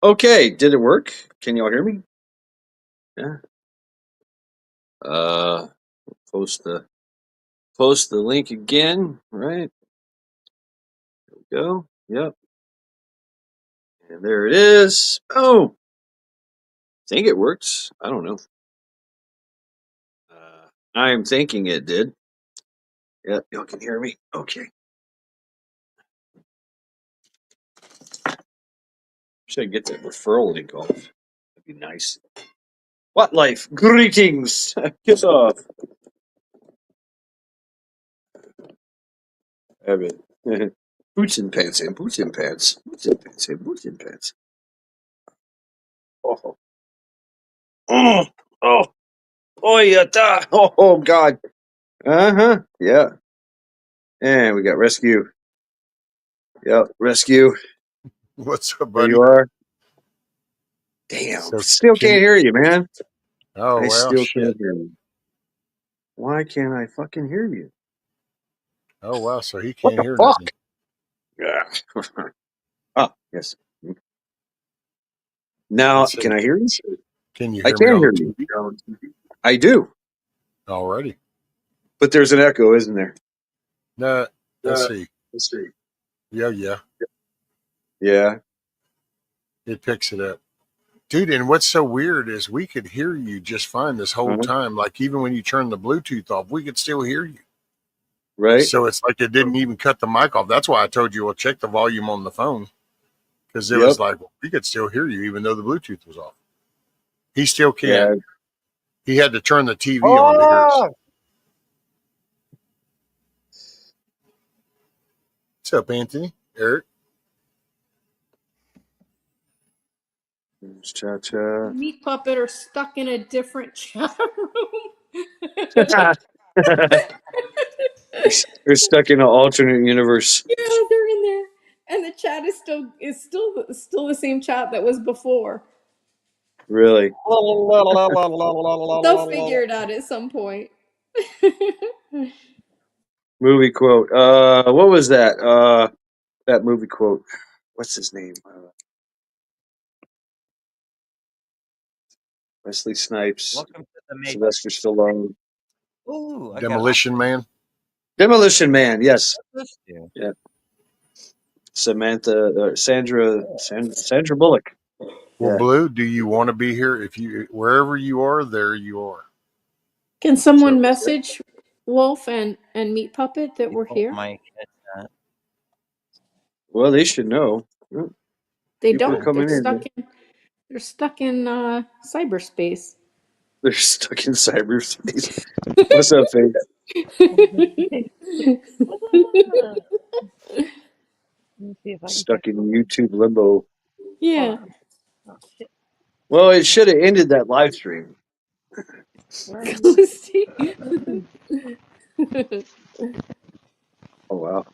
Okay, did it work? Can y'all hear me? Yeah. Uh, post the link again. Right. There we go. Yep. And there it is. Oh, I think it works. I don't know. I'm thinking it did. Yeah, y'all can hear me. Okay. Should I get that referral link off? That'd be nice. What life? Greetings. Kiss off. Have it. Boots and pants and boots and pants. Boots and pants and boots and pants. Oh, oh, oh, oh, yeah, oh, God. Uh-huh. Yeah. And we got rescue. Yep, rescue. What's up, There buddy? you are. Damn. So Still can't hear you, man. Oh, I well, still shit. can't hear you. Why can't I fucking hear you? Oh, wow. So he What can't the hear fuck? nothing. Yeah. Oh, yes. Now, Let's see. can I hear you? Can you I hear me can on hear the you. TV? I do. Already. But there's an echo, isn't there? No, let's see. Let's see. Yeah. Yeah. It picks it up. Dude, and what's so weird is we could hear you just fine this whole time. Like, even when you turn the Bluetooth off, we could still hear you. Right. So it's like it didn't even cut the mic off. That's why I told you, well, check the volume on the phone. Because it was like, we could still hear you even though the Bluetooth was off. He still can't. Yeah. He had to turn the TV on to hear us. What's up, Anthony? Eric? Cha-cha. Meat Puppet are stuck in a different chat room. They're stuck in an alternate universe. Yeah, they're in there, and the chat is still the same chat that was before. Really? They'll figure it out at some point. Movie quote. What was that? That movie quote. What's his name? Wesley Snipes. Welcome to the Matrix. Sylvester Stallone. Ooh, Demolition Man. Demolition Man. Yes. Yeah. Sandra Bullock. Well, Yeah. Blue, do you want to be here? If you wherever you are, there you are. Can someone message Wolf and Meat Puppet that we're here? Might catch that. Well, they should know. They People are don't. coming They're stuck in cyberspace. They're stuck in cyberspace. What's up, Faith? Stuck in YouTube limbo. Yeah. Well, it should have ended that live stream. Oh, wow.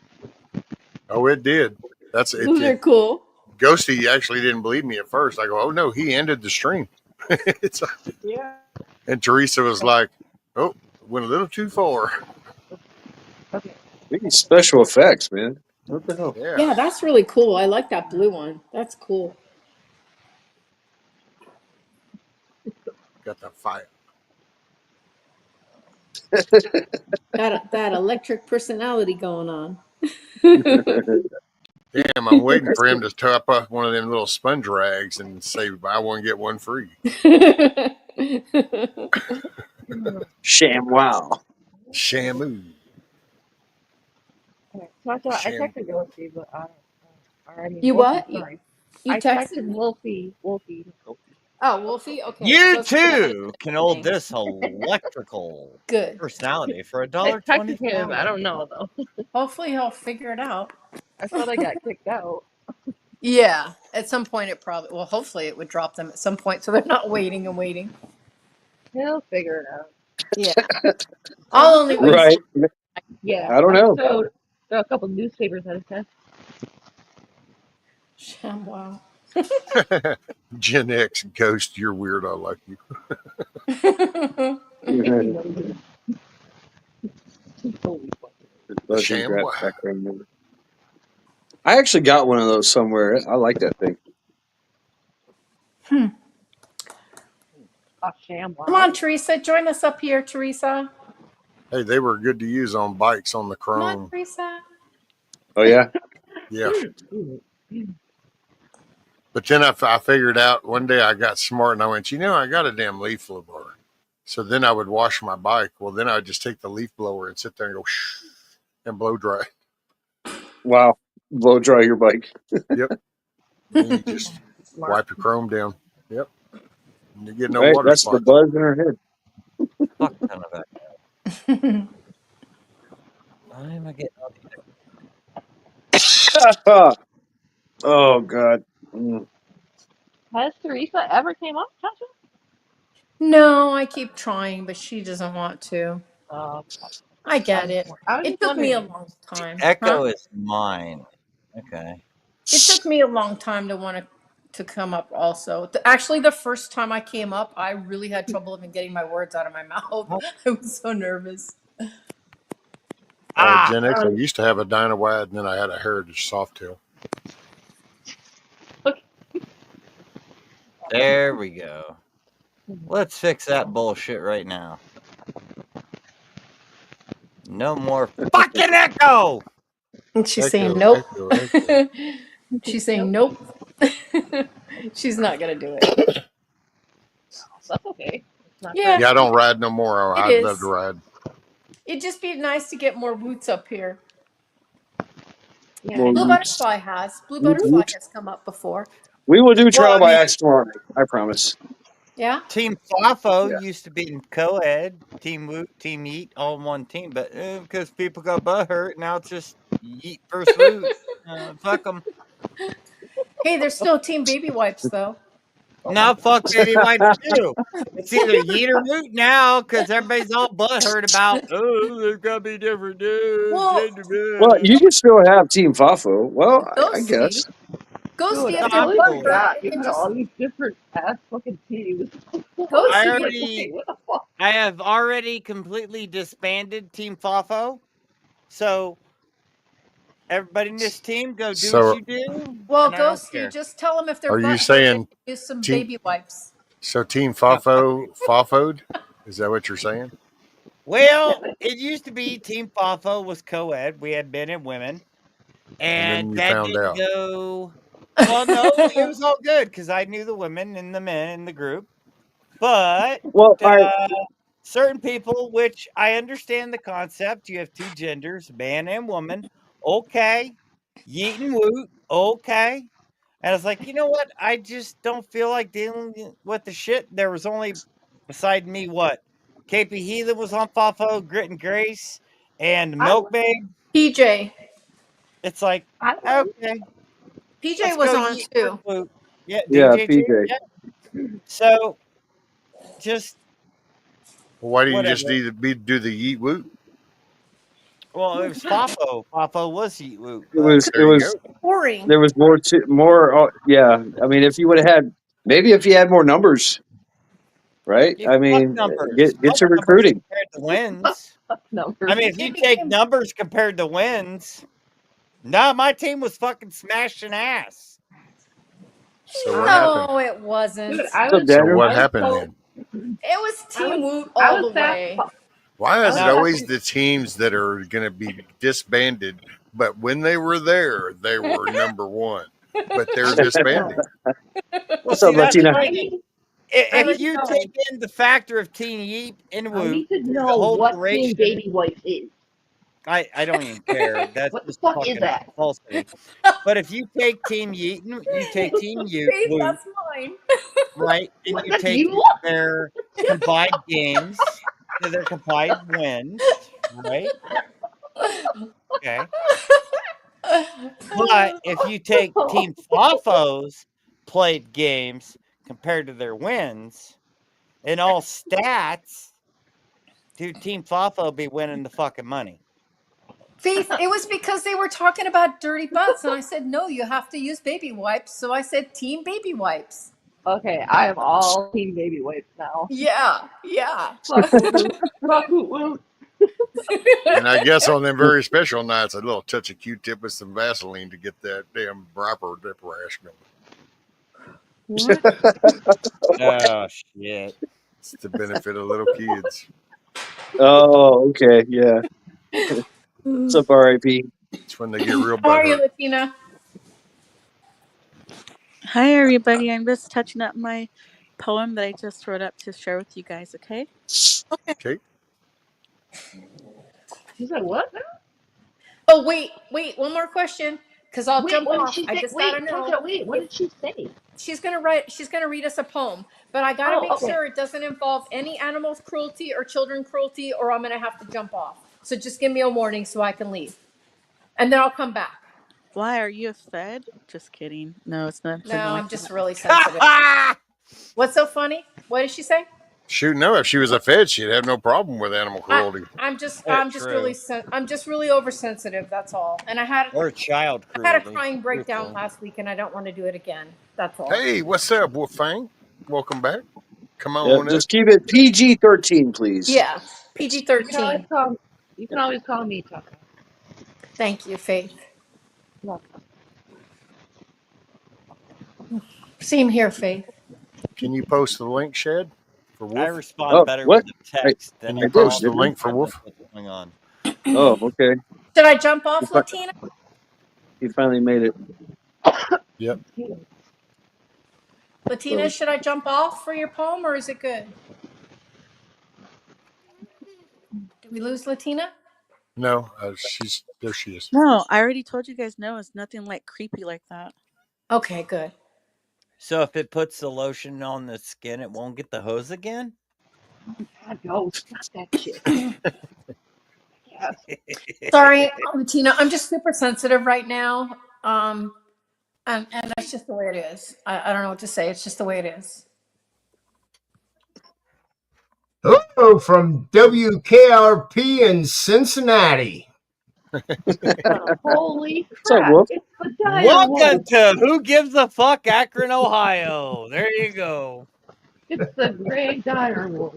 Oh, it did. That's it. Those are cool. Ghosty actually didn't believe me at first. I go, oh no, he ended the stream. Yeah. And Teresa was like, oh, went a little too far. Okay. Maybe special effects, man. What the hell? Yeah, that's really cool. I like that blue one. That's cool. Got that fire. that electric personality going on. Damn, I'm waiting for him to top up one of them little sponge rags and say, buy one, get one free. ShamWow. Shamu. Okay. So I texted Wolfie, but You what? You I texted texted Wolfie. Oh, Wolfie? Okay. You too can hold this electrical personality for $1.24. I texted him. I don't know though. Hopefully he'll figure it out. I thought I got kicked out. Yeah. At some point hopefully it would drop them at some point so they're not waiting and waiting. He'll figure it out. Yeah. I'll only wait. Right. Yeah. I don't know. So throw a couple newspapers at his head. Wow. Gen X Ghost, you're weird. I like you. I actually got one of those somewhere. I like that thing. A sham. Come on, Teresa. Join us up here, Teresa. Hey, they were good to use on bikes on the Come on, Chrome. Teresa. Oh yeah. Yeah. But then I figured out one day I got smart and I went, I got a damn leaf blower. So then I would wash my bike. Well, then I would just take the leaf blower and sit there and go shh and blow dry. Wow. Blow dry your bike. Yep. And you just wipe your Chrome down. Yep. And you get no Right. water That's the spots. buzz in her head. Fuck ton of that. Why am I getting all these? Oh God. Mm. Has Teresa ever came up, Tasha? No, I keep trying, but she doesn't want to. I I get was it. just It took me a wondering. long time. Echo Huh? is mine. Okay. It took me a long time to want to come up also. Actually, the first time I came up, I really had trouble even getting my words out of my mouth. I was so nervous. Gen X, I used to have a Dynawad and then I had a Heritage Softail. There we go. Let's fix that bullshit right now. No more fucking echo! And she's Echo, saying nope. echo. She's saying nope. She's not going to do it. That's okay. It's not Yeah. Yeah, I don't ride no more. It I'd love is. to ride. It'd just be nice to get more boots up here. Yeah. Well, Blue Butterfly has. Blue Butterfly has come up before. we will do trial Well, I by mean- accident tomorrow night. I promise. Yeah. Team Fafo Yeah. used to be in co-ed, Team Woot, Team Yeet, all in one team, but because people got butthurt, now it's just Yeet versus Woot. Fuck them. Hey, there's still Team Baby Wipes though. Now fuck baby wipes too. It's either Yeet or Woot now because everybody's all butthurt about, there's gotta be different dudes. Well, you can still have Team Fafo. Well, I guess. Ghosty, Dude, if I they're believe cool. that. butthurt, You can got just all these different ass fucking teams. Ghosty. What the fuck? I have already completely disbanded Team Fafo. So everybody in this team, go do what you do. Well, and I don't Ghosty, care. just tell them if they're Are you butthurt, they saying can use some Team- baby wipes. So Team Fafo'd? Is that what you're saying? Well, it used to be Team Fafo was co-ed. We had men and women. And then you that found didn't out. go. Well, no, it was all good because I knew the women and the men in the group. But Well, certain people, which I understand the concept, you have two genders, man and woman. Okay. Yeet and Woot. Okay. And I was like, you know what? I just don't feel like dealing with the shit. There was only, beside me, what? KP Heathen was on Fafo, Grit and Grace, and Milk Babe. PJ. It's like, okay. PJ Let's was go on Yeet too. Woot. Yeah, yeah, DJ PJ. too. Yeah. So, just Well, why do you whatever. just need to do the Yeet Woot? Well, it was Fafo. Fafo was Yeet Woot. It was boring. There was more. Yeah, I mean, if you would have had, maybe if you had more numbers, right? You I fuck mean, numbers. get Fuck some numbers recruiting. compared to wins. Numbers. I mean, if you take numbers compared to wins, no, my team was fucking smashing ass. So what happened? No, it wasn't. Dude, So what happened then? It was Team Woot all the way. Why is it No. always the teams that are going to be disbanded, but when they were there, they were number one, but they're disbanding? What's up, that's the Latina? thing. If you take in the factor of Team Yeet and I Woot, need to the know whole what duration, Team Baby Wipes is. I don't even care. That's What the just fuck fucking is that? falsity. But if you take Team Yeet and you take Team Woot, That's mine. right, and What you does take you? their combined games, their combined wins, right? Okay. But if you take Team Fafo's played games compared to their wins, in all stats, dude, Team Fafo will be winning the fucking money. Faith, it was because they were talking about dirty butts, and I said, no, you have to use baby wipes. So I said, Team Baby Wipes. Okay, I am all Team Baby Wipes now. Yeah. Fuck Woot. Fuck Woot. And I guess on them very special nights, a little touch of Q-tip with some Vaseline to get that damn dipper rash going. What? Oh shit. It's the benefit of little kids. Oh, okay, yeah. What's up, RIP? It's when they get real How are you, butthurt. Latina? Hi, everybody. I'm just touching up my poem that I just wrote up to share with you guys, okay? Okay. She said what now? Oh, wait, one more question, because I'll Wait, jump what did off. she I say? just Wait, gotta know. Tasha, wait, what did she say? She's gonna read us a poem, but I gotta Oh, make okay. sure it doesn't involve any animals cruelty or children cruelty, or I'm gonna have to jump off. So just give me a warning so I can leave, and then I'll come back. Why are you a Fed? Just kidding. No, it's not No, something like I'm just that. really sensitive. What's so funny? What did she say? Shoot, no, if she was a Fed, she'd have no problem with animal cruelty. I'm just True. really oversensitive. That's all. And I had Or child I had a cruelty. crying breakdown Truthfully. last week, and I don't want to do it again. That's all. Hey, what's up, Wolfang? Welcome back. Come Yep, on up. just keep it PG-13, please. Yeah, PG-13. You can always call me Tucker. Thank you, Faith. Welcome. Same here, Faith. Can you post the link, Shed, for I Wolf? respond Oh, better what? with a text than Can a you call. post the didn't I? link for Wolf? What's going on? Oh, okay. Should I jump off, Latina? You finally made it. Yep. Latina, should I jump off for your poem, or is it good? Did we lose Latina? No, there. She is. No, I already told you guys no, it's nothing like creepy like that. Okay, good. So if it puts the lotion on the skin, it won't get the hose again? God, no, stop that shit. Yes. Sorry, Latina. I'm just super sensitive right now. And that's just the way it is. I don't know what to say. It's just the way it is. Hello from WKRP in Cincinnati. Holy What's up, crap! Wolf? It's the dire Welcome wolf. to Who Gives a Fuck Akron, Ohio. There you go. It's the gray dire wolf.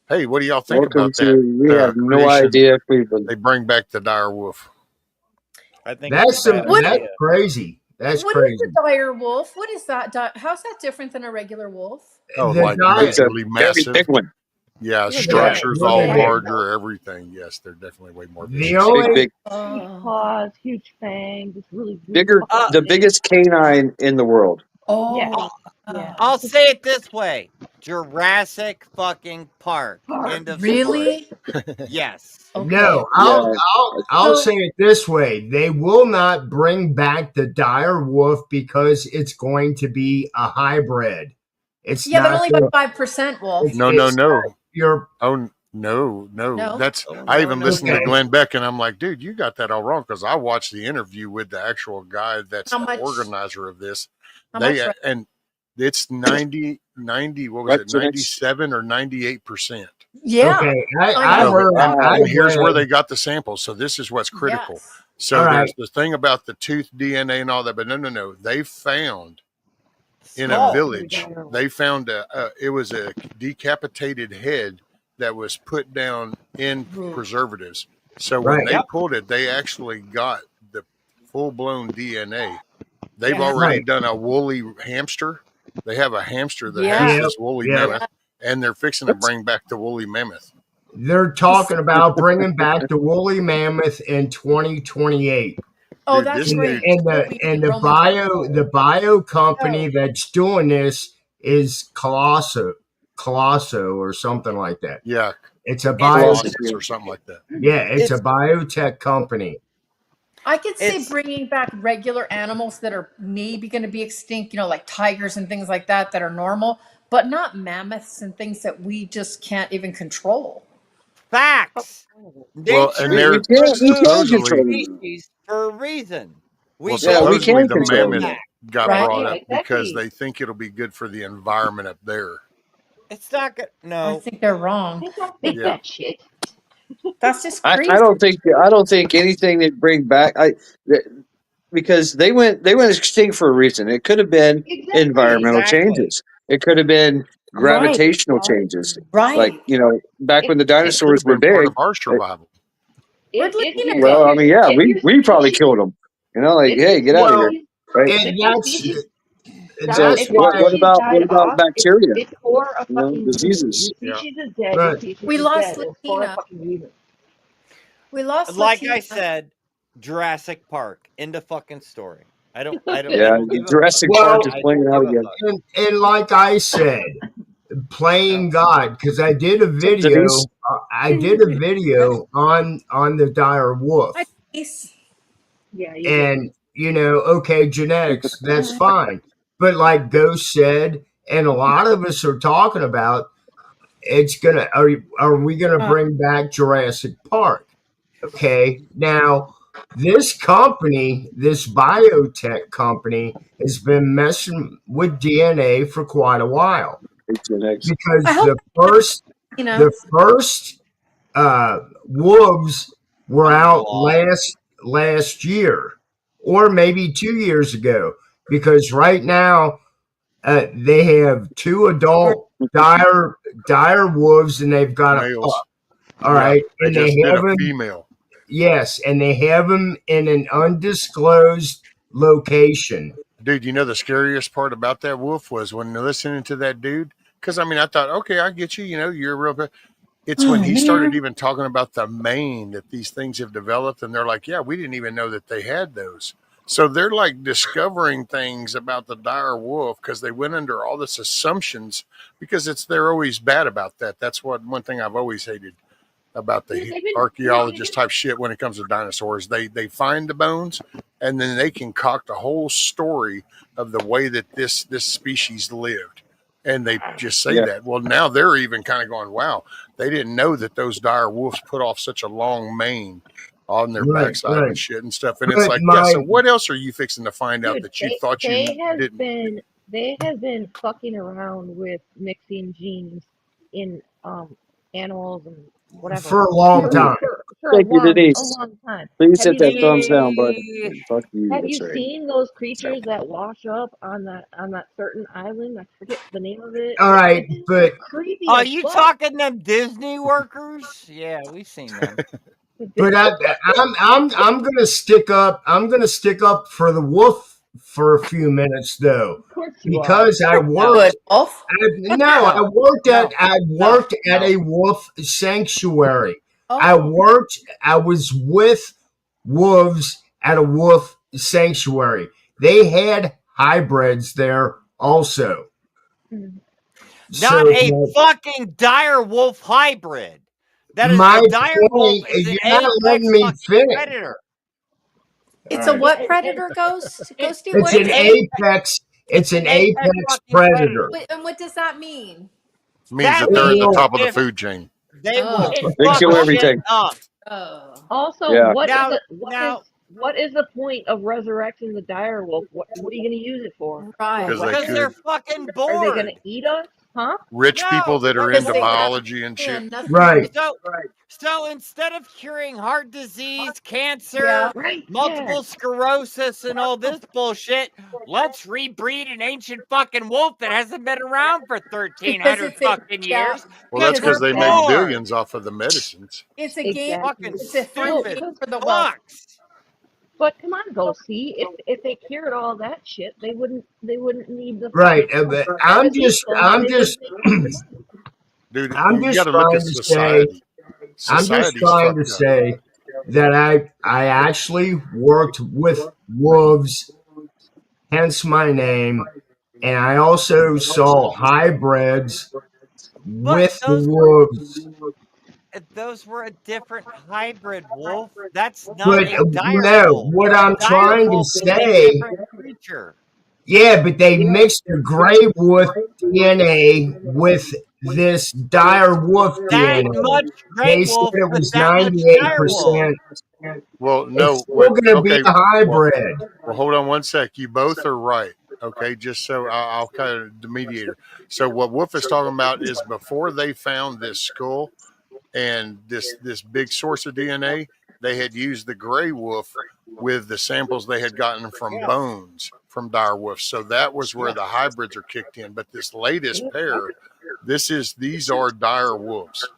Hey, what do y'all think Welcome about to that We Have No creation? Idea Cleveland. They bring back the dire wolf. I think it's a bad What- That's idea. crazy. That's What crazy. is the dire wolf? What is that? How's that different than a regular wolf? Oh, The like dire- It's a majorly very massive. big one. Yeah, Yeah, structures yeah, all yeah. larger, everything. Yes, they're definitely way more The vicious. only Big, Huge claws, huge fangs. It's really bigger, the biggest canine in the world. Oh, Yeah. I'll say it this way. Jurassic fucking Park. Park. End of story. really? Yes. Okay. No, I'll say it this way: they will not bring back the dire wolf because it's going to be a hybrid. It's Yeah, but not only gonna- by 5% wolf. No. You're Oh no. No? That's Oh, I no, even no, listened to no. Glenn Beck, and I'm like, dude, you got that all wrong, because I watched the interview with the actual guy that's How the much- organizer of this. How They much? and it's 90, what was Right, it, so that's- 97 or 98%. Yeah. okay. I I know. heard. And here's where read- they got the samples. So this is what's critical. Yes. So All right. there's the thing about the tooth DNA and all that, but no. They found in a Skull. village, they found it was a decapitated head that was put down in preservatives. So when Right. they Yep. pulled it, they actually got the full-blown DNA. They've Yeah. already Right. done a woolly hamster. They have a hamster that Yeah. has this woolly Yeah. mammoth, and they're fixing to bring back the woolly mammoth. They're talking about bringing back the woolly mammoth in 2028. Oh, Dude, that's this great. dude- And the bio company that's doing this is Colosso or something like that. Yeah, It's a Colossus bio. or something like that. Yeah, it's a biotech company. I could see It's- bringing back regular animals that are maybe going to be extinct, like tigers and things like that are normal, but not mammoths and things that we just can't even control. Facts. Well, and Nature we they're can't supposedly- control them. species for a reason. We Well, Yeah, we supposedly can the control mammoth that. got Right. brought Yeah, up because exactly. they think it'll be good for the environment up there. It's not good. I No. think they're wrong. They don't think Yeah. that shit. That's just I crazy. don't think anything they bring back. Because they went extinct for a reason. It could have been Exactly. environmental Exactly. changes. It could have been gravitational changes. Right. Like back when the It could dinosaurs have were been part big. of our survival. Where'd Latina Well, I mean, yeah, if we you're probably species- killed them. if Hey, you're get out of here. species- Right. And So that's if why. what species about died off, bacteria? it's for a You know, fucking reason. diseases. Your Yeah. species is dead. Your Right. species We is lost dead. It's for a Latina. fucking reason. We lost Like Latina. I said, Jurassic Park. End of fucking story. I don't Yeah, give a Jurassic fuck. Park Well, is I playing don't out give a again. fuck. and like I said, playing God, because I did a What's up, video. Denise? I did a video on the dire Hi, wolf, Denise. Yeah, you did. and okay, genetics, that's fine. But like Ghost said, and a lot of us are talking about, it's gonna. Are we gonna bring back Jurassic Park? Okay, now this company, this biotech company, has been messing with DNA for quite a while Genetics. I because hope the first wolves were out Blah. last year or maybe 2 years ago, because right now they have two adult dire wolves and they've got a Males. pup. All Yeah. right, They and they just did have a them. female. Yes, and they have them in an undisclosed location. Dude, you know the scariest part about that wolf was when listening to that dude? Because, I mean, I thought, okay, I get you. You know, you're a real. It's when he started even talking about the mane that these things have developed. And they're like, yeah, we didn't even know that they had those. So they're like discovering things about the dire wolf because they went under all this assumptions because they're always bad about that. That's one thing I've always hated about Yeah, the they've been archaeologist type shit when it comes to dinosaurs. They find the bones and then they concoct a whole story of the way that this species lived. And they just say Yeah. that. Well, now they're even kind of going, wow, they didn't know that those dire wolves put off such a long mane on their Right, backside right. and shit and stuff. And it's But like, yeah, so what else are you fixing to find out dude, that you thought you didn't? they have been fucking around with mixing genes in animals and whatever for a long Mhm. time. for Thank you, Denise. a long time. Please Have hit you that seen thumbs those? down button. Fuck you. Have That's you right. seen those creatures that wash up on that certain island? I forget the name of it. All right, They're but creepy Are as you fuck. talking them Disney workers? Yeah, we've seen them. I'm gonna stick up. I'm gonna stick up for the wolf for a few minutes though, Of course you are. because I No, worked. Good, Wolf. I no, worked no, at no. a wolf sanctuary. Oh, I was with wolves at a wolf sanctuary. They had hybrids there also. Mhm. So Not a fucking dire wolf hybrid. That is my a dire wolf point is is, an you're not letting apex me fucking finish. predator. it's All a right. what predator, Ghost? Ghosty, It's what An an is it? apex. It's It's an an apex apex fucking predator. predator. And what does that mean? Means That that they're at the means top of the if food chain. they will Oh, They fuck kill shit everything. up. oh. Also, Yeah. what is the point of resurrecting the dire wolf? What are you going to use it for? Right. Because they Because they're could. fucking Are they going to bored. eat us? Huh? Rich people No, that are that's into Because they bored. biology and shit. understand nothing. Right. So instead of curing heart disease, cancer, Yeah. Right. multiple sclerosis, and all this bullshit, let's rebreed an ancient fucking wolf that hasn't been around for Because 1,300 fucking years. Well, that's Because because Because they we're make bored. billions off of the medicines. it's a game. Exactly. Fucking It's a fun Well, game stupid for the wealthy. fucks. but come on, go see. If they cured all that shit, they wouldn't need the Right. fucking But to eat them. They wouldn't make any money. Dude, I'm you got just to look at trying to say. society. I'm just Society's trying to fucked up. say that I actually worked with wolves, hence my name, and I also saw hybrids But with the wolves. those were a different hybrid wolf. That's not But a dire no, wolf. what A I'm dire trying to wolf is a say, different creature. yeah, but they mixed the gray wolf DNA with this dire wolf That DNA. much gray They said wolf it with was that much dire wolf. 98%. Well, It's no, still going to be okay. a Well, hybrid. hold on one sec. You both are right. Okay, just so I'll kind of the mediator. So what Wolf is talking about is before they found this skull and this big source of DNA, they had used the gray wolf with the samples they had gotten from bones from dire wolves. So that was where the hybrids are kicked in. But this latest pair, these are dire wolves.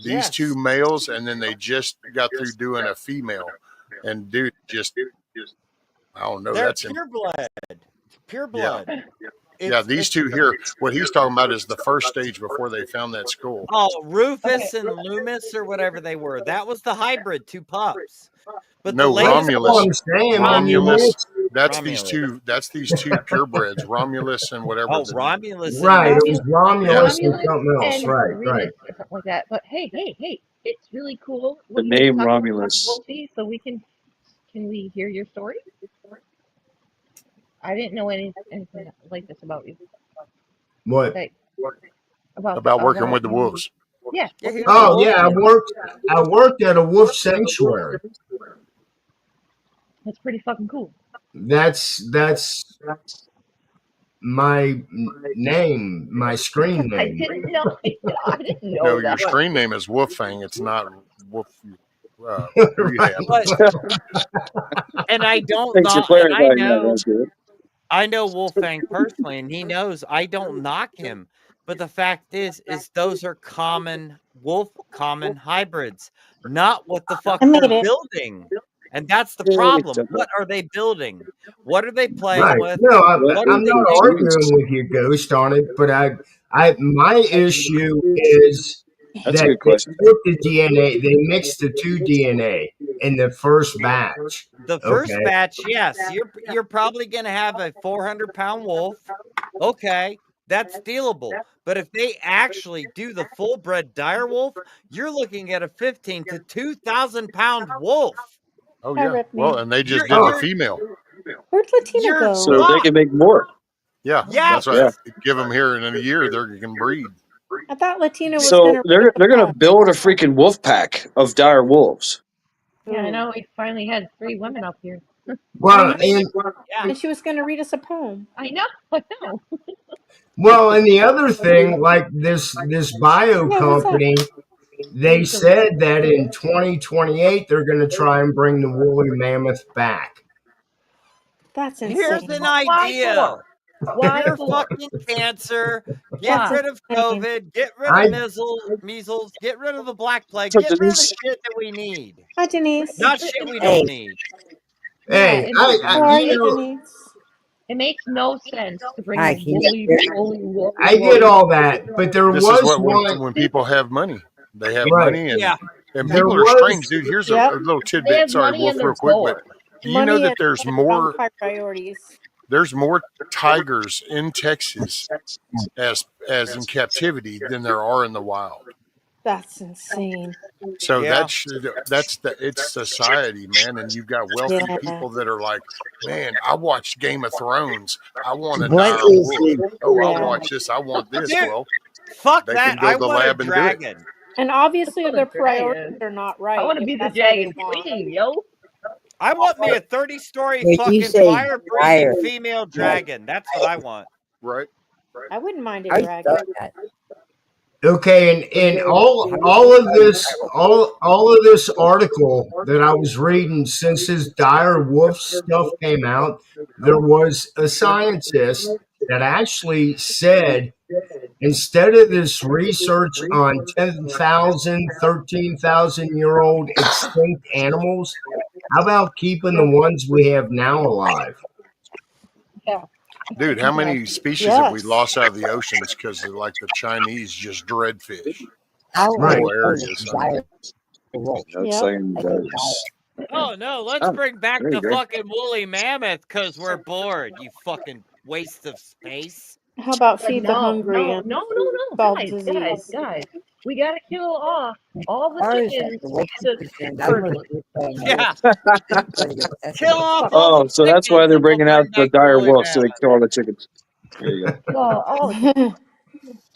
These two Yes. males, and then they just got through doing a female. And dude, just I don't know. They're That's pureblood. pure Yeah. blood. Yeah, these two here, what he's talking about is the first stage before they found that school. Oh, Rufus and Loomis or whatever they were. That was the hybrid, two pups. But No, the latest That's what I'm saying. I mean, Romulus. Romulus. That's these two purebreds, Romulus and whatever. Oh, Romulus. right. And It was Romulus and something else. and Right, Remus right. or something like that. But hey, it's really cool. The what you name talked about, Romulus. Wolfie, so can we hear your story? I didn't know anything like this about you. What? Like, about working with the wolves. Yeah. Oh yeah, I worked at a wolf sanctuary. That's pretty fucking cool. That's my name, my screen I name. didn't know. I didn't know No, that. your screen name is Wolffang. It's not Wolf. Right. And I don't Thanks for knock. And clarifying that. That's good. I know Wolfgang personally, and he knows I don't knock him. But the fact is those are common hybrids, not what the fuck I made they're it. building. And that's the problem. What are they building? What are they playing Right. with? No, What are I'm they not doing? arguing with you, Ghost, on it, but my issue is That's a that good question. they took the DNA, they mixed the two DNA in the first batch. The first Okay. batch, yes, you're probably going to have a 400-pound wolf. Okay, that's dealable. But if they actually do the full-bred dire wolf, you're looking at a 15 to 2,000-pound wolf. Oh Hi, yeah. Rick, Well, man. and they just You're- did the female. Where'd Latina You're go? So they can make more. Yeah. Yeah. That's right. Give them here in a year, they can breed. I thought Latina was So gonna. they're gonna build a freaking wolf pack of dire wolves. Yeah, I know. We finally had 3 women up here. Well, And she was gonna read us a poem. I know. and the other thing, like this bio Yeah, what's up? company, they said that in 2028 they're going to try and bring the woolly mammoth back. That's Here's insane. an idea. Why Cure for? fucking cancer, get Why? rid of COVID, get rid of measles, get rid of the black plague, So get rid of the Denise- shit that we need. Hi, Denise. Not shit we don't need. Hey, How are you, you know, Denise? It makes no sense to bring Hi, a can woolly wolf. I get all that, but there This was is what one. when people have money. They have Right. money and Yeah. and There people are was- strange, dude. Here's Yep. a little They have tidbit. Sorry, money Wolf, and real they're quick, bored. but do you know that there's more high priorities. there's more tigers in Texas as in captivity than there are in the wild. That's insane. So Yeah. it's society, man, and you've got wealthy Yeah. people that are like, man, I watched Game of Thrones. I want to What dire is wolf. it? Oh, Yeah. I'll watch this. I want this. Dude, Well, Fuck They that. can build I the want a lab and do it. dragon. And obviously I want their a dragon. priorities are not right. I want to if be the that's what they dragon want. queen, yo. I want me a 30-story Wait, you fucking say fire-breathing dryer. female dragon. That's what I want. right? I wouldn't mind a I dragon. thought that. Okay, and all of this article that I was reading, since his dire wolf stuff came out, there was a scientist that actually said, instead of this research on 10,000, 13,000-year-old extinct animals, how about keeping the ones we have now alive? Dude, how many species have we Yes. lost out of the oceans because like the Chinese just dread fish? How Right. are Whole you areas. dire wolf? That's Yeah. saying I that think is- Oh, no. Let's Oh, bring back there the you go. fucking woolly mammoth because we're bored, you fucking waste of space. How about But feed the hungry no, and no, solve guys, disease? guys. We gotta kill off all the Ours chickens. the wolf to- percent. I'm gonna get Yeah. That's Kill off all Oh, the so that's why chickens they're and we'll bringing out bring the back dire woolly wolf so they mammoth. kill all the chickens. There you go. Well, all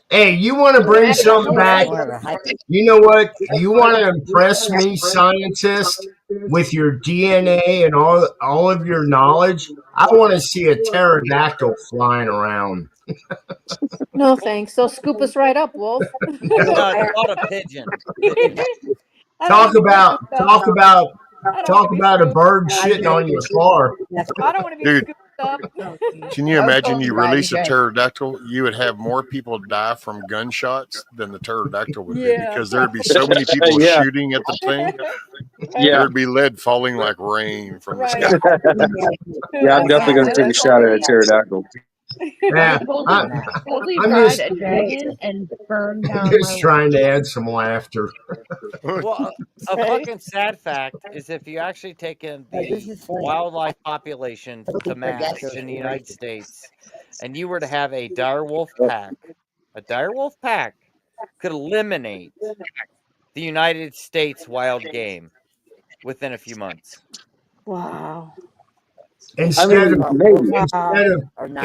Hey, you want to bring something back? more of a hype. You know what? You want to impress me, scientist, with your DNA and all of your knowledge? I want to see a pterodactyl flying around. No thanks. They'll scoop us right up, Wolf. No, it's called a pigeon. I don't Talk wanna be about scooped up. I don't talk wanna be about a scooped bird up. shitting on your car. I don't want to be Dude. scooped up. Can you I was imagine going you to buy release a the pterodactyl? You would have more people die from gunshots than the pterodactyl would be Yeah. because there'd be so many people Yeah. shooting at the thing. Yeah. There'd be lead falling like rain from the Right. sky. Yeah, I'm definitely going to take a shot at a pterodactyl. Yeah, Totally I'm ride just a dragon and burn down just my trying to add some laughter. Well, a Right. fucking sad fact is if you actually take in the wildlife population to mass in the United States, and you were to have a direwolf pack could eliminate the United States wild game within a few months. Wow. Instead of maybe.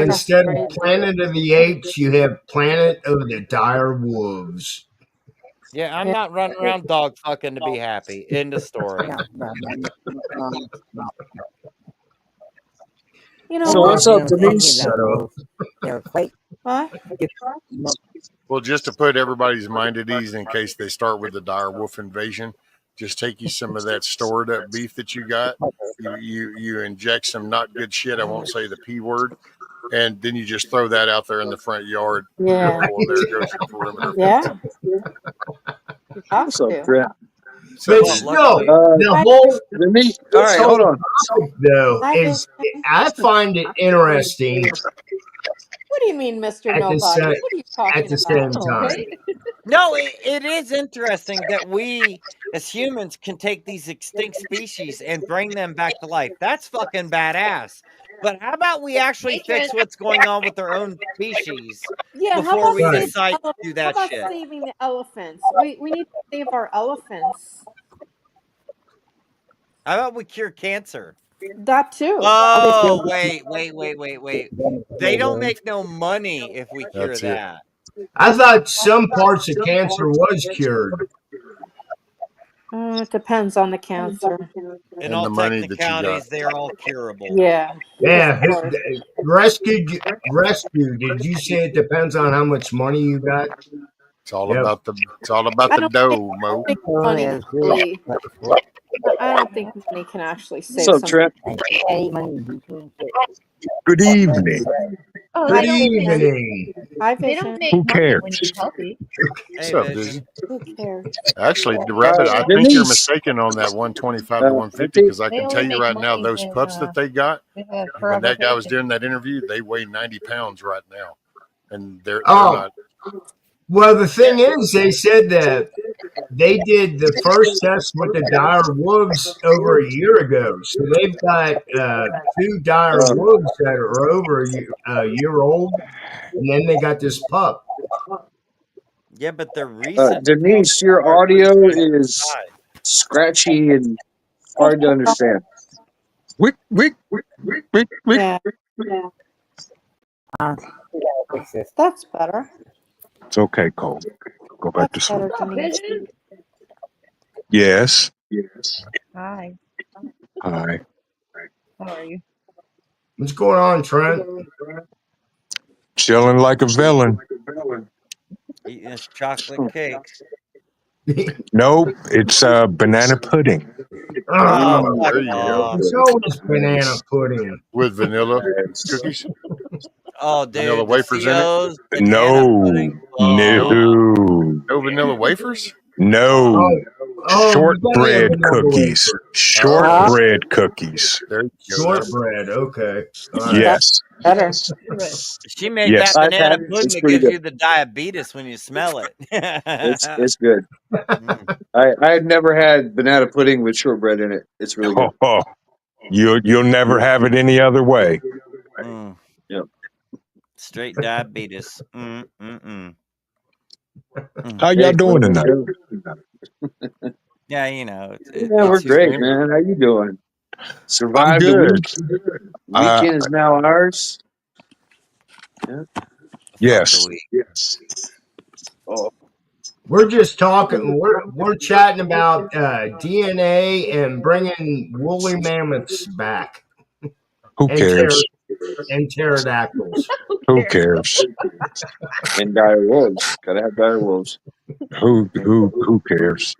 instead of Planet of the Apes, you have Planet of the Dire Wolves. Yeah, I'm not running around dog fucking to be happy. End of story. You know So what? what's up, Denise? What? Well, just to put everybody's mind at ease in case they start with the dire wolf invasion, just take you some of that stored up beef that you got. You inject some not good shit. I won't say the P word. And then you just throw that out there in the front yard. Yeah. Well, there goes your perimeter. Yeah. What's up, Brett? But Well, still, luckily- the whole Denise. All right, hold on. topic, though, is I find it interesting What do you mean, Mr. At the Nobody? sa- What are you talking at the about? same time. No, it is interesting that we as humans can take these extinct species and bring them back to life. That's fucking badass. But how about we actually fix what's going on with our own species Yeah, how before about we Right. decide to do how that about shit? saving the elephants? We need to save our elephants. How about we cure cancer? That too. Oh, wait. They don't make no money if we cure That's it. that. I thought some parts of cancer was cured. It depends on the cancer. In And all the money that you technicalities, got. they're all curable. Yeah. Yeah, Of course. rescue. Did you say it depends on how much money you got? It's all Yep. about I the don't dough, Mo. think money can really, I don't think money can actually save What's up, something. Trent? Good evening. Oh, Good they don't make evening. Hi, they Vision. don't make Who money when cares? you're healthy. What's Hey, up, Vision. Vision? Who cares? Actually, the rabbit, I think you're Denise. mistaken on that 125 to 150 because I They can only tell you make right now, money those when, pups that they got, They have when forever that guy was patient. doing that interview, they weigh 90 pounds right now. And they're Oh. not. Well, the thing is, they said that they did the first test with the dire wolves over a year ago. So they've got 2 dire wolves that are over a year old, and then they got this pup. Yeah, but they're recent. Denise, your audio is scratchy and hard to understand. Wick. Yeah, that's better. It's okay, Cole. Go back to That's sleep. better, What's up, Denise. Vision? Yes. Hi. Hi. How are you? What's going on, Trent? Chilling like a villain. Eating his chocolate cakes. Nope. It's banana pudding. Oh, Oh, fuck there you go. off. it's always banana pudding. With vanilla cookies, Oh, vanilla dude, the wafers in it. CO's banana No. pudding. No. No vanilla wafers? No. Oh, you gotta have Shortbread vanilla cookies. wafer. Shortbread cookies. There you go. Shortbread, okay. All right. Yes. Better. She made Yes. that I've banana had it. pudding It's that pretty gives good. you the diabetes when you smell it. It's good. Mm. I had never had banana pudding with shortbread in it. It's really good. Oh, you'll never have it any other way. Mm. Yep. Straight diabetes. Mm. How y'all doing tonight? Yeah, you know. Yeah, we're it's great, same. man. How you doing? I'm Survived the good. week. Weekend is now ours. Yeah. Yes. Fuck the week. Oh, We're just talking. We're chatting about DNA and bringing woolly mammoths back Who cares? and pterodactyls. Who cares? and dire wolves. Gotta have dire wolves. Who cares?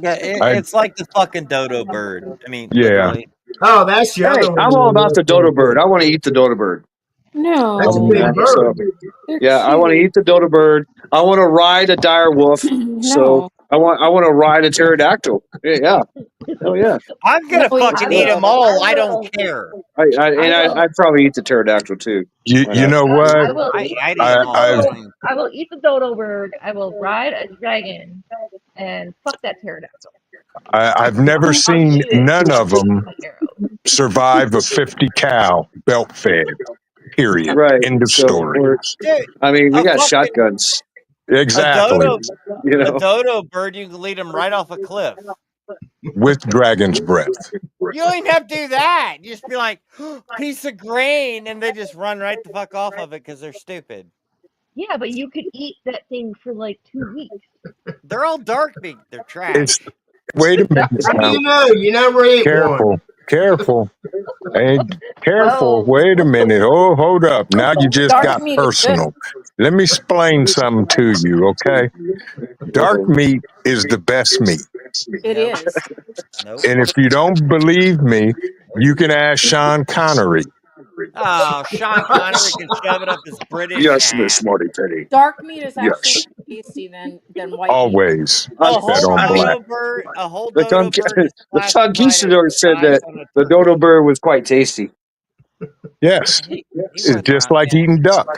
Yeah, it's like the fucking dodo bird. I mean, Yeah. literally. Oh, that's the Hey, other one. I'm all about the dodo bird. I want to eat the dodo bird. That's a No. big Yeah, bird. so, yeah, I want to eat the dodo bird. I want to ride a dire wolf. So No. I want to ride a pterodactyl. Yeah. Oh yeah. I'm gonna No, fucking I eat will. them all. I I don't will. care. I'd probably eat the pterodactyl too. Why You not? know I what? will I'd eat eat the them all. I've dodo. I will eat the dodo bird. I will ride a dragon, and fuck that pterodactyl. I've never I'll seen eat it none with of them my arrows. survive a 50 cow belt fed. Period. Right. End of So story. Dude, I mean, we a got fucking shotguns. a Exactly. dodo You a know. dodo bird, you can lead them right off a cliff. With dragon's breath. You don't even have to do that. You just be like, piece of grain, and they just run right the fuck off of it because they're stupid. Yeah, but you could eat that thing for like 2 weeks. They're all dark meat. They're It's trash. wait a minute How do now. you know? You never ate one. Careful. Hey, careful. Well, Wait a minute. Oh, hold up. Now you just dark got meat is good. personal. Let me explain something to you, okay? Dark meat is the best meat. It Nope. is. Nope. And if you don't believe me, you can ask Sean Connery. Oh, Sean Connery can shove it up his British Yes, Miss ass. Smarty Penny. Dark meat is actually Yes. more tasty than white meat. Always A I, bet whole on I mean, black. dodo bird. A whole the dodo bird is the classified as conquistador the said size that on a the turkey. dodo bird was quite tasty. Yes. He It's wasn't just wrong. like Yeah, eating duck.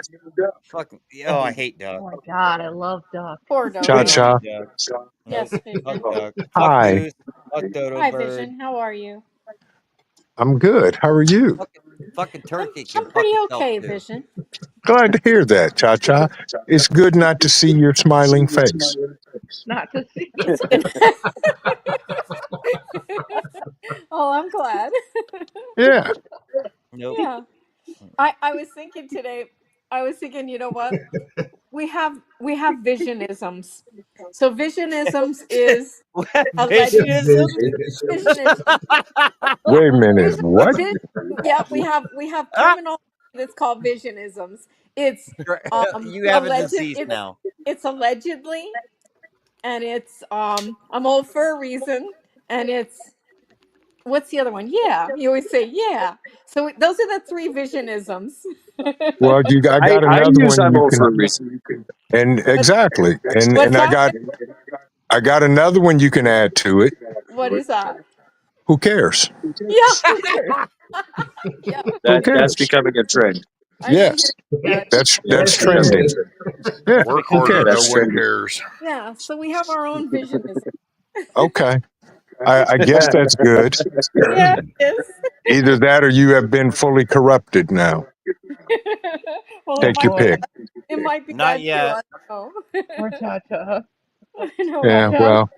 fucking. Oh, I hate oh duck. my god, I love duck. Poor Cha I dodo. don't cha. eat duck. Nope. Yes, Fuck Vision. duck. Fuck Hi. goose. Fuck dodo Hi, bird. Vision. How are you? I'm good. How are you? Fucking turkey I'm can fuck pretty itself okay, too. Vision. Glad to hear that, Cha Cha. It's good not to see your smiling face. Not to see. It's Oh, I'm glad. Yeah. Nope. Yeah. I was thinking today, you know what? We have visionisms. So visionisms is alleged Visionism. visionism. Wait a minute. Vision, What? yeah, we have terminology that's called visionisms. It's You have a alleged disease now. it's allegedly, and it's I'm old for a reason, and it's what's the other one? Yeah, you always say yeah. So those are the three visionisms. Well, I got I another use one I'm you old can, for a reason. and exactly, What's and that? I got another one you can add to it. What is that? Who cares? Yeah, who cares? Yeah, Who That's cares? becoming a trend. I didn't Yes, hear that. that's Yes, it trending. is. Yeah. Work Who harder, no cares? That's one trending. cares. Yeah, so we have our own visionism. Okay. I guess that's good. Yeah, it is. Either that or you have been fully corrupted now. Well, Oh Take your boy, pick. it might be Not that too. yet. I don't poor Cha-Cha. know. I know, Yeah. right? Cha-Cha, Well.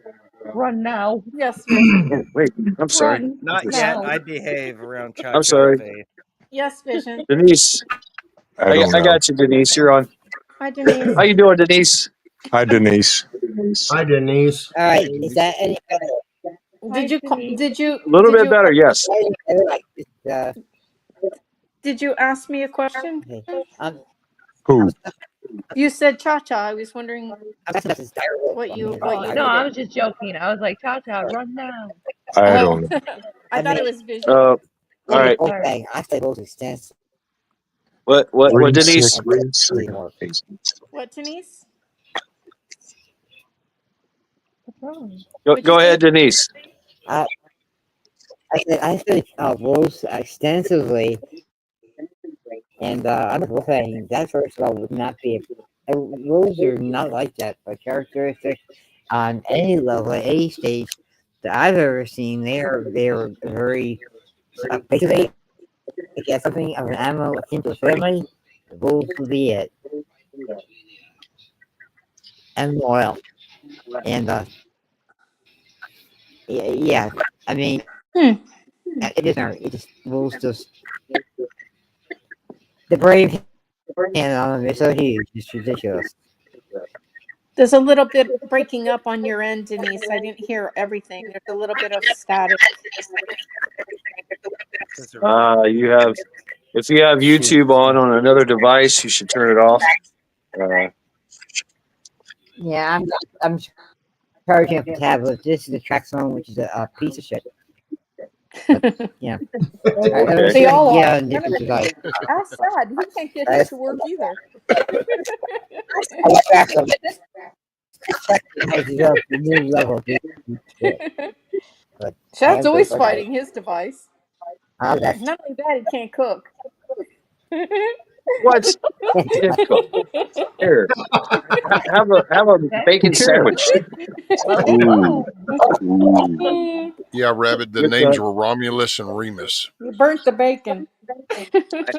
run now. Yes, Vision. Oh, wait, I'm sorry. Run Not yet. now. I behave around Cha I'm Cha and sorry, Faith. Yes, Vision. Denise. I don't I know. got you, Denise. You're on. Hi, Denise. How you doing, Denise? Hi, Denise. Hi, Denise. All right, is that any better? Did Hi, you Denise. A little bit better, yes. Like, did you ask me a question? okay. Who? You said Cha Cha. I was wondering I'm guessing that's terrible. what you Oh no, needed. I was just joking. I was like, Cha-Cha, run now. I Oh, don't know. I I thought mean, it was Vision. All right. Okay, I say those extents. What, Denise? 3678. What, Denise? What's wrong? What'd you Go say? ahead, Denise. I say roast extensively, and I'm just saying that first of all would not be. Roads are not like that, but characteristics on any level, at any stage that I've ever seen, they're very basically. If you have something of an animal akin to a family, the wolves will be it. And loyal. And yeah, I mean, it isn't. It just wolves just the brave hand on them is so huge. It's ridiculous. There's a little bit breaking up on your end, Denise. I didn't hear everything. There's a little bit of static. You have, if you have YouTube on another device, you should turn it off. Yeah, I'm charging up a tablet. This is the track song, which is a piece of shit. But, yeah. Okay. They all are. Yeah, this is like That's sad. He can't get his to work either. I developed a new level. But Chad's I'm always grateful. fighting his device. Oh, that's Not only that, he can't cook. What? Can't cook. Here, have a bacon Sure. sandwich. Well, there Ooh, you go. ooh. Yeah, Rabbit. The Good names stuff. were Romulus and Remus. You burnt the bacon.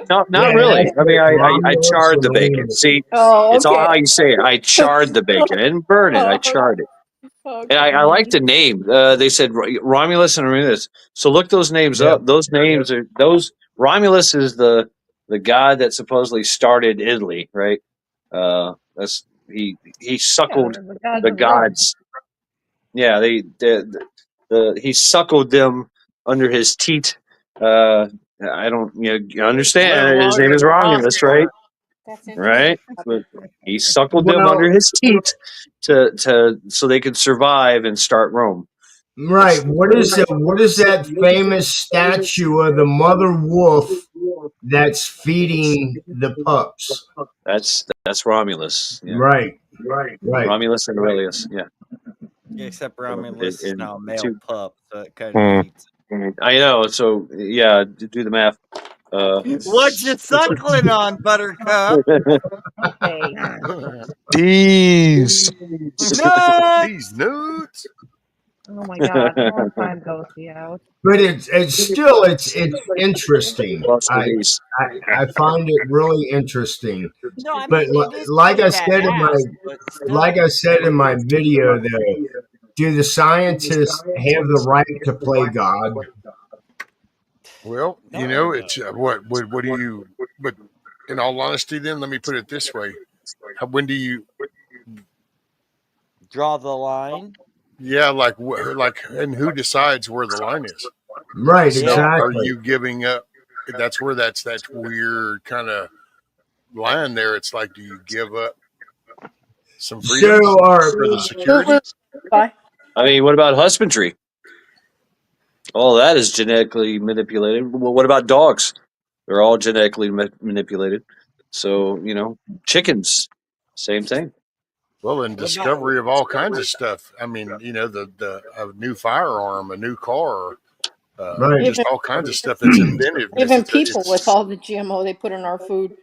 No, not Yeah, really. I mean, I Romulus charred and the bacon. Remus. See, Oh, it's all okay. how you say it. I charred the bacon. I didn't burn it. I charred it. And I like the name. They said Romulus and Remus. So look those names Yeah. up. Those names are those. Romulus is the god that supposedly started Italy, right? That's he Yeah, suckled they're the gods the of Rome. gods. Yeah, he suckled them under his teat. I don't you Live understand. His long name and is Romulus, right? prosper. That's interesting. Right. But he suckled them Well, under his teat to so they could survive and start Rome. right. What is that famous statue of the mother wolf that's feeding the pups? That's Romulus. Yeah, Right. Right. Romulus and Aurelius. Yeah, Except Romulus is now a male two. pup, so it kind of Hmm. defeats it. I know. So yeah, do the math. What you suckling on, Buttercup? Okay. These. No! These nuts. Oh my God, long time ghosty out. But it's still it's interesting. Buster Reese. I find it really interesting. No, I But mean it is like pretty I said in my badass, but video, though, do the scientists have the right to play God? Well, you know, it's what do you? But in all honesty, then let me put it this way: when do you? draw the line. Yeah, like and who decides where the line is? Right. So are Exactly. you giving up? That's where that's that weird kind of line there. It's like, do you give up some freedom So for the security? Bye. I mean, what about husbandry? All that is genetically manipulated. Well, what about dogs? They're all genetically manipulated. So chickens, same thing. Well, and discovery of all kinds of stuff. I mean, you know, the a new firearm, a new car, Right. just all kinds of stuff that's inventive. Even people with all the GMO they put in our food.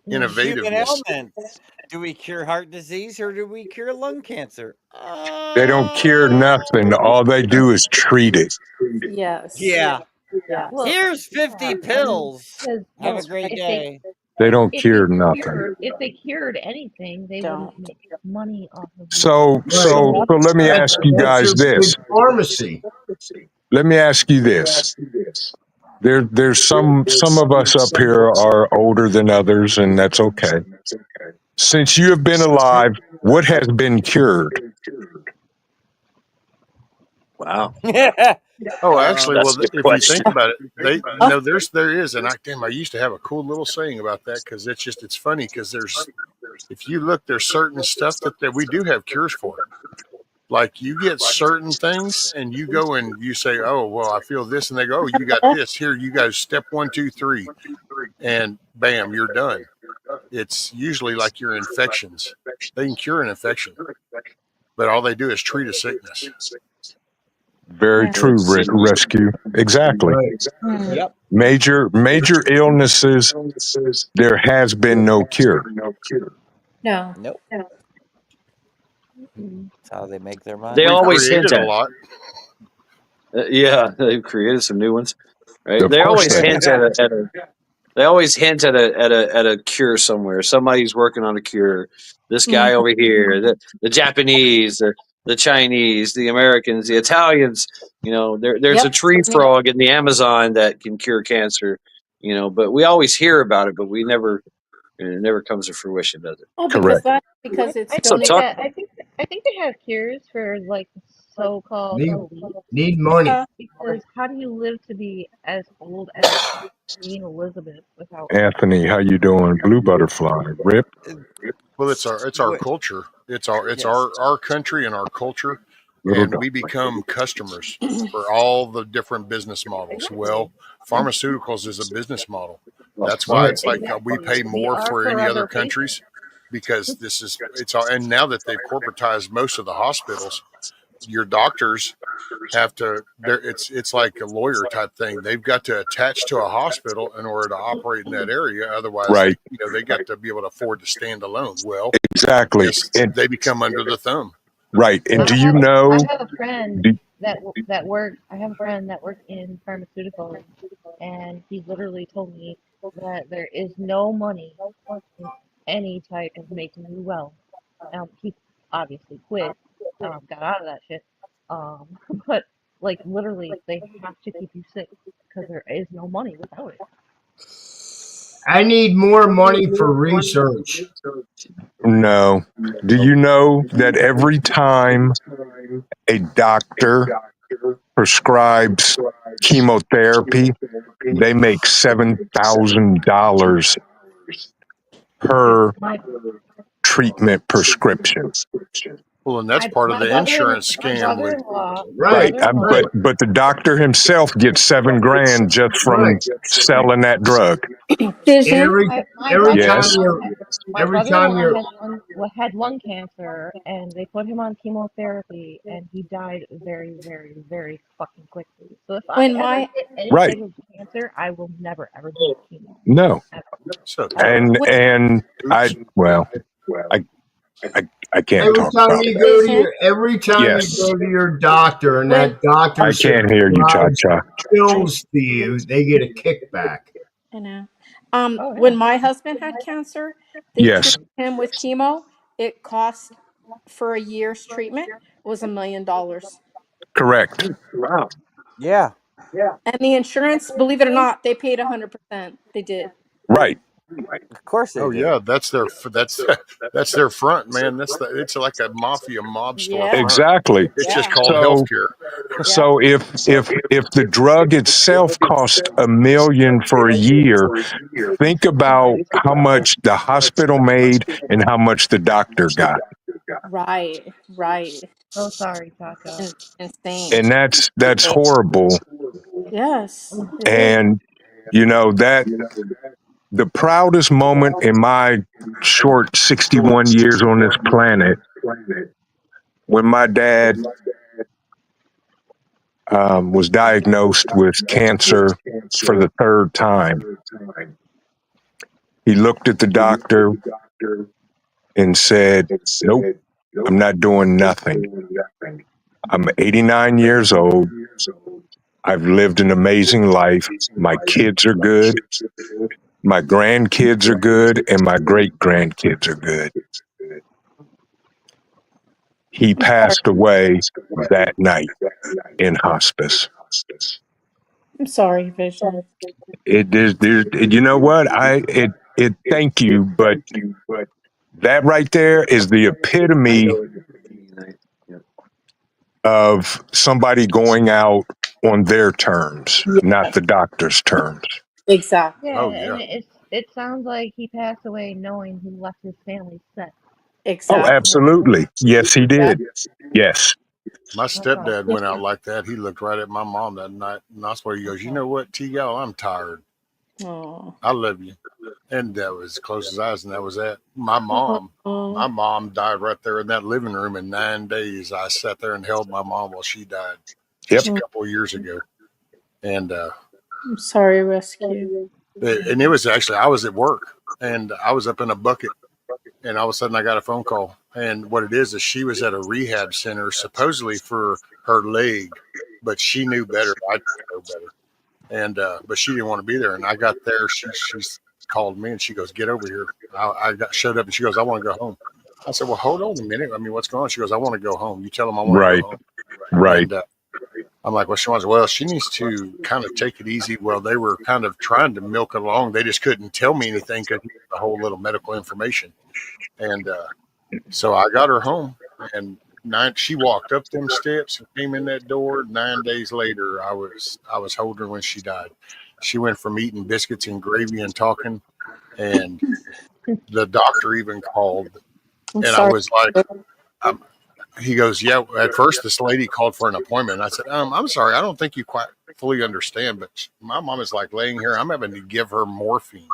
Human innovativeness. ailments. Do we cure heart disease or do we cure lung cancer? They don't cure nothing. All they do is treat it. Yes. Yeah. Yeah. Well, Here's 50 pills. because Have a great day. They don't cure nothing. if they cured anything, they Don't. wouldn't make money off of it. So let me ask you guys this. Pharmacy. Let me ask you this. There's some of us up here are older than others, and that's okay. Since you have been alive, what has been cured? Wow. Oh, actually, That's well, a good if question. you think about it, there is, and I used to have a cool little saying about that because it's funny because if you look, there's certain stuff that we do have cures for. Like you get certain things and you go and you say, oh, well, I feel this. And they go, oh, you got this here. You guys step 1, 2, 3 and bam, you're done. It's usually like your infections. They can cure an infection, but all they do is treat a sickness. Very true, rescue. Exactly. Right. Yep. Major illnesses, there has been no cure. No. Nope. That's how they make their money. They We've always hint created at a lot. Yeah, they've created some new ones, right? Of They course always they hint at a cure somewhere. Somebody's working on a cure. This guy over here, the Japanese, the Chinese, the Americans, the Italians. There's a tree frog in the Amazon that can cure cancer. But we always hear about it, but we never. It never comes to fruition, does it? Oh, Correct. because it's I So think talk. I think they have cures for like so-called elite. Need money. Because how do you live to be as old as Queen Elizabeth without? Anthony, how you doing? Blue butterfly. Rip. Well, it's our culture. It's our country and our culture. Little And we become customers for all the different business models. Well, pharmaceuticals is a business model. That's why it's like we pay more for any other countries because it's all. And now that they've corporatized most of the hospitals, your doctors have to. It's like a lawyer type thing. They've got to attach to a hospital in order to operate in that area. Otherwise, Right. they got to be able to afford to stand alone. Well, Exactly. yes, And they become under the thumb. right. And do I you have know? a friend Do, that worked. I have a friend that worked in pharmaceuticals, and he literally told me that there is no money in any type of making you well. He obviously quit, got out of that shit. Um, but like literally, they have to keep you sick because there is no money without it. I need more money for research. no. Do you know that every time a doctor prescribes chemotherapy, they make $7,000 per My treatment prescription. Well, and that's part of the insurance my scam with. brother-in-law, Right, But the doctor himself gets $7,000 just from right. selling that drug. Vision. Every my every time Yes. you're my every time brother-in-law you're had lung cancer, and they put him on chemotherapy, and he died very, very, very fucking quickly. So if I When ever my get any Right. type of cancer, I will never ever do chemo. No. Ever. So Ever. And I Oops. I I can't talk about that. Vision. every time you Yes. go to your doctor and When that doctor I can't hear you, Cha prescribes Cha. pills to you, they get a kickback. I know. Oh When yeah. my husband had cancer, they Yes. treated him with chemo. It cost for a year's treatment was $1 million. Correct. Wow. Yeah. And the insurance, believe it or not, they paid 100%. They did. Right. Of course they Oh did. yeah, that's their front, man. It's like a mafia mob store Yeah. front. Exactly. It's just Yeah. called So healthcare. so if the drug itself cost $1 million for a year, think about how much the hospital made and how much the doctor got. Right. Right. So sorry, Chacha. Insane. And that's horrible. Yes, it is. And you know that the proudest moment in my short 61 years on this planet when my dad was diagnosed with cancer for the third time. He looked at the doctor and said, "Nope, I'm not doing nothing. I'm 89 years old. I've lived an amazing life. My kids are good. My grandkids are good, and my great grandkids are good." He I'm sorry. passed away that night in hospice. I'm sorry, Vision. It is, you know what? Thank you, but that right there is the epitome of somebody going out on their terms, not Yes, the doctor's terms. exactly. Yeah, Oh and yeah. it sounds like he passed away knowing he left his family sick. Oh, Exactly. absolutely. Yes, he That, did. Yes. My That's all. stepdad went out like that. He looked right at my mom that night, and I swear he goes, "You know what, T.L., I'm tired. oh. I love you." And that was as close as eyes, and that was that. My mom died right there in that living room in 9 days. I sat there and held my mom while she died Yep. just a couple of years ago. And I'm sorry, Rescue. it was actually, I was at work and I was up in a bucket, and all of a sudden I got a phone call. And what it is she was at a rehab center supposedly for her leg, but she knew better. I didn't know better. And but she didn't want to be there. And I got there. She's called me and she goes, "Get over here." Showed up and she goes, "I want to go home." I said, "Well, hold on a minute. I mean, what's going on?" She goes, "I want to go home. You tell them I want to go Right. home." Right. And I'm like, "Well, she wants." Well, she needs to kind of take it easy. Well, they were kind of trying to milk it along. They just couldn't tell me anything because the whole little medical information. And so I got her home, and she walked up them steps and came in that door. 9 days later, I was holding her when she died. She went from eating biscuits and gravy and talking, and the doctor even called, I'm and I sorry. was like, he goes, "Yeah." At first, this lady called for an appointment. And I said, "I'm sorry, I don't think you quite fully understand, but my mom is like laying here. I'm having to give her morphine."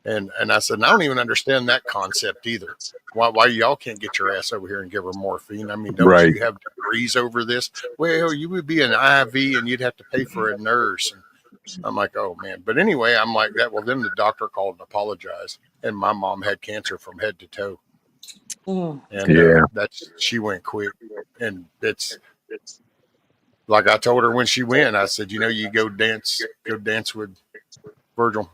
And I said, I don't even understand that concept either. Why y'all can't get your ass over here and give her morphine? I mean, don't Right. you have degrees over this? Well, you would be an IV and you'd have to pay for a nurse. And I'm like, oh man. But anyway, I'm like that. Well, then the doctor called and apologized, and my mom had cancer from head to toe. And Yeah. she went quick, and it's like I told her when she went. I said, you go dance with Virgil.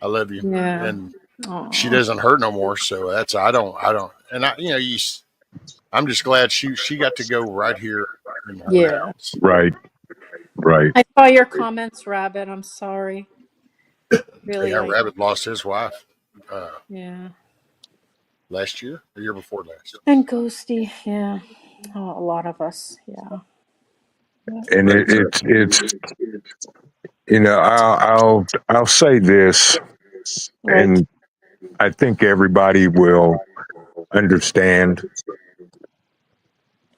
I love you, Yeah. and Aw. she doesn't hurt no more. So that's I don't, and I'm just glad she got to go right here in her Yeah. house. Right. Right. I saw your comments, Rabbit. I'm sorry. Hey, Really, our rabbit lost his wife yeah. last year, the year before last. And Ghosty, yeah. Oh, a lot of us, yeah. And it's I'll say this, Right. and I think everybody will understand.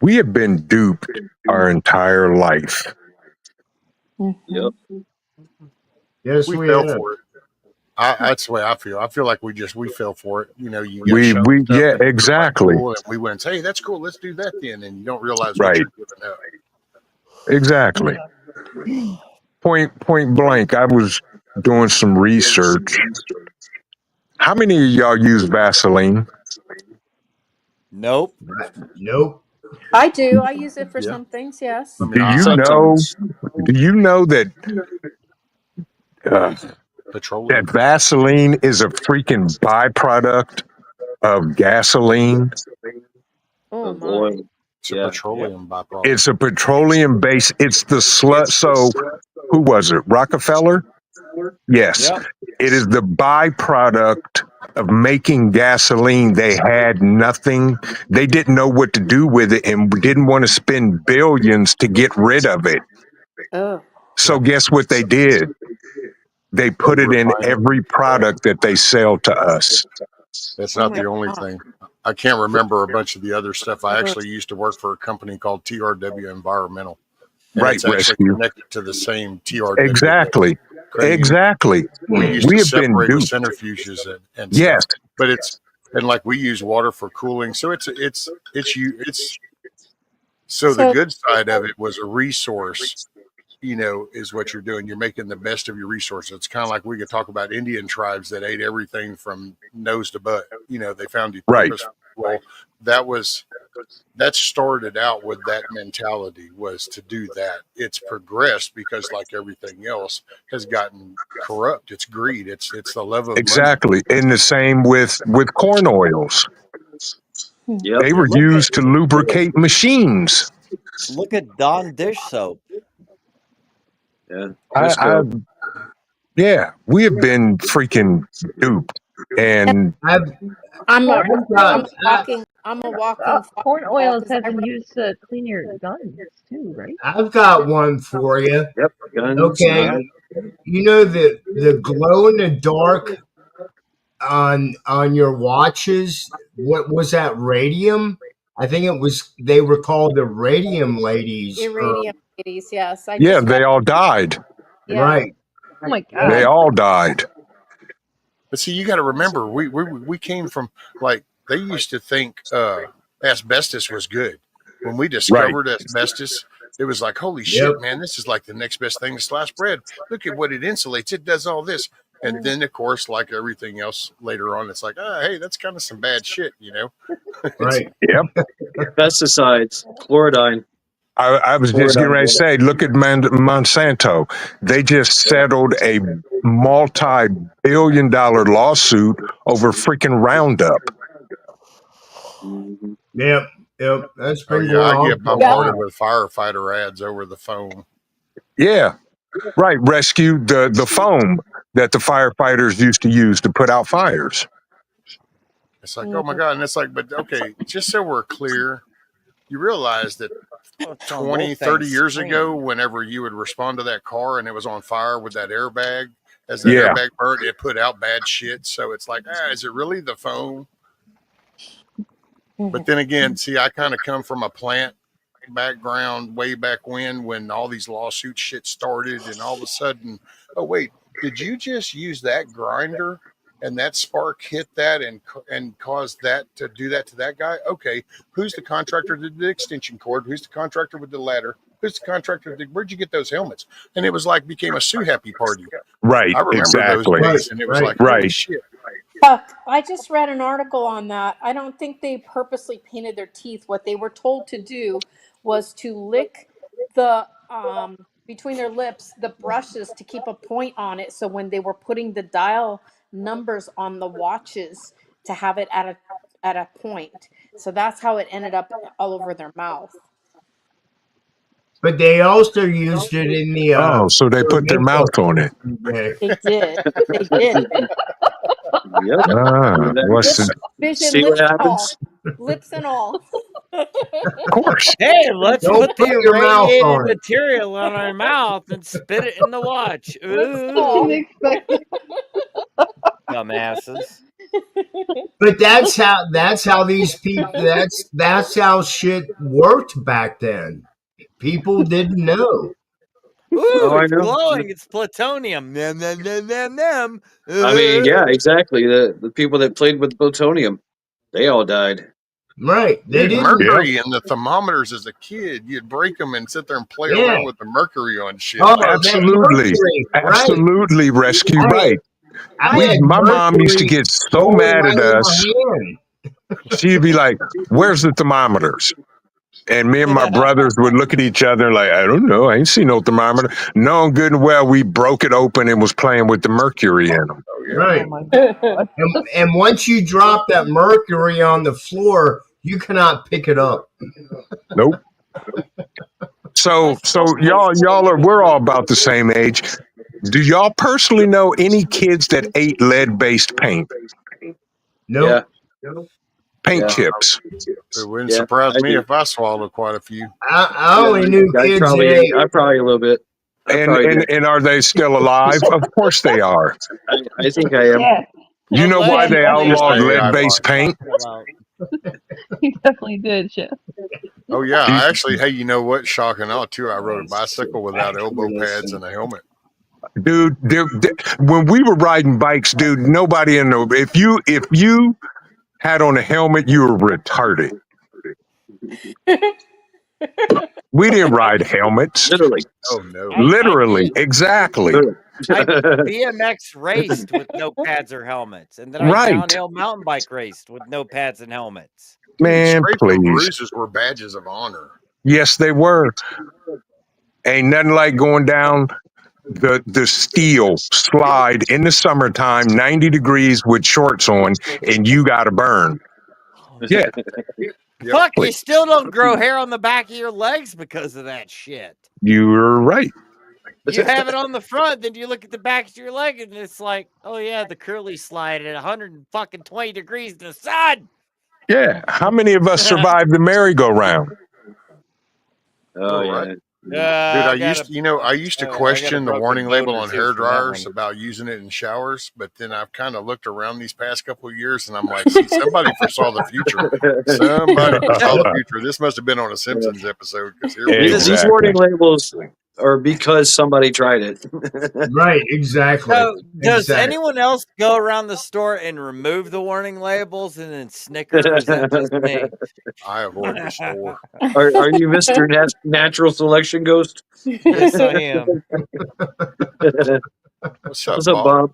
We have been duped our entire life. Yep. Yes, We we fell have. for it. That's the way I feel. I feel like we fell for it. You get shown We stuff yeah, and it's like exactly. cool, and we went, hey, that's cool. Let's do that then, and you don't realize what Right. you're giving up. Exactly. Point blank. I was doing some research. How many of y'all use Vaseline? Nope. Nope. I do. I use it for Yeah. some things, yes. I mean, Do you know? Sometimes. Do you know that that petroleum. Vaseline is a freaking byproduct of gasoline? Oh Of my. oil. It's a Yeah. petroleum byproduct. It's a petroleum base. It's the slut. So who was it? Rockefeller? Yes. Yep. It is the byproduct of making gasoline. They had nothing. They didn't know what to do with it and didn't want to spend billions to get rid of it. Oh. So Yeah. guess what they did? They put it in Refine it. every product that they sell to us. That's Oh not my the only God. thing. I can't remember a bunch of the other stuff. I actually used to work for a company called TRW Environmental, and Right, it's actually rescue. connected to the same TRW. Exactly. Crazy. Exactly. We used We to have been separate with duped. centrifuges and Yes. stuff, but and like we use water for cooling, so it's so the So, good side of it was a resource. Is what you're doing. You're making the best of your resources. It's kind of like we could talk about Indian tribes that ate everything from nose to butt. They found it Right. purposeful. Well, that started out with that mentality, was to do that. It's progressed because, like everything else, has gotten corrupt. It's greed. It's the love of money. Exactly. And the same with corn oils. Yep. They were used to lubricate machines. Look at Dawn dish soap. Yeah. Yeah, we have been freaking duped. And I'm a Corn oils, walking corn fireball oils 'cause have been used to clean your guns too, right? I've got one for you. Yep. Guns. Okay. Yeah. You know the glow in the dark on your watches. What was that? Radium? I think it was. They were called the radium ladies. Irradium ladies, yes. I yeah, just they read, all died. yeah. Right. Oh my They god. all died. But see, you got to remember, we came from, like, they used to think asbestos was good. When we discovered asbestos, it was like, holy shit, man, this is like the next best thing to sliced bread. Look at what it insulates. It does all this. And then, of course, like everything else later on, it's like, hey, that's kind of some bad shit, Right. Yep. Pesticides. Chlorodyne. I was just getting ready to say, look at Monsanto. They just settled a multi-billion-dollar lawsuit over freaking Roundup. Mm-hmm. Yep. That's been yeah, I going get on. bombarded with firefighter ads over the phone. Yeah, right. Rescue the foam that the firefighters used to use to put out fires. It's like, oh my God. And it's like, but okay, just so we're clear, you realize that 20, 30 years ago, whenever you would respond to that car and it was on fire with that airbag, as that airbag burned, it put out bad shit. So it's like, is it really the foam? But then again, see, I kind of come from a plant background way back when all these lawsuit shit started, and all of a sudden, oh wait, did you just use that grinder and that spark hit that and caused that to do that to that guy? Okay, who's the contractor that did the extension cord? Who's the contractor with the ladder? Who's the contractor? Where'd you get those helmets? And it was like became a Sue Happy party. Right, I remember those exactly. days, and it was like, holy Right. shit. I just read an article on that. I don't think they purposely painted their teeth. What they were told to do was to lick the between their lips the brushes to keep a point on it. So when they were putting the dial numbers on the watches, to have it at a point. So that's how it ended up all over their mouth. But they also used it in the. Oh, so they put their mouth on it. They did. They did. Yep. What's Lips, the, vision, See what lips and all. happens? Lips and all. of course. Hey, let's Don't put put the your mouth irradiated on it. material on our mouth and spit it in the watch. Didn't Ooh, expect it. dumbasses. But that's how these people. That's how shit worked back then. People didn't know. Ooh, Oh, I it's know. glowing. It's plutonium. Nem, nem, nem, nem, nem. I mean, yeah, exactly. The people that played with plutonium, they all died. Right? They Dude, didn't. mercury and the thermometers as a kid, you'd break them and sit there and play Yeah. around with the mercury on shit. Oh, that Absolutely. mercury, right? Absolutely, Rescue. I- Right. I had My mom used to mercury get so going mad right at in my us. hand. She'd be like, "Where's the thermometers?" And me and my brothers would look at each other like, "I don't know. I ain't seen no thermometer." Knowing good and well, we broke it open and was playing with the mercury in them. Oh, yeah. Right. Oh my god. And once you drop that mercury on the floor, you cannot pick it up. Nope. So we're all about the same age. Do y'all personally know any kids that ate lead-based paint? Nope. Paint Yeah. chips. It wouldn't Yeah, surprise I me do. if I swallowed quite a few. I only knew kids that ate. I probably a little bit. And are they still alive? Of course they are. I think I am. Yeah, You know why they outlawed lead-based paint? he definitely did, Chef. Oh, yeah. I actually, hey, you know what? Shocking out, too. I rode a bicycle without elbow pads and a helmet. Dude, when we were riding bikes, dude, nobody in the if you had on a helmet, you were retarded. We didn't ride helmets. Literally. Oh, no. Literally, exactly. I BMX raced with no pads or helmets, and then I Right. downhill mountain bike raced with no pads and helmets. Man, Scrapes and please. bruises were badges of honor. Yes, they were. Ain't nothing like going down the steel slide in the summertime, 90 degrees with shorts on, and you got to burn. Yeah. Fuck, you still don't grow hair on the back of your legs because of that shit. You're right. You have it on the front, then you look at the back of your leg, and it's like, oh yeah, the curly slide at 120 degrees in the sun. Yeah. How many of us survived the merry-go-round? Oh, yeah. Right. Dude, I used to question the warning label on hair dryers about using it in showers, but then I've kind of looked around these past couple of years and I'm like, see, somebody foresaw the future. Somebody foresaw the future. This must have been on a Simpsons episode because here we These warning labels are because somebody tried it. Right, exactly. So, does anyone else go around the store and remove the warning labels and then snicker? Or is that just me? I avoid the store. Are you Mr. Natural Selection Ghost? Yes, I am. What's up, Bob?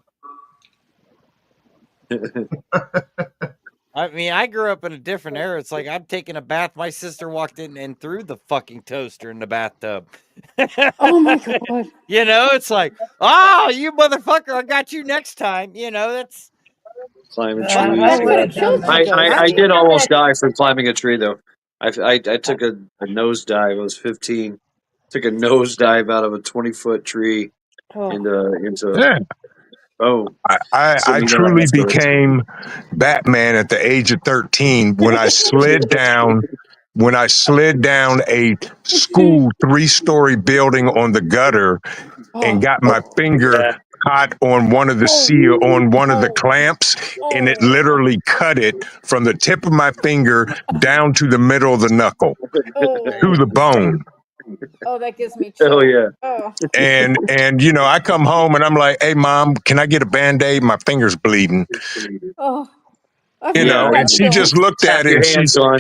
I mean, I grew up in a different era. It's like I'm taking a bath. My sister walked in and threw the fucking toaster in the bathtub. Oh my god! You know, it's like, oh, you motherfucker! I got you next time. You know, that's climbing trees. I I did almost die from climbing a tree, though. I took a nosedive. I was 15. Took a nosedive out of a 20-foot tree into. Yeah. Oh, I truly became Batman at the age of 13 when I slid down a school 3-story building on the gutter and got my finger caught on one of the clamps, and it literally cut it from the tip of my finger down to the middle of the knuckle to the bone. Oh, that gives me Oh chills. yeah. Oh, And I come home and I'm like, hey mom, can I get a Band-Aid? My finger's bleeding. oh, I've You never know, Yeah. and had she just chills. looked Tap at it your and hands she's on.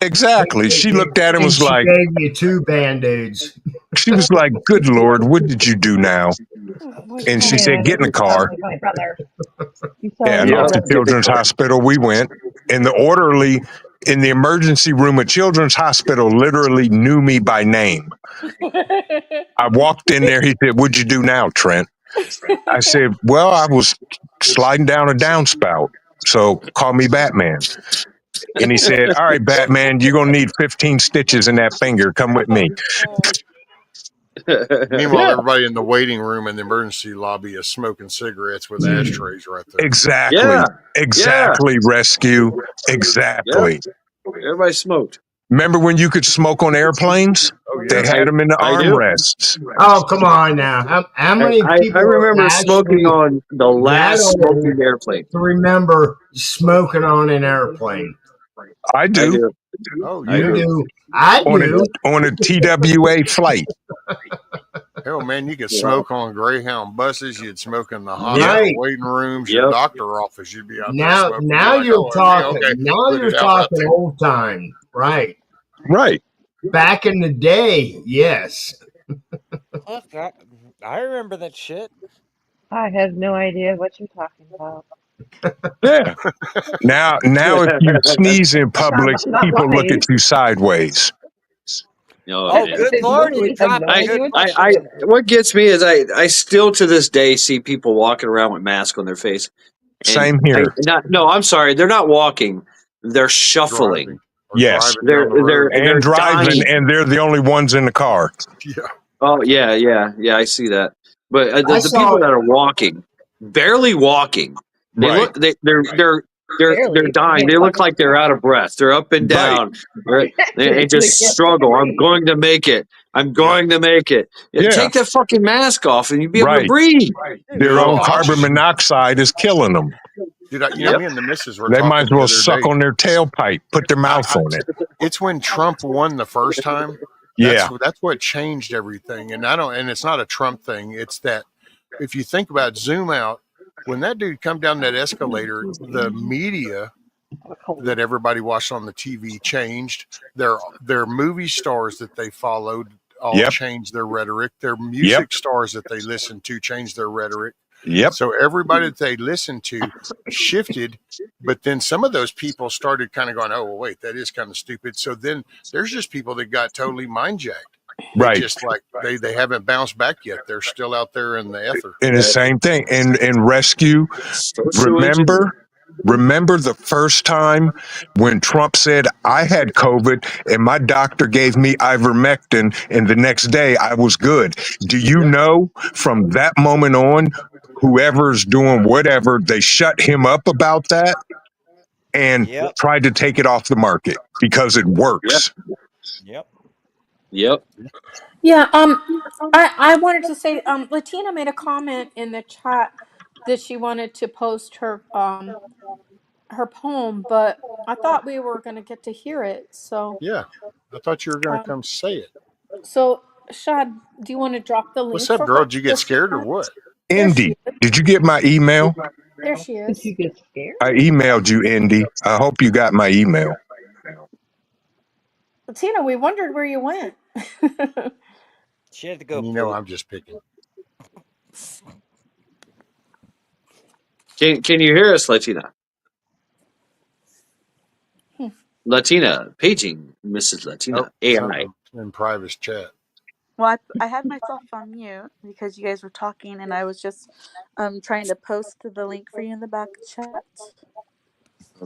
exactly. She looked at it and And was she like, gave you 2 Band-Aids. good Lord, what did you do now? Oh my And she God. said, Man, get in the you sound car. like my brother. You sound And like my Yep. off to brother. Get the Children's car. Hospital we went. And the orderly in the emergency room at Children's Hospital literally knew me by name. I walked in there. He said, what'd you do now, Trent? I said, well, I was sliding down a downspout. So call me Batman. And he said, all right, Batman, you're going to need 15 stitches in that finger. Come with me. Oh, Meanwhile, Yeah, everybody in the waiting room in the emergency lobby is smoking cigarettes with ashtrays right there. exactly. Yeah. Exactly, rescue. Yep. Exactly. Everybody smoked. Remember when you could smoke on airplanes? Oh They yeah. had them in the I do. armrests. Oh, come on now. How many I people remember are smoking actually on the that last old smoking airplane. to remember smoking on an airplane? I I do. do. Oh, I you You do. do. do. I On a do. on a TWA flight. Hell, man, you could Yeah. smoke on Greyhound buses. You'd smoke in the Yep. hospital Right. waiting rooms, your Yep. doctor office. You'd be out there Now smoking. You'd be now like, you're oh, yeah, talking. okay, Now put you're it out talking there. old time. Right. Right. Back in the day, yes. Look, I remember that shit. I have no idea what you're talking about. Yeah. Now if you sneeze in public, I'm not people look lying. at you sideways. Oh Oh, man. good They Lord, you literally have dropped no a I, idea good what I, you're I, talking about. what gets me is I still to this day see people walking around with masks on their face, and Same here. no, I'm sorry, they're not walking, they're shuffling, Driving or Yes. driving down the road. And driving, dying. and they're the only ones in the car. Yeah. Oh yeah, I see that. But I the people saw. that are walking, barely walking, they Right. look they're Barely. They dying. can't They look fucking like they're out of breath. They're up and Right. down, right? they And just can't struggle. I'm breathe. going to make it. I'm Yeah. going to make it. Yeah. Take that fucking mask off, and you'll be able to Right. breathe. Their Oh, own carbon oxygen. monoxide is killing them. Dude, Yep. me and the missus were They might talking as the well other suck day. on their tailpipe, put their mouth on it. It's when Trump won the first time. Yeah. That's what changed everything. And and it's not a Trump thing. It's that if you think about zoom out, when that dude come down that escalator, the media that everybody watched on the TV changed. Their movie stars that they followed all Yep. changed their rhetoric. Their music stars that they listened to changed their rhetoric. Yep. So everybody that they listened to shifted, but then some of those people started kind of going, "Oh, well, wait, that is kind of stupid." So then there's just people that got totally mind jacked. They Right. just like they haven't bounced back yet. They're still out there in the ether. And the same thing. And rescue, Social engineering. remember the first time when Trump said I had COVID and my doctor gave me ivermectin and the next day I was good. Do you know from that moment on, whoever's doing whatever, they shut him up about that and Yep. tried to take it off the market because it works. Yep. Yep. yeah. I wanted to say, Latina made a comment in the chat that she wanted to post her poem, but I thought we were going to get to hear it. So, Yeah, I thought you were going to um, come say it. so Shad, do you want to drop the What's link up, for girl? her? Did you get scared or what? There she Indy, is. did you get my email? There she Did is. you get scared? I emailed you, Indy. I hope you got my email. Latina, we wondered where you went. She had to go And you know, poop. I'm just picking. Can you hear us, Latina? Hmm. Latina, paging Mrs. Oh, Latina AI. something in private chat. Well, I had myself on mute because you guys were talking, and I was just trying to post the link for you in the back chat.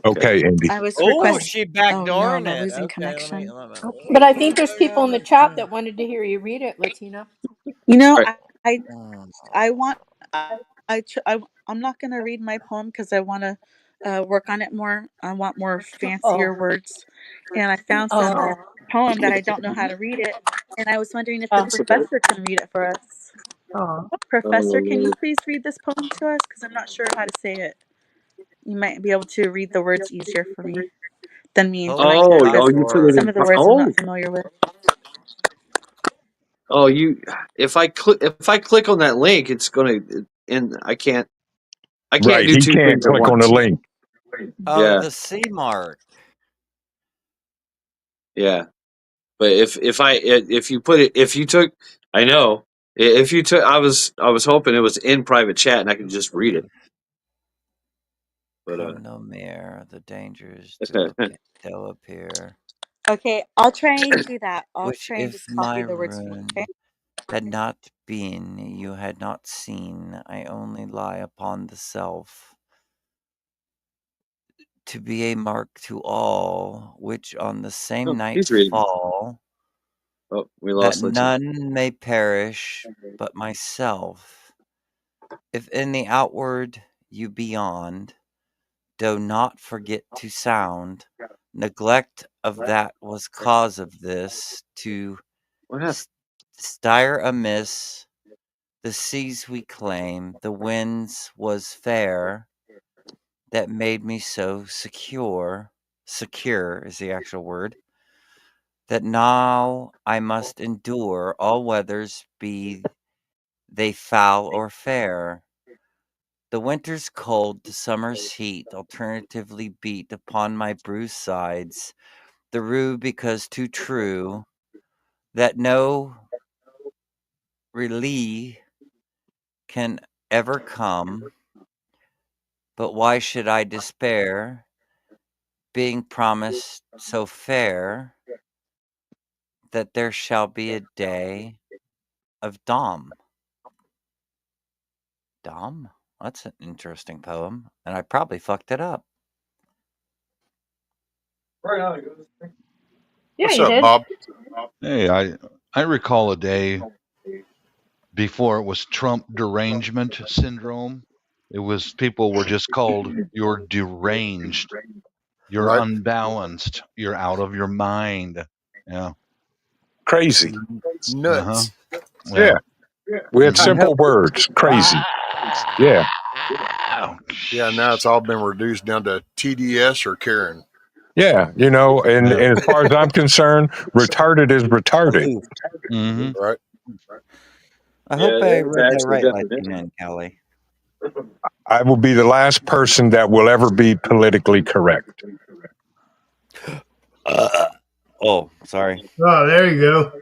Okay, Indy. I was Oh, requesting. she Oh no, backdooring we're it. losing Okay, connection. Okay. But I think there's people in the chat that wanted to hear you read it, Latina. You know, Right. I want I'm not gonna read my poem because I want to work on it more. I want more fancier words, and I found some Oh. poem that I don't know how to read it, and I was wondering if the That's okay. professor can read it for us. Aw. Professor, can you please read this poem to us? Because I'm not sure how to say it. You might be able to read the words easier for me than me in Holy tonight's Oh, because you put it some in. of the words I'm Oh, not familiar with. Oh, if I click on that link, it's gonna, and I can't Right. do He two can't things at click on the once. link. Oh, Yeah, the C mark. yeah. But if you put it, if you took, I know, if you took, I was hoping it was in private chat and I could just read it. But Come no near the dangers they'll appear. Okay, I'll try and do that. I'll Which try and if just my copy the words. ruin Okay. had not been, you had not seen, I only lie upon the self. To be a mark to all, which on the same night he's reading. fall, Oh, we that lost Latina. none may perish but myself. If in the outward you beyond, do not forget to sound. Neglect of that was cause of this, to What happened? stire amiss. The seas we claim, the winds was fair, that made me so secure is the actual word, that now I must endure all weathers, be they foul or fair. The winter's cold, the summer's heat, alternatively beat upon my bruised sides, the rue because too true, that no relief can ever come. But why should I despair, being promised so fair, that there shall be a day of Dom? Dom? That's an interesting poem, and I probably fucked it up. Yeah, What's you up, did. Bob? Hey, I recall a day before it was Trump derangement syndrome. It was people were just called you're deranged, you're Right? unbalanced, you're out of your mind. Yeah. Crazy. Uh-huh. Nuts. Yeah. Yeah. We had Mhm. I simple hope words. Crazy. Yeah. Yeah, now it's all been reduced down to TDS or Karen. Yeah. You know, and as far as I'm concerned, retarded is retarded. aloof. Mhm. Right? I Yeah, hope I there's read that actually right, definition. Latina and Kelly. I will be the last person that will ever be politically correct. Oh, sorry. Oh, there you go.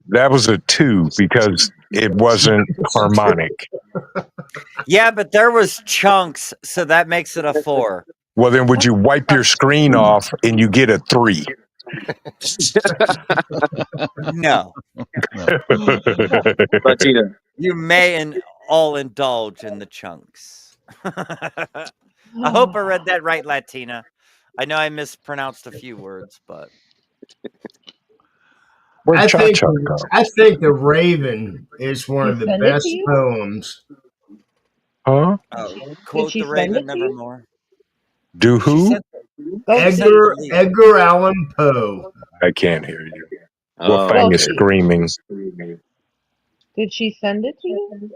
That was a 2 because it wasn't harmonic. Yeah, but there was chunks, so that makes it a 4. Well, then would you wipe your screen off and you get a 3? No. Latina. You may all indulge in the chunks. I hope I read that right, Latina. I know I mispronounced a few words, but Where'd I Cha think Cha go? I think the Raven is one She of the send it to best you? poems. Huh? Did quote she the send Raven it to you? nevermore. Do She who? sent Go. she sent the link. Edgar Allan Poe. I can't hear you. Oh, Wolfang Well, is screaming. did she send it to you?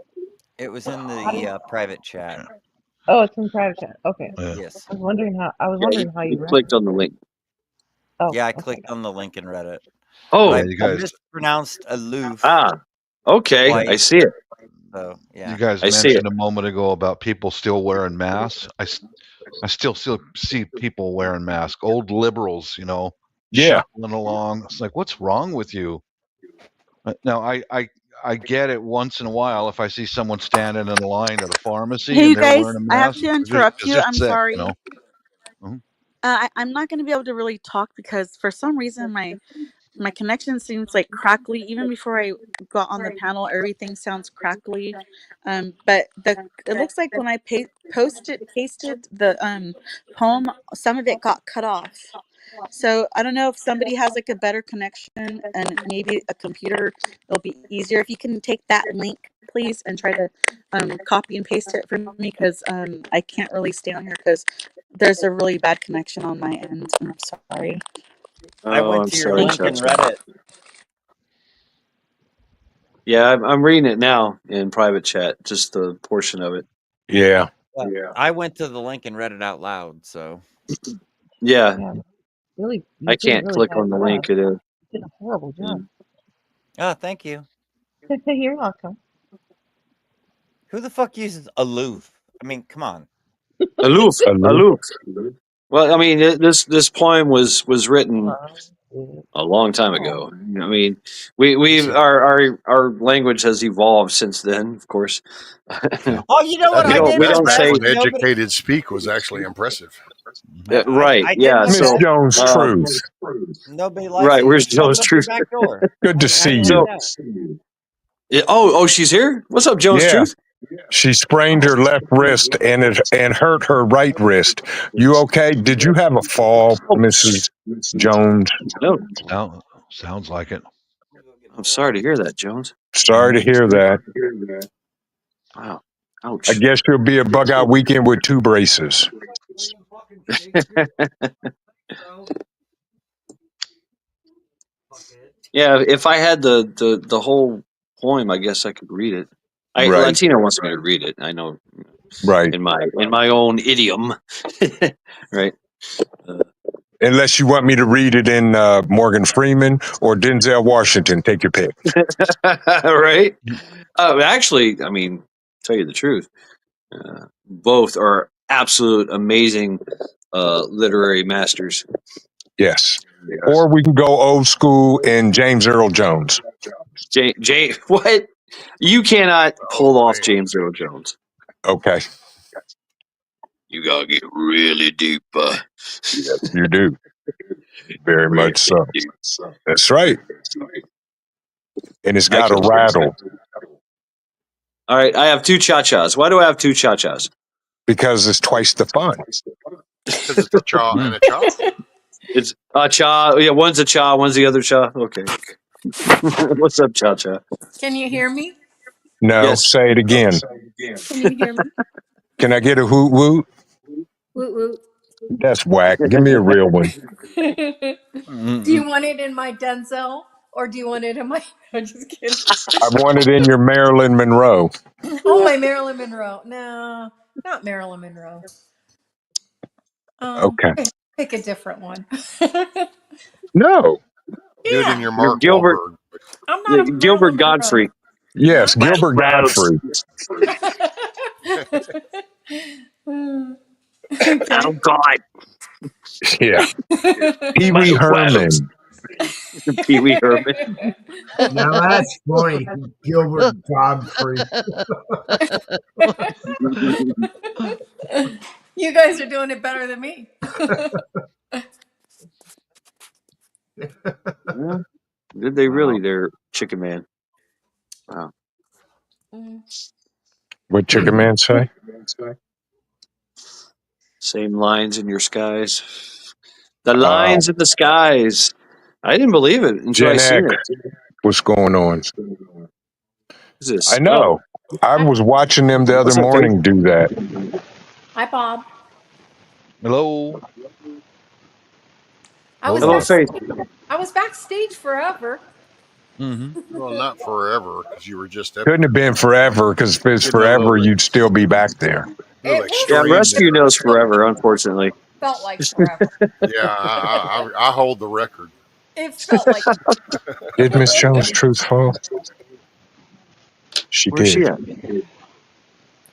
It was in How do you? the private chat. Oh, it's in private chat. Okay. Yeah. Yes. I was wondering how. I was yeah, wondering how you you read clicked it. on the link. Oh, Yeah, I okay. clicked on the link and read it. Oh, But Yeah, you I guys mispronounced aloof okay. I twice. see it. So yeah. you guys I see it. mentioned a moment ago about people still wearing masks. I still see people wearing masks. Old liberals, you know, Yeah. shuffling along. It's like, what's wrong with you? Now, I get it once in a while if I see someone standing in a line at a pharmacy Hey, and you they're guys, wearing a I have mask to interrupt because you. they're I'm sick, you sorry. know. Mhm. I'm not going to be able to really talk because for some reason my connection seems like crackly. Even before I got on the panel, everything sounds crackly. But it looks like when I pasted the poem, some of it got cut off. So I don't know if somebody has like a better connection and maybe a computer, it'll be easier. If you can take that link, please, and try to copy and paste it for me because I can't really stay on here because there's a really bad connection on my end. I'm sorry. I Oh, went I'm to your sorry, link and Chacha. read it. Yeah, I'm reading it now in private chat, just a portion of it. Yeah. Yeah. I went to the link and read it out loud, so Yeah, Yeah, really, I you did a can't really click bad on the job. link. You did a horrible job. oh, thank you. You're welcome. Who the fuck uses aloof? I mean, come on. Aloof, Aloof. aloof. Well, I mean, this poem was written Love is a long time all. ago. I mean, we've our language has evolved since then, of course. Yeah. Oh, you know what? That, we I don't did we my don't back say best. when Nobody. educated speak was actually impressive. right. I did Yeah. my Miss So best. Jones Truth. Nobody likes right. it. Where's She comes Joe's up the truth? back door. Good to How see do you you. like that? Oh, she's here. What's up, Joe's Yeah, truth? she sprained her left wrist and hurt her right wrist. You okay? Did you have a fall, Oh, Mrs. Jones? no. Sounds like it. I'm sorry to hear that, Jones. Sorry to hear that. Wow. I Ouch. guess you'll be a bug out weekend with 2 braces. Yeah. If I had the whole poem, I guess I could read it. Right, Latina wants me to read it. I know right. in my own idiom, right? Uh, Unless you want me to read it in Morgan Freeman or Denzel Washington, take your pick. right? Actually, I mean, tell you the truth, both are absolute amazing literary masters. Yes. Yes. Or we can go old school in James Earl Jones. What? You cannot pull off man. James Earl Jones. Okay. You gotta get really deep. Yes, you do. Very Really much so. deep. That's right. And it's got a Actually, rattle all right, I have 2 cha-chas. Why do I have 2 cha-chas? because it's twice the fun. Because it's a cha and a cha. It's a cha. Yeah, one's a cha, one's the other cha. Okay. What's up, cha-cha? Can you hear me? No, Yes. say it again. Can you hear me? Can I get a hoot woot? Woot woot. That's whack. Give me a real one. Do you want it in my Denzel or do you want it in my? I'm just kidding. I want it in your Marilyn Monroe. Oh, my Marilyn Monroe. No, not Marilyn Monroe. Okay. Pick a different one. No. Do it in Yeah, your Mark Gilbert Wahlberg. I'm not a Gilbert Marilyn Godfrey. Yes, Monroe. Gilbert Godfrey. Okay. Oh God, Yeah. Pee Wee Herman. Pee Wee Herman. Now that's funny, Gilbert Godfrey. You guys are doing it better than me. Yeah. Did they really? There, Chicken Man. Wow. What Chicken Man say? Same lines in your skies. The lines in the skies. I didn't believe it until I Gen seen X. it. What's going on? Who's this? I know. I was watching them the other What's up, morning do that. Hi, Bob. Hello. I was Hello, Hola. Faith. I was backstage forever. Mm-hmm. Well, not forever, because you were just up Couldn't have there. been forever, because if it's Getting a forever, little, you'd still be back there. little It was Yeah, extreme rescue there. knows forever. Unfortunately. felt like forever. Yeah, I hold the record. It felt like Did Miss Jones truth fall? She Where's she did. at?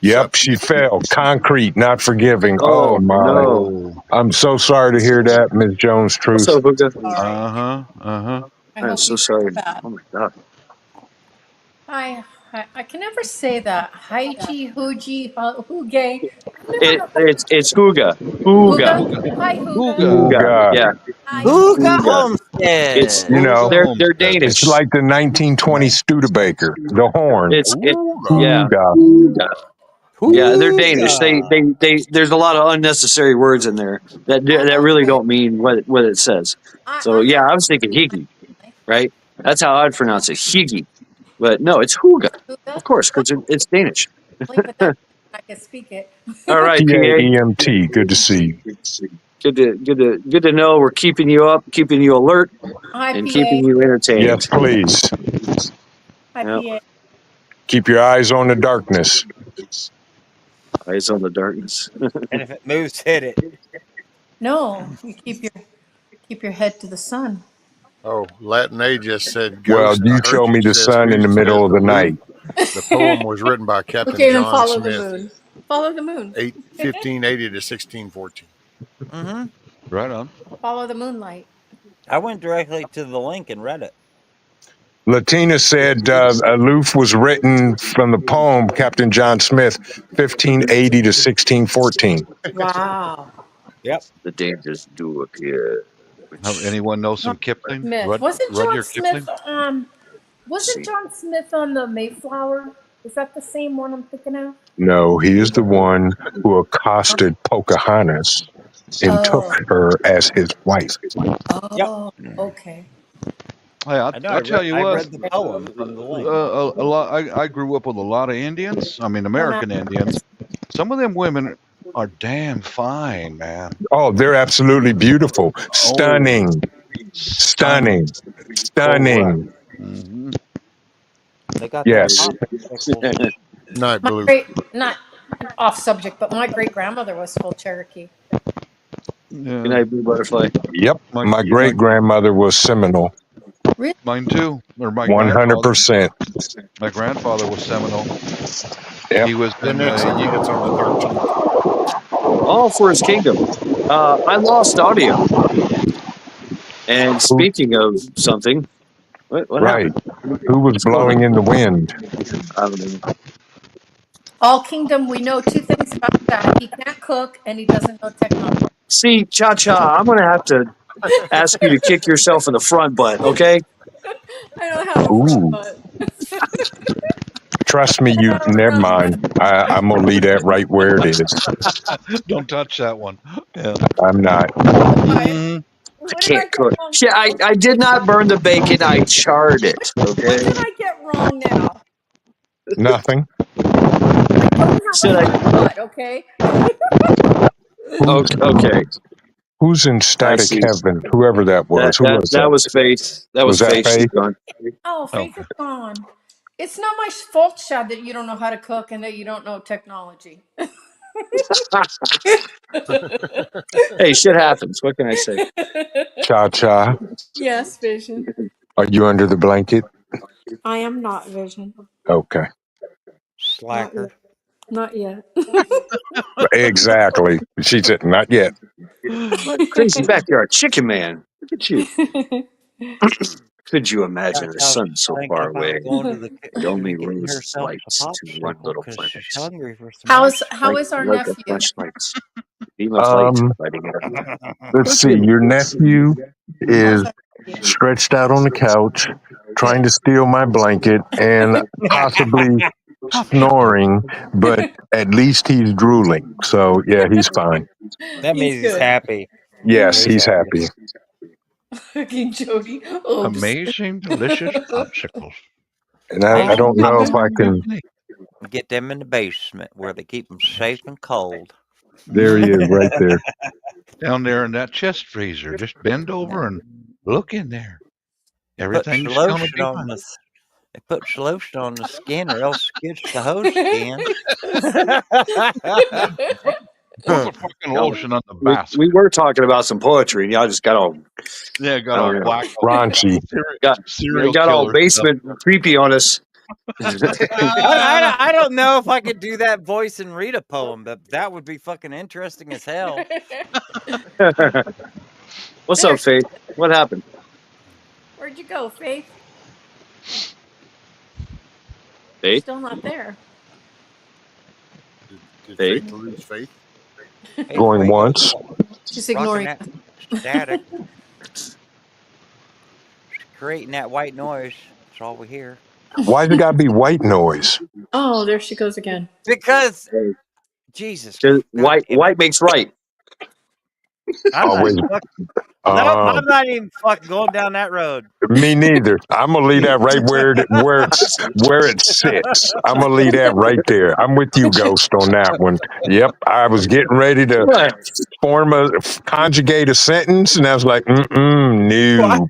Yep, Except she fell. Concrete, not forgiving. Oh Oh my. no. Oh. I'm so sorry to hear that, Miss Jones What's truth. up, Hookah? sorry. Uh-huh. I I'm hope so you sorry. feel bad. Oh my God. I can never say that. Haichi, Huji, Huge. I never know. It's Hooga. Huga. Hooga. Ooga. Hi, Huga. Oh Ooga. Hooga. God. Yeah. Hi, Who got Hooga. It's Homestead? Ooga they're Homestead. It's Danish. like the 1920 Studebaker, the horn. It Ooga. yeah. Ooga. Hooga. Yeah, they're Danish. Hooga. There's a lot of unnecessary words in there that really okay. don't mean what it says. So I'm yeah, not. I was thinking higgy, right? That's how I'd pronounce it, higgy. But no, it's hooga, Huga. of course, Well, because it's Danish. leave it that I can speak it. All right, PA. PAEMT. Good to see you. Good to know we're keeping you up, keeping you alert, Hi, and PA. keeping you Yes, entertained. please. Hi, Yep. PA. Keep your eyes on the darkness. Eyes on the darkness. And if it moves, hit it. No, you keep your head to the sun. Oh, Latin A just said Well, ghost. you I show heard me you the says sun in the who middle says of the the night. loop. The poem was written by Captain Okay, then John follow the Smith, moon. Follow the moon. 1580 to 1614. Mm-hmm. Right on. Follow the moonlight. I went directly to the link and read it. Latina said Aloof was written from the poem Captain John Smith, 1580 to 1614. Wow. Yep. The dangers do appear. Which Anyone know some John Kipling? Smith. Wasn't John Rudyard Smith Kipling? wasn't see. John Smith on the Mayflower? Is that the same one I'm thinking of? No, he is the one who accosted Pocahontas and took Oh. her as his wife. Yep. Oh, okay. Hey, I know. I'll tell you I what. read the poem from the link. A lot. I grew up with a lot of Indians. I mean, American Indians. Some of them women are damn fine, man. Oh, they're absolutely beautiful. Stunning. Stunning. Stunning. Mm-hmm. They got Yes. that Night My blue. great, not off subject, but my great grandmother was full Cherokee. Yeah. Good night, blue butterfly. Yep. My great grandmother was Seminole. Really? Mine too. Or my 100%. My grandfather was Seminole. Yep. He was The in next one hits on the 13th. All for his kingdom. I lost audio. And speaking of something, what Right. happened? Who was What's going blowing in the wind? I don't know. All Kingdom, we know two things about that. He can't cook and he doesn't know technology. See, Cha-Cha, I'm going to have to ask you to kick yourself in the front butt, okay? I don't have a Ooh. butt. Trust me, you never mind. I'm gonna leave that right where it is. Don't touch that one. Yeah. I'm not. Mm, I can't cook. Yeah, I did not burn the bacon. I charred it, What okay? did I get wrong now? Nothing. I don't have Said a I- hard butt, okay? Okay. Who's in I static see. heaven? Whoever that was. Who was that? That was Faith. That was that Faith. She's Faith? gone. Oh, Faith Okay. is gone. It's not my fault, Chad, that you don't know how to cook and that you don't know technology. Hey, shit happens. What can I say? Cha-Cha. Yes, Vision. Are you under the blanket? I am not Vision. Okay. Slacker. Not yet. Exactly. She said, not yet. Crazy backyard chicken man. Look at you. Could you imagine the sun so far away? Going to the It only getting rose herself lights a to one popsicle little because planet. she's hungry for some How ice. is our Like a nephew? flashlight. Beam of light lighting it up. Let's see. Your nephew is How's our nephew? stretched out on the couch, trying to steal my blanket and possibly snoring, but at least he's drooling. So yeah, he's fine. That means he's good. happy. Yes, he's happy. Fucking Jody. Oops. Amazing, delicious popsicles. And I don't know if I can. Get them in the basement where they keep them safe and cold. There he is, right there. Down there in that chest freezer. Just bend over and look in there. Everything's Put gonna lotion be on fine. the. They put lotion on the skin, or else it gets the hose skin. Put the fucking lotion on the basket. We were talking about some poetry, and y'all just got all Got all black. Raunchy. got all basement creepy on us. I don't know if I could do that voice and read a poem, but that would be fucking interesting as hell. What's up, Faith? What happened? Where'd you go, Faith? Faith? Still not there. Did Faith lose faith? Going once. She's ignoring that static. Creating that white noise. That's all we hear. Why's it gotta be white noise? Oh, there she goes again. Because Jesus. White makes right. Always. I'm not even fucking going down that road. Me neither. I'm gonna leave that right where it sits. I'm gonna leave that right there. I'm with you, Ghost, on that one. Yep. I was getting ready to conjugate a sentence, and I was like, no.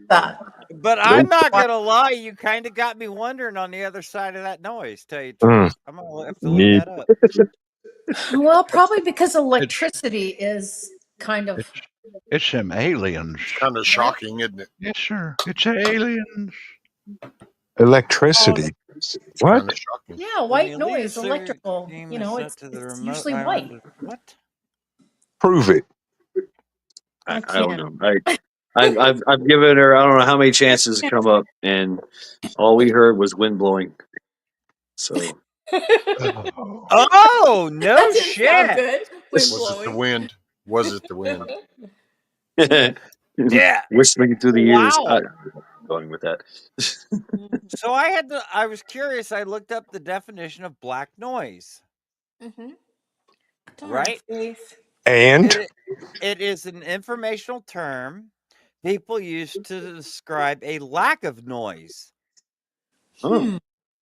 But I'm not gonna lie, you kind of got me wondering on the other side of that noise. Tell you the truth, I'm gonna have to look that up. Well, probably because electricity is kind of. It's them aliens. Kind of shocking, isn't it? Yes, sir. It's aliens. Electricity. It's What? kind of shocking. Yeah, When white you leave noise, a electrical. game You know, is it's set to the it's remote usually island white. of- What? Prove it. I I don't can't. know. I've given her I don't know how many chances to come up, and all we heard was wind blowing. So Oh. Oh, no That didn't sound shit. good. Wind Was it the blowing. wind? Was it the wind? Yeah. whistling through the years. Wow. I'm going with that. So I was curious. I looked up the definition of black noise. Mm-hmm. Darn, Right? Faith. And It is an informational term people use to describe a lack of noise. Oh,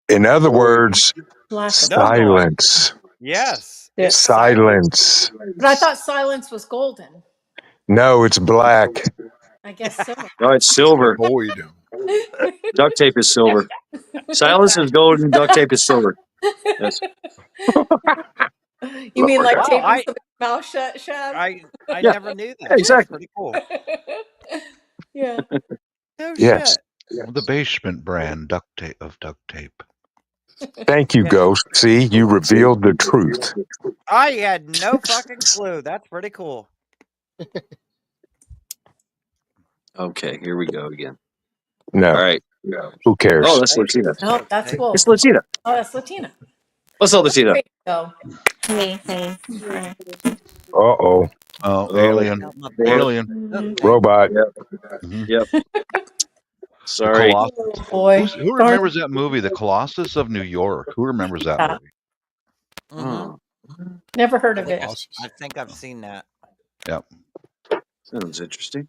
in other Or- words, Lack of No noise. silence. Yes. Yeah. It's silent. Silence. But I thought silence was golden. No, it's black. I guess so. no, it's silver. Void. Duct tape is silver. Silence is gold, and duct tape is silver. Yes. You mean like Wow, taping I- somebody's mouth shut, Shab? I Yeah. never knew that. Yeah, exactly. That's pretty cool. Yeah. No Yes. shit. The basement brand of duct tape. Thank you, Yeah. Ghost. See, you revealed the truth. I had no fucking clue. That's pretty cool. Okay, here we go again. No, All right. who cares? Oh, that's Latina. No, that's Hey. cool. It's Latina. Oh, that's Latina. What's up, Latina? There you go. Hey, hey. Uh-oh. Oh, alien. Out my Alien. Mhm. Robot. Mhm. Yep. The Sorry. Colossus. Oh, boy. Who remembers that movie, The Colossus of New York? Who remembers that Yeah. movie? Oh, Never heard of it. Colossus. I think I've seen that. Yep. sounds interesting.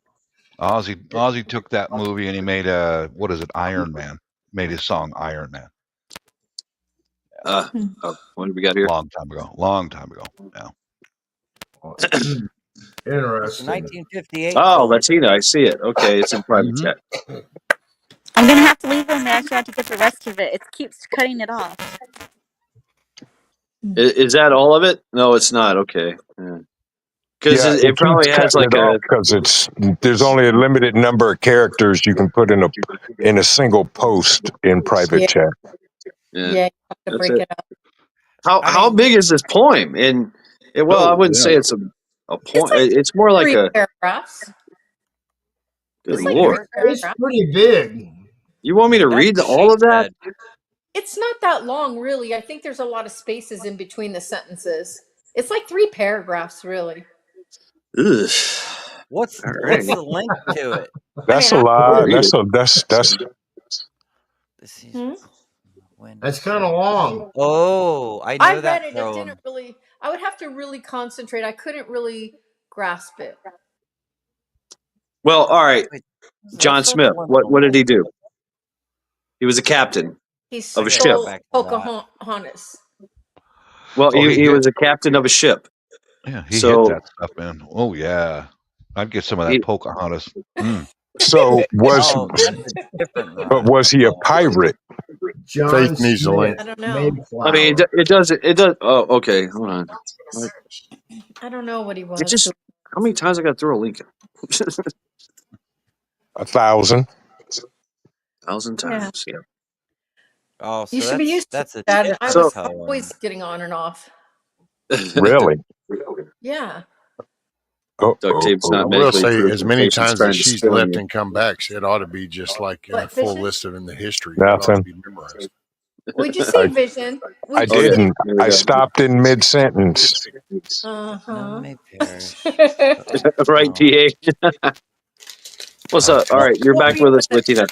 Ozzy took that movie and he made what is it? Iron Man. Made his song Iron Man. Oh, what do we got here? Long time ago. Yeah. It's Interesting. 1958. Oh, film. Latina. I see it. Okay, it's in private Mhm. chat. I'm gonna have to leave them there. I actually have to get the rest of it. It keeps cutting it off. Is that all of it? No, it's not. Okay. Because Yeah, it probably keeps has cutting like it off a. because there's only a limited number of characters you can put in a single post in private Yeah. chat. Yeah. Yeah, you have to That's break it. it up. How mean- big is this poem? And well, I Oh, wouldn't yeah. say it's a poem. like It's more like 3 a. paragraphs. Good It's like lord! 3 It's paragraphs. pretty big. You want me to read That's all of that? she said. It's not that long, really. I think there's a lot of spaces in between the sentences. It's like 3 paragraphs, really. Ugh. What's All right. the link to it? That's I a mean, lot. read That's This is Hmm? when That's kind of long. Oh, I know I that read it. It poem. didn't really. I would have to really concentrate. I couldn't really grasp it. Well, all right. John Let's Smith. look What did he link. do? He was a captain. He Of a ship. stole Back to that. Pocahontas. Well, Oh, he was a captain of a ship. Yeah, he So- hit that stuff, man. Oh yeah. I'd get some of that He- Pocahontas. Mm. so Oh, that's a different but rhyme. was he a pirate? John Faith needs a Smith, link. I don't know. Mayflower. I mean, it does. Oh, okay. Hold on. I don't know what he was. It just. How many times I got to throw a link? 1,000. 1,000 times. Yeah. Oh, so You should be used to that's a that. different I So- was poem. always getting on and off. Really? Yeah. Oh, Duct tape's I not will medically say, proven. as many Patient's times trying as to she's spill on left you. and come back, it ought to be just like a What, full Vision? list of in the history. It ought to Nothing. be memorized. Would you say Vision? I Oh, yeah. didn't. There we I go. stopped in mid sentence. Uh huh. None may perish. Right, TA. What's up? All right, you're back with us, Latina.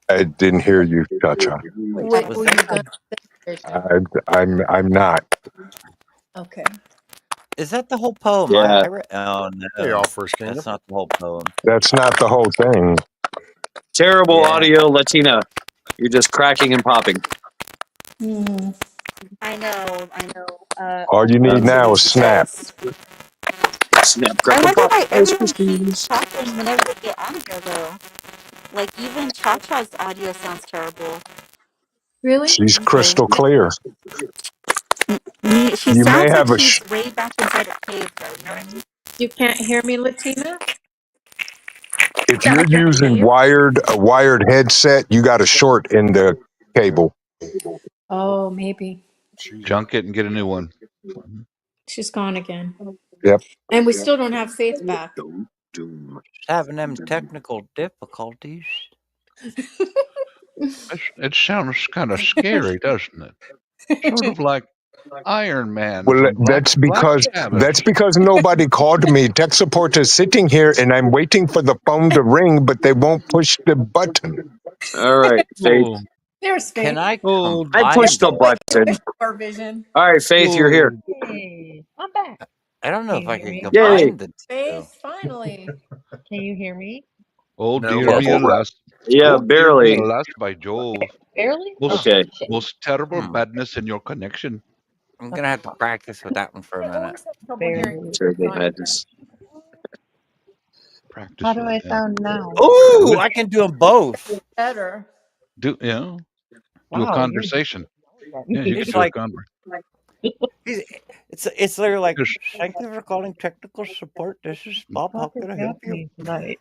I didn't hear you, Cha-Cha. What Was were you that gonna say? I'm not. Okay. Is that the whole poem? Yeah. I read. Oh no, They all first came that's up. not the whole poem. That's not the whole thing. Terrible Yeah. audio, Latina. You're just cracking and popping. Hmm. I know. All you need now is Snap. Snap, I crackle, wonder pop. why Ice everyone Krispies. keeps talking whenever they get on here, though. Like, even Cha-Cha's audio sounds terrible. Really? She's crystal clear. She You may sounds have like a she's way back inside a cave, though. You know what I mean? You can't hear me, Latina? If you're using a wired headset, you got a short in the cable. Oh, maybe. Junk it and get a new one. She's gone again. Yep. And we still don't have Faith back. Having them technical difficulties. It sounds kind of scary, doesn't it? Sort of like Iron Man. Well, from that's Black because Sabbath. nobody called me. Tech support is sitting here, and I'm waiting for the phone to ring, but they won't push the button. All right, Faith. Oh, There's Faith. Can I oh, I pushed the button. Our vision. All right, Faith, you're here. Hey, I'm back. I don't know Can if I you can hear me? combine the two. Faith, finally. Can you hear me? oh No. dear me, alas. Yeah, Oh, dear barely. me, alas, by Jove. Barely? Most, Okay. Shit. most terrible Hmm. badness in your connection. I'm gonna have to practice with that one for a I minute. always have trouble Barely. hearing. Terrible madness. Practice. How do with I it, yeah. sound now? Ooh, I can do them both. Better. Do you know? Do Wow, a conversation. Yeah, you It's can do like- a conversation. It's literally like, Just- thank you for calling technical support. This is Bob. How can I help you? me tonight?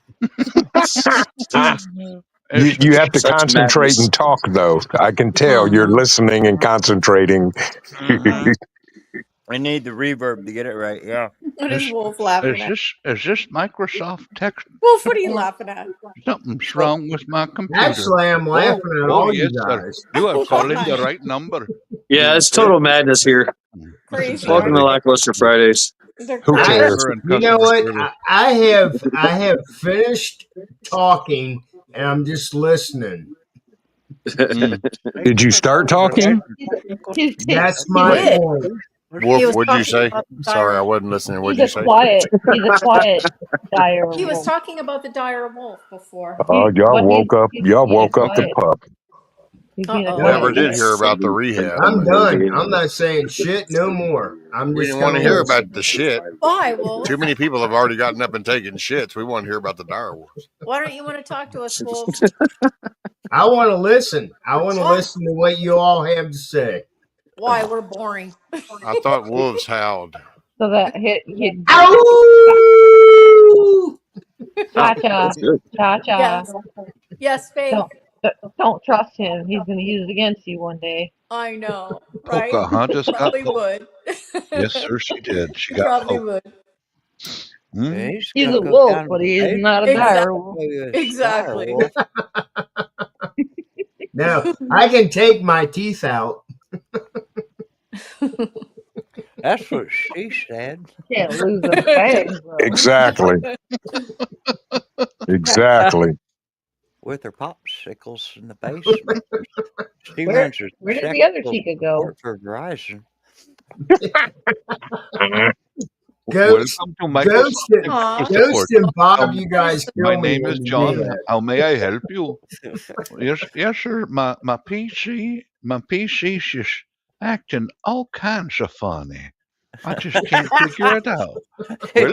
You have to Such concentrate madness. and talk, though. I can tell you're listening and concentrating. Mhm. I need the reverb to get it right. Yeah. What is Wolf laughing at? Is this Microsoft text? Wolf, what are you laughing at? Something's wrong with my computer. Actually, I'm laughing at all you sir. guys. You are Oh, calling my. the right number. Yeah, it's total madness here. Crazy. Welcome to Lackluster Fridays. They're Who crazy. cares? You know what? I have finished talking, and I'm just listening. Did you start talking? That's my did. point. Wolf, He was what'd you talking say? about the Sorry, I dire- wasn't listening. What'd He's you a say? quiet dire He was wolf. talking about the dire wolf before. Oh, y'all But woke up. he's Y'all being woke up the quiet. pup. He's being a Uh-oh. quiet Never did wolf. hear about the rehab. I'm done. I'm not saying shit no more. I'm We just didn't want to gonna hear listen. about the shit. Why, Wolf? Too many people have already gotten up and taken shits. We want to hear about the dire wolves. Why don't you want to talk to us, Wolf? I want to listen. I want to What? listen to what you all have to say. Why? We're boring. I thought wolves howled. So that he'd Ow! cha-cha, Good. cha-cha. Yes. Yes, Faith. Don't trust him. He's going to use it against you one day. I know, right? Pocahontas got Probably poked. would. Yes, sir, she did. She got Probably poked. would. Hmm? He's a wolf, but he is not a dire wolf. Exactly. Now, I can take my teeth out. That's what she said. Can't lose a fangs, though. Exactly. Exactly. With her popsicles in the basement. She Where- runs her where did the other technical Chica go? support for Verizon. Ghost, Welcome to Microsoft Ghost, and, Aw. Technical Ghost Support. and Bob, you guys kill My me name when is you do John. that. How may I help you? Yes, sir. My PC is just acting all kinds of funny. I just can't figure it out. Well,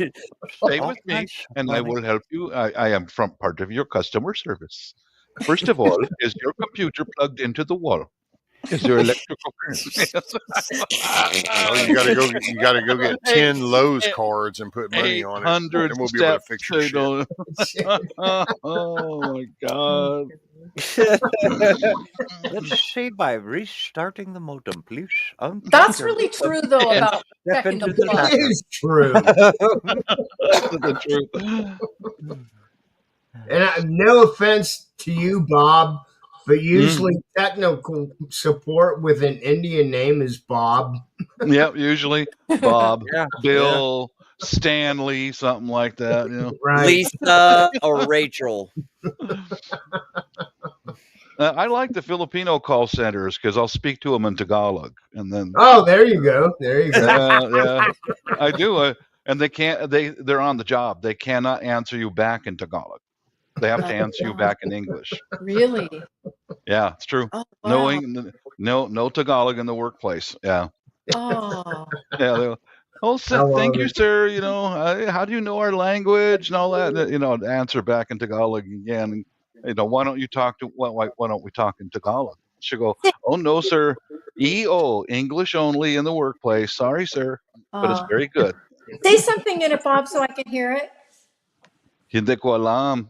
stay with me, and I will help you. I am from part of your customer service. First of all, is your computer plugged into the wall? Is there electrical current? Oh, you gotta go get 10 Lowe's cards and put money on it. 800 And we'll be able to steps. fix your shit. Oh my God. Let's see by restarting the modem, please. That's really true, though, about Step checking into the the plug. It is true. That's the truth. And no offense to you, Bob, but usually technical support with an Indian name is Bob. Yep, usually Bob, Yeah, Bill, Stanley, something like that. You know, Right. Lisa or Rachel. I like the Filipino call centers because I'll speak to them in Tagalog, and then Oh, there you go. There you go. yeah, I do. And they can't. They're on the job. They cannot answer you back in Tagalog. They have to answer you back in English. Really? Yeah, it's true. Oh, wow. No Tagalog in the workplace. Yeah, Oh. yeah. Oh, thank you, sir. You know, how do you know our language and all that? You know, answer back in Tagalog again. You know, why don't you talk to why don't we talk in Tagalog? She'll go, oh no, sir. EO, English only in the workplace. Sorry, sir, but it's very good. Say something in it, Bob, so I can hear it. Hindi ko alam.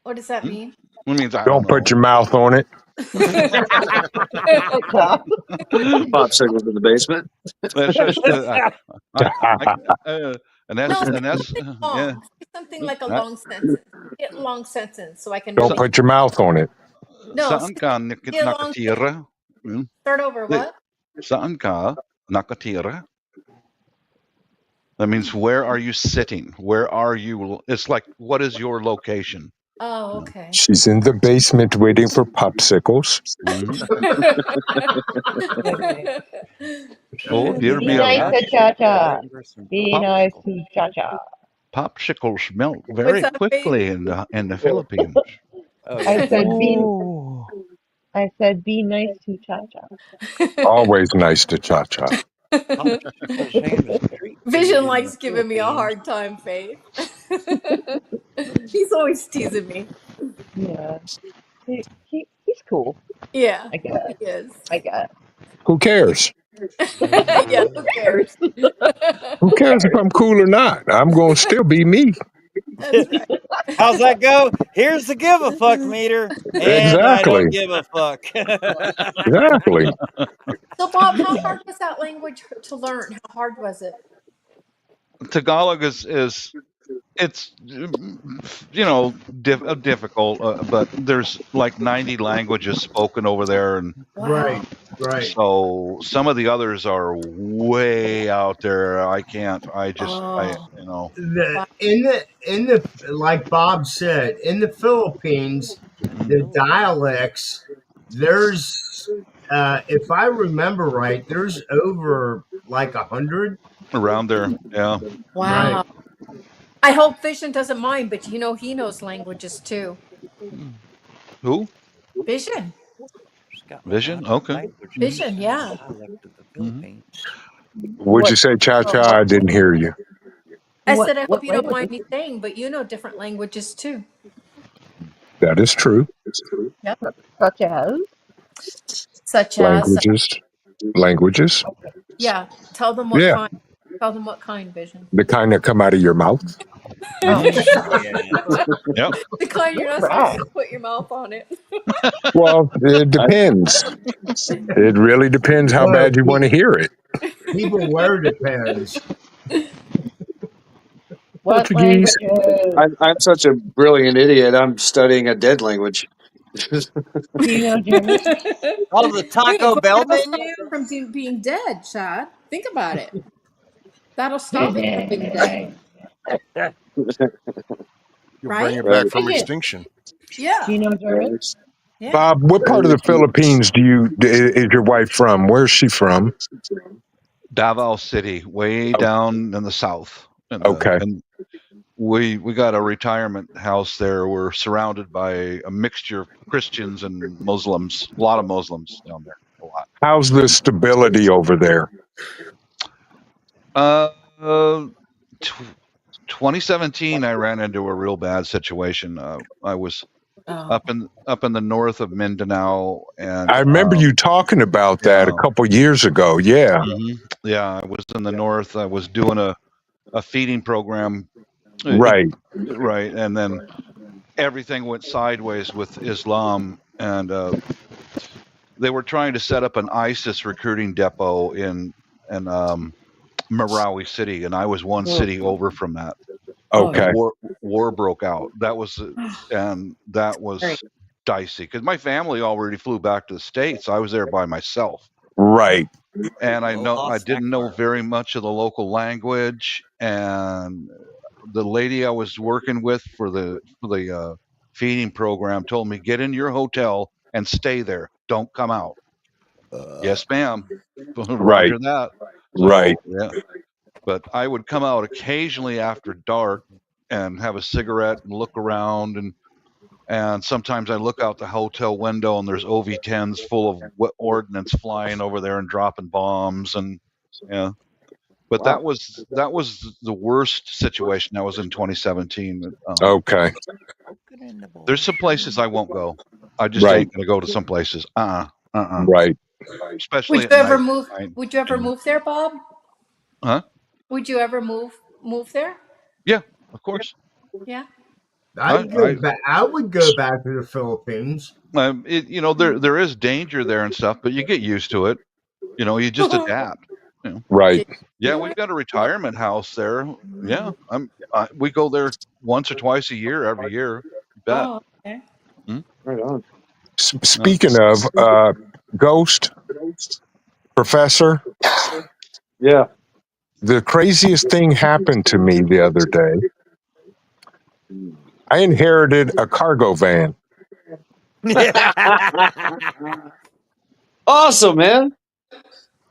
What does that mean? It means I don't Don't put know. your mouth on it. Popsicles in the basement. That's just an S, No, say an S. something Yeah. long. Say something like a I- long sentence. Get long sentence so I can Don't really. put your mouth on it. No, Saan ka say a long nakatira? Hmm? Start over. What? Saan ka nakatira? That means where are you sitting? Where are you? It's like, what is your location? Oh, okay. She's in the basement waiting for popsicles. Mhm. Okay. Oh, here Be be a nice lot. to Cha-Cha. Be nice to Cha-Cha. Popsicles melt very up, quickly in the Philippines. I said Oh. be nice to Cha-Cha. Always nice to Cha-Cha. Vision likes giving me a hard time, Faith. He's always teasing me. Yeah. He's cool, Yeah, I guess. he is. I guess. Who cares? Yeah, who cares? Who cares if I'm cool or not? I'm going to still be me. That's right. How's that go? Here's the give a fuck meter, and I Exactly. don't give a fuck. Exactly. So, Bob, how hard was that language to learn? How hard was it? Tagalog is it's difficult, but there's like 90 languages spoken over there, and Wow. Right. so some of the others are way out there. I can't. I just Oh. In the like Bob said, in the Philippines, the dialects, there's if I remember right, there's over like 100 around there. Yeah. Wow. Right. I hope Vision doesn't mind, but he knows languages too. Who? Vision. Vision? Okay. Vision, yeah. Mhm. Would you say Cha-Cha? I didn't hear you. I What- said, I hope what you don't mind language? me saying, but you know different languages too. That is true. Yep. Such as? Such as, Languages. yeah. Tell them what Yeah. kind. Tell them what kind, Vision. The kind that come out of your mouth. Oh. Yep. The kind you're not supposed to put your mouth on it. Well, it depends. It really depends how bad you want to hear it. people where depends. What Portuguese. languages? I'm such a brilliant idiot. I'm studying a dead language. Do you know German? Oh, the Taco Bell menu? From being dead, Chad. Think about it. That'll stop it from being dead. You'll Right? bring it back from Right. extinction. Yeah. Do you know German? Yeah. Bob, what part of the Philippines is your wife from? Where's she from? Davao City, way down in the south. Okay. And we got a retirement house there. We're surrounded by a mixture of Christians and Muslims. A lot of Muslims down there. A lot. How's the stability over there? 2017, I ran into a real bad situation. I was up in the north of Mindanao, and I remember you talking about that a couple years ago. Yeah. Mhm. Yeah, I was in the north. I was doing a feeding program. Right. Right, and then everything went sideways with Islam, and they were trying to set up an ISIS recruiting depot in Marawi City, and I was one city over from that. Okay. And war broke out. That was dicey because my family already flew back to the States. I was there by myself. Right. And I didn't know very much of the local language, and the lady I was working with for the feeding program told me, get in your hotel and stay there. Don't come out. Yes, ma'am. Roger that. So, right. Yeah. But I would come out occasionally after dark and have a cigarette and look around, and sometimes I look out the hotel window and there's OV-10s full of ordnance flying over there and dropping bombs, and yeah. But that was the worst situation. That was in 2017. Okay. There's some places I won't go. I just ain't gonna go to some places. Right. Especially Would you ever move there, Bob? Huh? Would you ever move there? Yeah, of course. Yeah. I, I would go back to the Philippines. there is danger there and stuff, but you get used to it. You just adapt. Right. Yeah, we've got a retirement house there. Yeah, we go there once or twice a year, every year. You bet. Oh, okay. Right on. Speaking of Ghost Professor, Yeah. the craziest thing happened to me the other day. I inherited a cargo van. Awesome, man.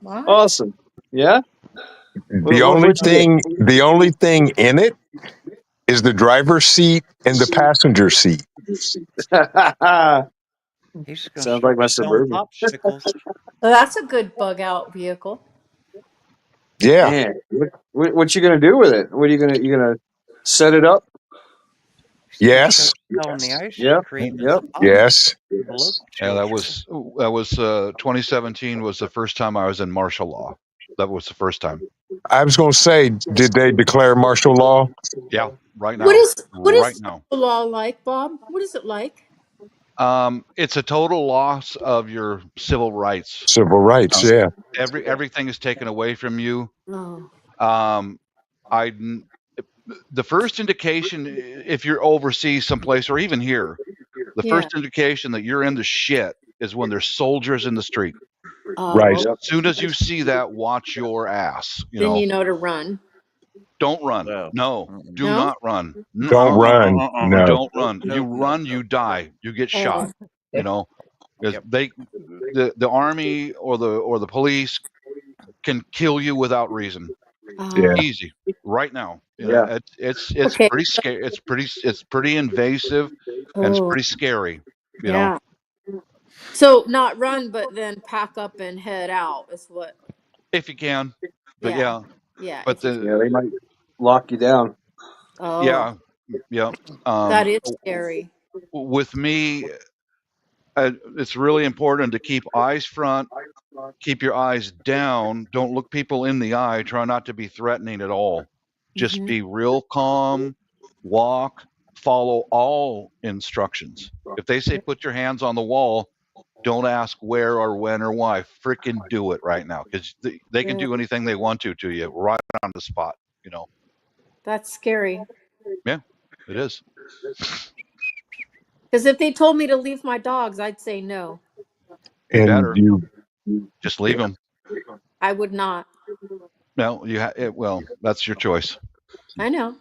Wow. Awesome. Yeah. The only thing in it is the driver's seat and the passenger seat. He's just gonna Sounds start like my selling Suburban. popsicles. Well, that's a good bug out vehicle. Yeah. Man, what you gonna do with it? What are you gonna set it up? He's gonna Yes. start selling the ice Yep. cream and Yep. Yes. the local Yeah, that children. was 2017 was the first time I was in martial law. That was the first time. I was going to say, did they declare martial law? Yeah, right now. What is right now. the law like, Bob? What is it like? It's a total loss of your civil rights. Civil rights, yeah. Everything is taken away from you. Oh. The first indication, if you're overseas someplace or even here, the first indication that you're in the shit is when there's soldiers in the street. Right. As soon as you see that, watch your ass. Then you know to run. Don't run. No, do No? not run. Don't run. No. Don't run. You run, you die. You get shot. The army or the police can kill you without reason. Yeah. Easy. Right now. Yeah. It's Okay. pretty scary. It's pretty invasive and it's pretty scary. You know. So not run, but then pack up and head out is what. If you can. But yeah. Yeah. But they might lock you down. Oh. Yeah. Yeah. That is scary. With me, it's really important to keep eyes front, keep your eyes down. Don't look people in the eye. Try not to be threatening at all. Just be real calm, walk, follow all instructions. If they say put your hands on the wall, don't ask where or when or why. Freaking do it right now, because they can do anything they want to you right on the spot. That's scary. Yeah, it is. Because if they told me to leave my dogs, I'd say no. You And better. you Just leave them. I would not. No, well, that's your choice. I know.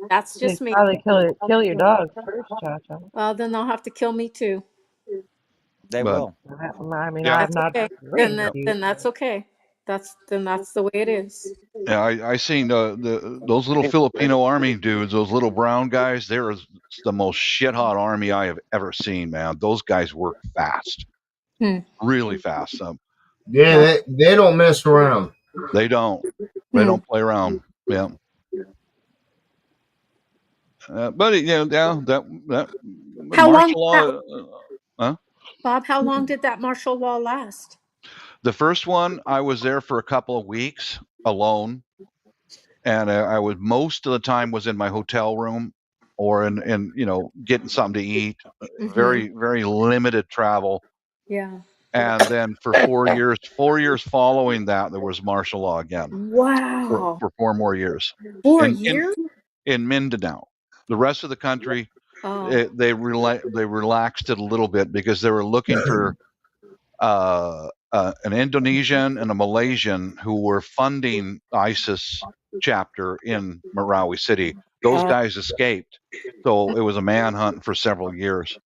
That's They'd just me. probably kill your dogs first, Cha-Cha. Well, then they'll have to kill me too. They But- will. I mean, Yeah. I'm not Okay. agreeing with you. Then that's okay. That's the way it is. Yeah, I seen those little Filipino army dudes, those little brown guys. They're the most shit hot army I have ever seen, man. Those guys work fast, really fast. Yeah, they don't mess around. They don't play around. Yeah. But that How long martial law. Bob, how long did that martial law last? The first one, I was there for a couple of weeks alone, and I was most of the time was in my hotel room or in getting something to eat. Very very limited travel. Yeah. And then for 4 years following that, there was martial law again. Wow. For 4 more years. 4 years? In Mindanao. The rest of the country, Oh. they relaxed it a little bit because they were looking for an Indonesian and a Malaysian who were funding ISIS chapter in Marawi City. Those guys escaped, so it was a manhunt for several years.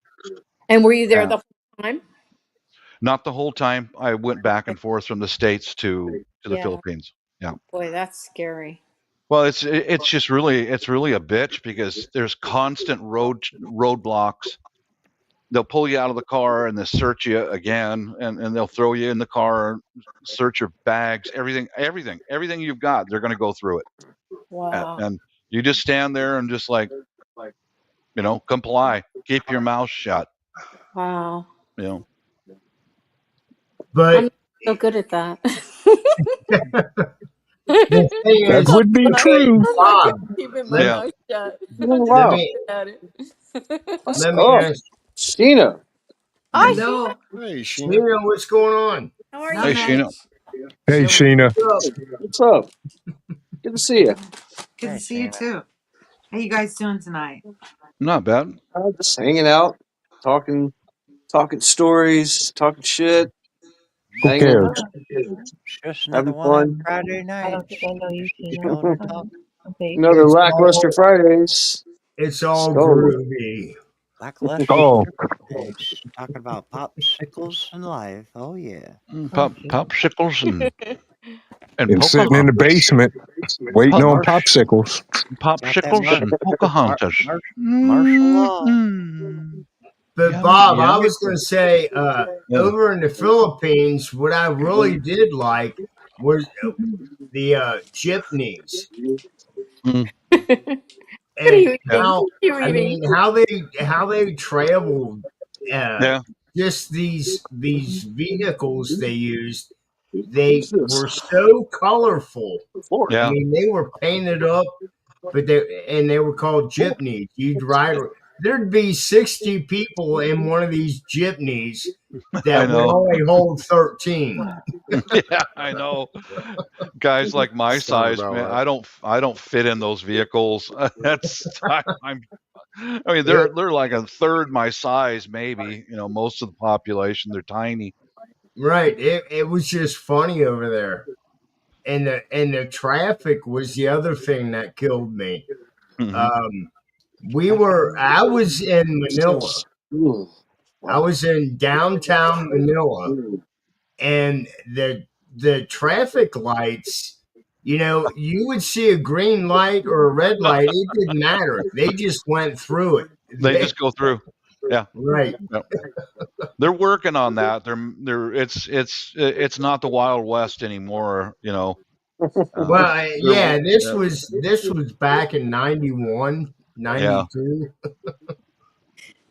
And were you there the whole time? Not the whole time. I went back and forth from the States to the Philippines. Yeah. Boy, that's scary. Well, it's just really a bitch because there's constant roadblocks. They'll pull you out of the car and they'll search you again, and they'll throw you in the car, search your bags, everything you've got. They're going to go through it. Wow. And you just stand there and just comply, keep your mouth shut. Wow. But I'm so good at that. The thing That is, would be true. Bob, Keeping my let, mouth shut. Oh, I'm just let wow. me looking at it. What's let me up? ask Sheena. Hi, Sheena. Hello. Hey, Sheena. Sheena, what's going on? How are Not Hey, you? Sheena. much. Hey, Chilling. Sheena. What's up? What's up? Good to see you. Good Hey, to see you Shana. too. How you guys doing tonight? Not bad. Just hanging out, talking stories, talking shit, Who hanging, cares? Oh, Just another having one of them fun. Friday I don't nights. think I know you, Tina. Shoulder talk. Okay. Another It's lackluster all Fridays. it's all So, groovy. Lackluster Oh, Fridays. Talking about popsicles and life. Oh, yeah. Oh, jeez. Popsicles and and sitting in the Pocahontas. basement waiting Pop, on Marsh. popsicles. Got that popsicles and Pocahontas. martial law. But Yummy, Bob, I yummy. was going to say, Yeah. over in the Philippines, what I really did like was the jeepneys Mm, What are and you eating? how What are you I eating? mean how they traveled. yeah. Just these vehicles they used, what's they this? were so colorful. Florida. I Yeah. mean, they were painted up, but they were called jeepneys. You'd ride. There'd be 60 people in one of these jeepneys I that would know. only hold 13. Yeah, I know. Guys like my Sounds size, about man, right. I don't fit in those vehicles. I mean, It, they're like a third my size, maybe. You know, most of the population, they're tiny. right. It was just funny over there. And the traffic was the other thing that killed me. Hmm. Um, I was in Manila. Ooh, I wow. was in downtown Manila, and the traffic lights, you would see a green light or a red light. It didn't matter. They just went through it. They just go through. Yeah, Right. yep. They're working on that. It's not the Wild West anymore. You know, Well, they're yeah, this yeah, was back in 91, yeah. 92.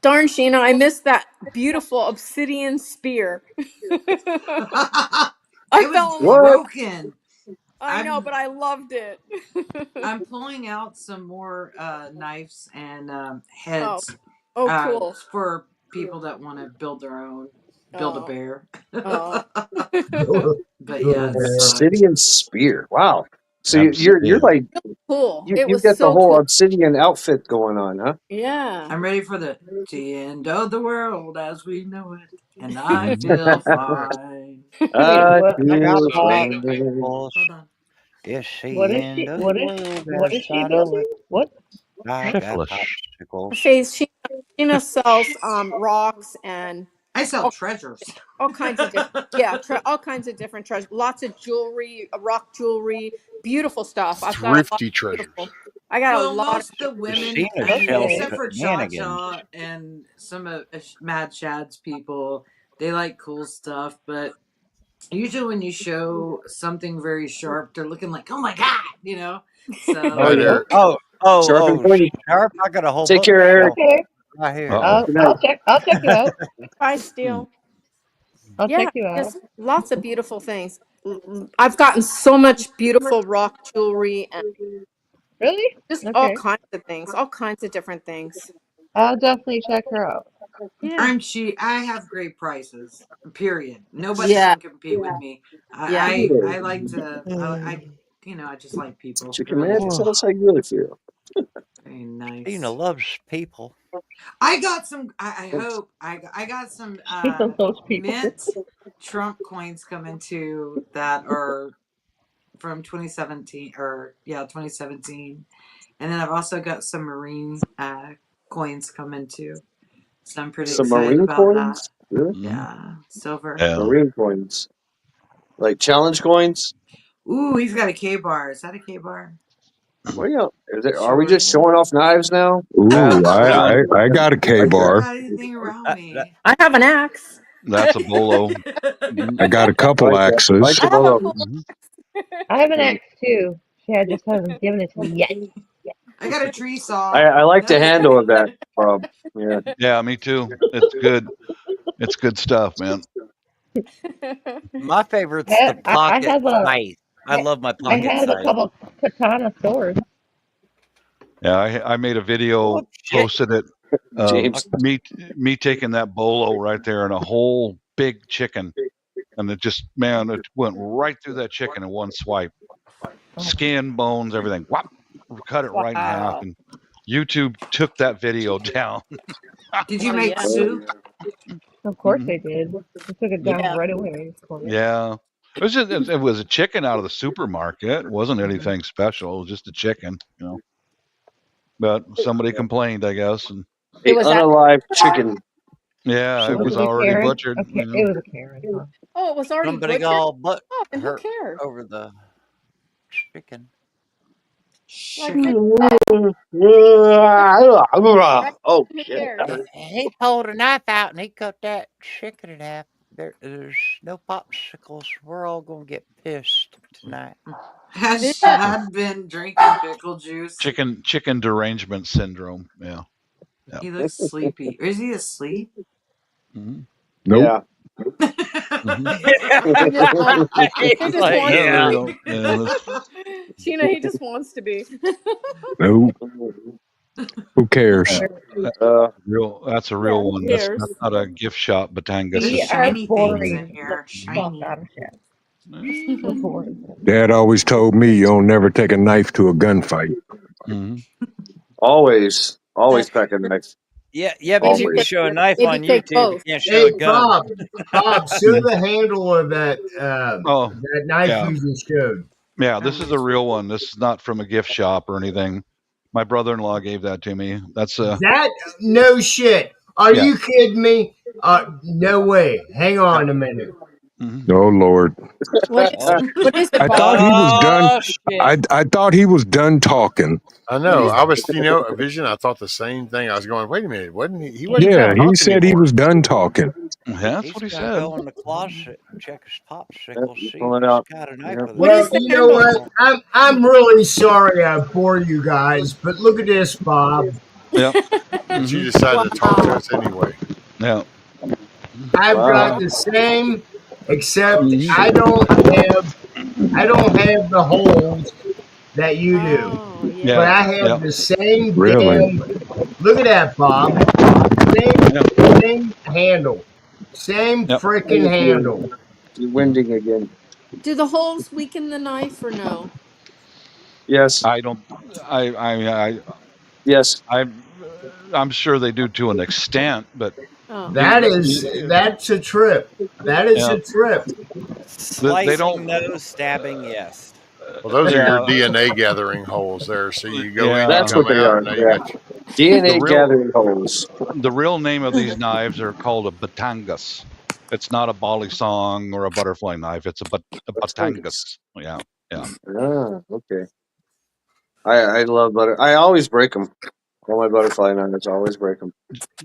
Darn, Sheena, I missed that beautiful obsidian spear. I It was fell in love with What? it. broken. I know, I'm but I loved it. I'm pulling out some more knives and Oh, heads oh, cool. for people that want to build a Oh, bear. oh. But Little yeah, bear. Obsidian spear. Wow. So you're Absolutely. like Cool. It you've was got the so whole cool. obsidian outfit going on, huh? Yeah. I'm ready for the end of the world as we know it, and I Mhm. feel fine. Wait, I what? I got feel What? fine. popsicles. Hold on. It's What the is end she? of the What is? world What is as she I know it. building? What? I got Syphilis. popsicles. Say Sheena sells rocks and I sell all, treasures. all kinds of different all kinds of different treasures. Lots of jewelry, rock jewelry, beautiful stuff. I've got a lot Thrifty of treasures. beautiful. I got a Well, lot of most the beautiful jewelry. women, Christina I mean, sells Okay. except for Cha shenanigans. Cha and some of Mad Shad's people, they like cool stuff. But usually, when you show something very sharp, they're looking like, "Oh my god," you know. All So Right, right, yeah, Eric. Eric. Sharp and pointy. Sharp. I got a whole Take care, Eric. bookshelf Okay. right here. Uh-oh. Good night. I'll check you out. Bye, Hmm. Steel. I'll Yeah, check you out. just lots of beautiful things. I've gotten so much beautiful rock jewelry and Really? just all Okay. kinds of things, all kinds of different things. I'll definitely check her out. Yeah. I'm cheap. I have great prices. Period. Nobody Yeah. can compete with me. Yeah. I like to. I just like people. Chicken Really man, do. tell us how you really feel. Very Christina nice. loves people. I got some. I hope I got some She those people. mint Trump coins coming too that are from 2017 or yeah 2017, and then I've also got some marine coins coming too. So I'm pretty Some excited marine about that. coins? Really? Mhm. Yeah, silver. Yeah. Marine coins. Like challenge coins? Ooh, he's got a K bar. Is that a K bar? Well, yeah. Are we Sure just showing off is. knives now? Ooh, Absolutely. I got a K Like that. Never bar. had anything around me. I have an axe. That's a bolo. Mhm. I got a couple Like that. Like axes. the I have a bolo. full Mhm. I have an axe too. She just hasn't given it to me yet. I got a tree saw. I like the handle of that, Bob. Yeah. Yeah, me too. It's good. It's good stuff, man. My favorite's the I pocket have a knife. I love my I pocket have a size. couple katana swords. Yeah, I made a video, Oh, shit. posted it. James. Me taking that bolo right there and a whole big chicken, and it just it went right through that chicken in one swipe. Skin, bones, everything. Whop, cut it right in half, Wow. and YouTube took that video down. Did you Oh, make yeah. soup? Of course Mhm. they did. They took it down Yeah. right away. Of course. Yeah, it was a chicken out of the supermarket. It wasn't anything special. It was just a chicken, But somebody complained, I guess, and It A was that. unalived chicken. yeah, it Was was it a already Karen? butchered. Okay, it was a Karen. Huh? Oh, it was already Somebody butchered. got but Oh, and who hurt cares? over the chicken. Like, Chicken. right? Oh Who shit. cares? He pulled a knife out and he cut that chicken in half. There's no popsicles. We're all gonna get pissed tonight. Has Yeah. Shad been drinking pickle juice? Chicken derangement syndrome. Yeah. He looks sleepy. Or is he asleep? Mhm. Nope. Yeah. He just wants, he just Like, wants Yeah, there to you be. go. Yeah, that's Sheena, he just wants to be. Nope. Who cares? that's a Yeah, real who one. That's cares? not a gift shop, Batangas. There's We It's are shiny things in boring here. the fuck Shiny. out of shit. mm, We're boring. Dad always told me you don't never take a knife to a gunfight. mhm. Always pack a knife. yeah, but Maybe you can Always. show a knife maybe on take YouTube. You both. can't show Hey, a gun. Bob, show the handle of that Oh, that knife yeah. you just showed. Yeah, this is a real one. This is not from a gift shop or anything. My brother-in-law gave that to me. That's That no shit. Are Yeah. you kidding me? No way. Hang on a minute. mhm. Oh Lord. What Oh, is it, I Bob? thought he was done. oh shit. I thought he was done talking. I What know. is I was, a vision. I thought the same thing. I was going, wait a minute, wasn't he? He wasn't Yeah, done he talking said he anymore. was done talking. That's He's what he gonna said. go in the closet and check his popsicle, see Pull if it he's out. got a knife Yeah. with What it. is Well, the you know handle? what? I'm really sorry I bore you guys, but look at this, Bob. Yep. But you Mhm. decided to talk to Wow. us anyway. Yeah. I've Wow. got the same, except Mhm. I don't have the holes that you do. Oh, But yeah. Yeah. I have Yeah. the same Really? damn. Look at that, Bob. Same handle. Same Yep. freaking handle. You're winding again. Do the holes weaken the knife or no? Yes. I don't. Yes. I'm sure they do to an extent, but Oh. That's a trip. That is yeah, a trip. they Slicing, don't. no. Stabbing, yes. Well, those are Yeah. your DNA gathering holes there. So you go in, you That's Yeah. what come they out, are. and now you Yeah. got The DNA real gathering holes. the real name of these knives are called a batangas. It's not a bali song or a butterfly knife. It's a batangas. Yeah. Yeah. Ah, okay. I love butter. I always break them. All my butterfly knives, I always break them.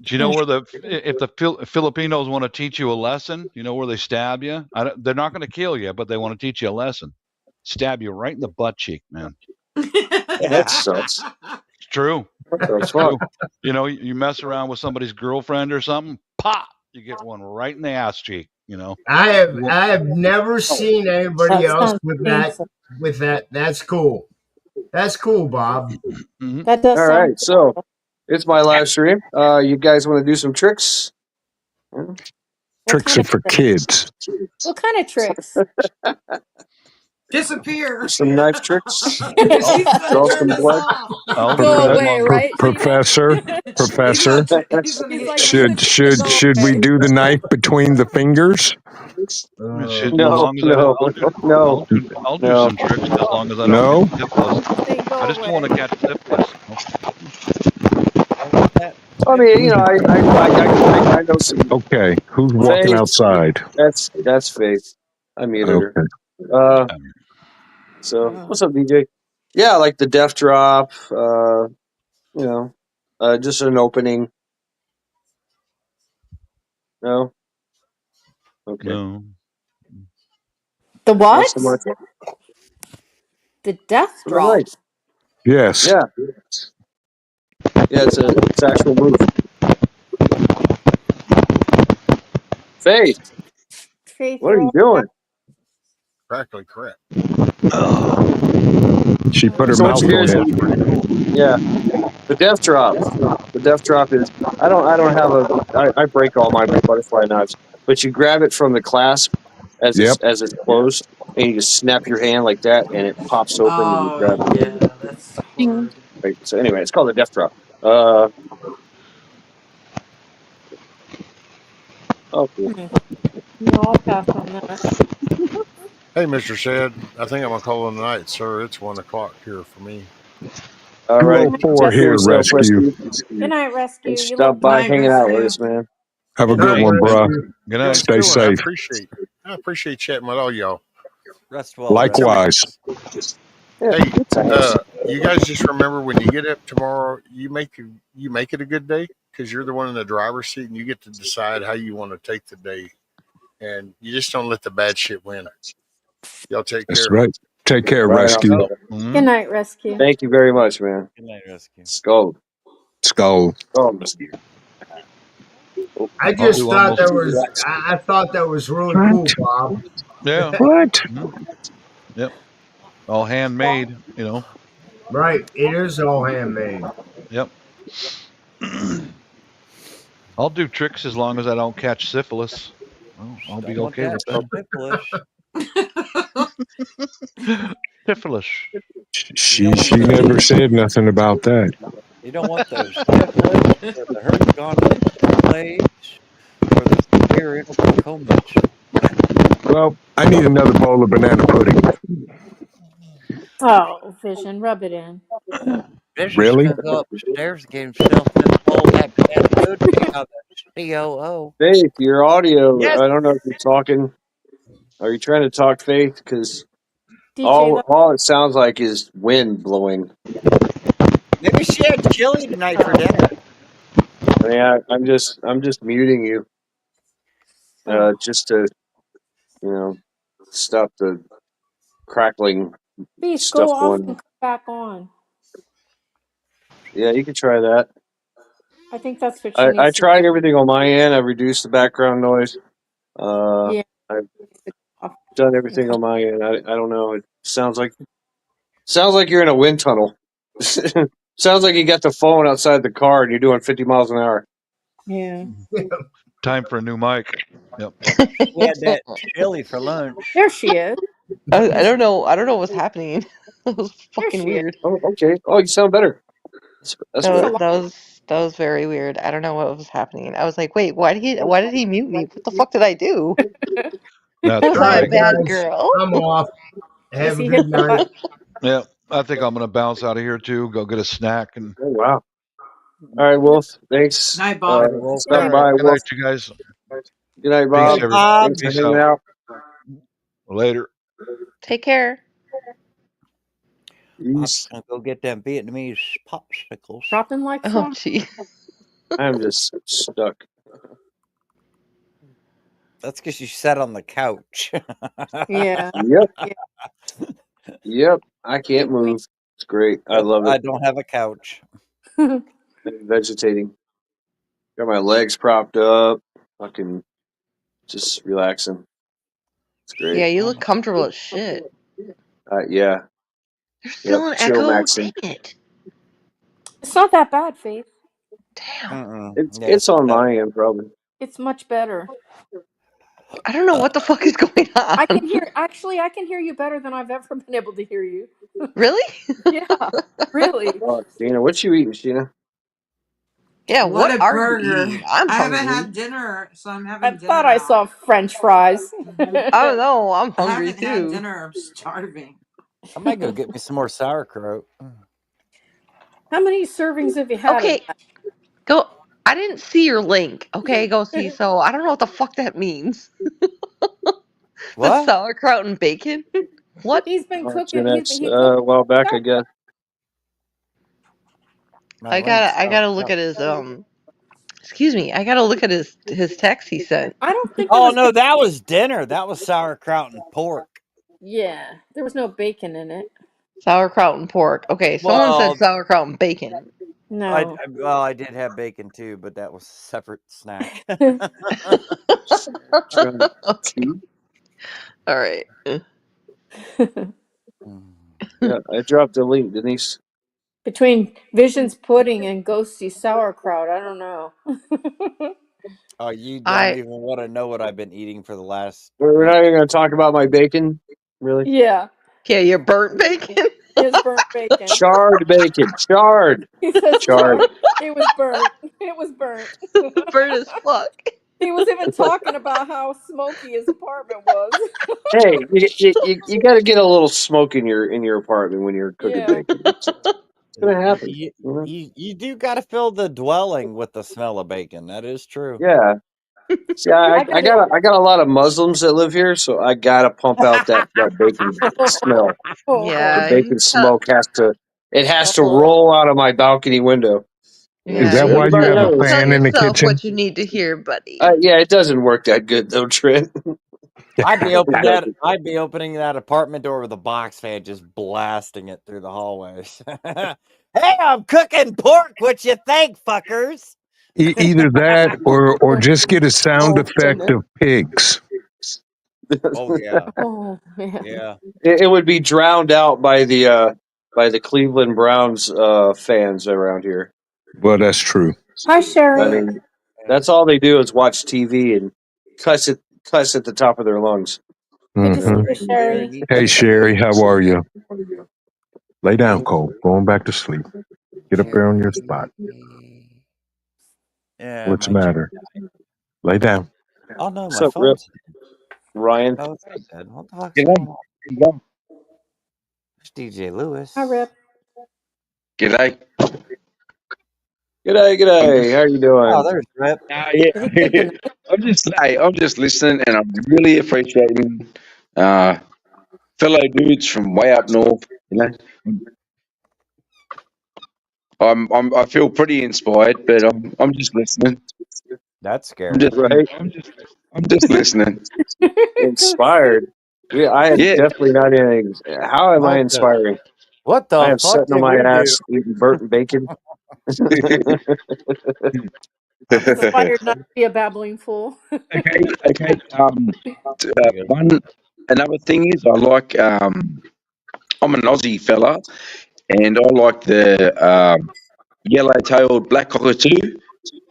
Do you know where if the Filipinos want to teach you a lesson, you know where they stab you? They're not going to kill you, but they want to teach you a lesson. Stab you right in the butt cheek, man. That sucks. It's true. What the It's fuck? true. You know, you mess around with somebody's girlfriend or something, pop, you get one right in the ass cheek. I have never seen anybody That else sounds with painful. that. That's cool. That's cool, Bob. Mhm. That does All sound right, so it's my live stream. You guys want to do some tricks? What Tricks kind are of for tricks? kids. What kind of tricks? Disappear. Some knife tricks? He's gonna Draw turn some us blood? off. I'll do Go it as away, long right, Sheena? Professor, He's Professor, gonna hit He's like, you. should we away. do the knife between the fingers? as No, long as no, no, I'll do no. some tricks as long as I don't No. get syphilis. Then go I just don't want away. to catch syphilis. I mean, I know some. Okay, who's walking Faith. outside? That's Faith. I muted Okay. her. So what's up, DJ? Yeah, like the death drop. Just an opening. No. Okay. No. The what? That's the The death my drop. knife. Yes. Yeah. Yeah, it's actual move. Faith, Faith, what are you're you all doing? practically correct. She put her So what mouth you hear on is, it. yeah, the death drop. The death drop is I don't have I break all my butterfly knives, but you grab it from the clasp Yep. as it's closed, and you just snap your hand like that, and it pops open, and you Oh grab it. yeah, that's Ding. hard. Right. So anyway, it's called a death drop. Oh, cool. No, I'll pass on that. Hey, Mr. Shad, I think I'm gonna call it a night, sir. It's 1 o'clock here for me. All right. 204 Take care of here, yourself, rescue. Rescue. Good night, rescue. Thanks for You look stopping by, Night, hanging out with rescue. us, man. Have a Good good night. one, bruh. How Good you night. guys Stay doing? safe. I appreciate chatting with all y'all. Rest well, Likewise. Yeah, Hey, good times. you guys just remember when you get up tomorrow, you make it a good day because you're the one in the driver's seat and you get to decide how you want to take the day, and you just don't let the bad shit win. Y'all take That's care. right. Take care, Right on, rescue. brother. Mhm. Good night, rescue. Thank you very much, man. Good night, rescue. Skull. Skull. Skull. I I'll just do thought almost. that was I thought that was really What? cool, Bob. Yeah. What? Mhm. Yep. All handmade. Right. It is all handmade. Yep. I'll do tricks as long as I don't catch syphilis. I'll be Don't want okay that with that. syphilis. Syphilis. She never said nothing about that. You don't want those syphilis or the herpes gonorrhea or the severe inocomics. Well, I need another bowl of banana pudding. Oh, Vision, rub it in. Vicious Really? gonna go upstairs and get himself in the bowl of that banana pudding out the COO. Faith, your audio. Yes, I don't know if you're talking. Are you trying to talk, Faith? Because DJ, all it sounds like is wind blowing. maybe she had chili tonight for dinner. I mean, I'm just muting you, just to stop the crackling Beast, stuff go off going. and come back on. Yeah, you can try that. I think that's what she I needs to tried everything on my end. I reduced the background noise. do. Yeah, I've off done and everything come. on my end. I don't know. It sounds like you're in a wind tunnel. Sounds like you got the phone outside the car and you're doing 50 miles an hour. Yeah. Time for a new mic. Yep. We had that chili for lunch. There she is. I don't know. I don't know what's happening. That was There fucking she is. weird. Oh, okay. Oh, you sound better. That's She's good. alive. That was very weird. I don't know what was happening. I was like, wait, why did he mute me? What the fuck did I do? That's Was All I a right, right. bad guys. girl? I'm off. Because Have a he hit good the night. button. Yeah. I think I'm gonna bounce out of here too. Go get a snack and. Oh, wow. All right, Wolf. Thanks. Night, Bob. Wolf. All Stopping right. by, Good night, Wolf. you guys. Good night, Peace, Bob. Night, everybody. Bob. Thanks for Peace hanging out. out. Later. Take care. Bob's Peace. gonna go get them Vietnamese popsicles. Dropping like Oh, flies. gee. I'm just stuck. That's because you sat on the couch. Yeah. Yep. Yeah. Yep. I can't move. It's great. I Yep, love I it. don't have a couch. I'm vegetating. Got my legs propped up. Fucking just relaxing. It's great. Yeah, you look comfortable as shit. Yeah. There's Yep. still an Chill echo? Dang maxing. it. It's not that bad, Faith. Damn. Yeah, It's on better. my end, probably. It's much better. I don't know what the fuck is going I can on. hear. Actually, I can hear you better than I've ever been able to hear you. Really? Yeah. Really. Oh, Sheena, what you eating, Sheena? Yeah, What what a are you burger. eating? I'm I haven't hungry. had dinner, so I'm I having dinner thought I now. saw French fries. I don't know. I'm I hungry haven't had too. dinner. I'm starving. I might go get me some more sauerkraut. How many servings have you had of Okay, go. I didn't see your link. Okay, go see. that? So I don't know what the fuck that means. The What? sauerkraut and bacon? What? He's been cooking. Gen X, He cooked. a while back, I guess. My link's I gotta look out. at his excuse me, I gotta look at his text he sent. I don't think there Oh was. no, that was dinner. That was sauerkraut and pork. Yeah, there was no bacon in it. Sauerkraut and pork. Okay, someone said Well, sauerkraut and bacon. No. I did have bacon too, but that was a separate snack. Trying Okay. to. All right. Yeah, I dropped the link, Denise. Between Vision's pudding and Ghosty sauerkraut, I don't know. Oh, you don't I even want to know what I've been eating for the last We're week. not even going to talk about my bacon, really. Yeah, yeah, your burnt bacon. his burnt bacon. Charred bacon, charred, He says charred. charred. It was burnt. It was burnt. Burnt as fuck. He was even talking about how smoky his apartment was. Hey, you got to get a little smoke in your apartment when you're cooking Yeah. bacon. It's gonna happen. You, You know? you do got to fill the dwelling with the smell of bacon. That is true. Yeah. See, I, I I got it. got I got a lot of Muslims that live here, so I gotta pump out that bacon smell. The Yeah, bacon smoke has to Oh. roll out of my balcony window. Is yeah. that So why you everybody have a knows. Tell fan in the yourself kitchen? what you need to hear, buddy. Yeah, it doesn't work that good though, Trent. I'd be It doesn't. opening that apartment door with a box fan, just blasting it through the hallways. Hey, I'm cooking pork. What you think, fuckers? Either that or just get a sound Oh, effect of pigs. Oh yeah, Oh man. yeah. it would be drowned out by the Cleveland Browns fans around here. Well, that's true. Hi, I Sherry. mean, that's all they do is watch TV and cuss at the top of their lungs. Good to see Hmm. you, Sherry. Hey, Sherry, how are you? Lay down, Cole. Going back to sleep. Get up there on your spot. Yeah, What's the my chair. matter? Lay down. Oh no, my So, Rip, phone's Ryan, dead. Oh, it's not dead. What the fuck's G'day. going on? G'day. It's DJ Lewis. Hi, Rip. G'day. I'm g'day, just, how you Oh, doing? there's Rip. Did he say yeah. good night? I'm just listening, and I'm really appreciating uh, fellow dudes from way up north. You know, I feel pretty inspired, but I'm just listening. That's I'm scary. just, Right, I'm just listening. inspired. Yeah, I am Yeah. definitely not in. How am I What the inspiring? what I the am fuck sitting on did my we do? ass eating burnt bacon. I'm inspired not to be a babbling fool. Okay. Another thing is, I like. I'm an Aussie fella, and I like the yellow-tailed black cockatoo.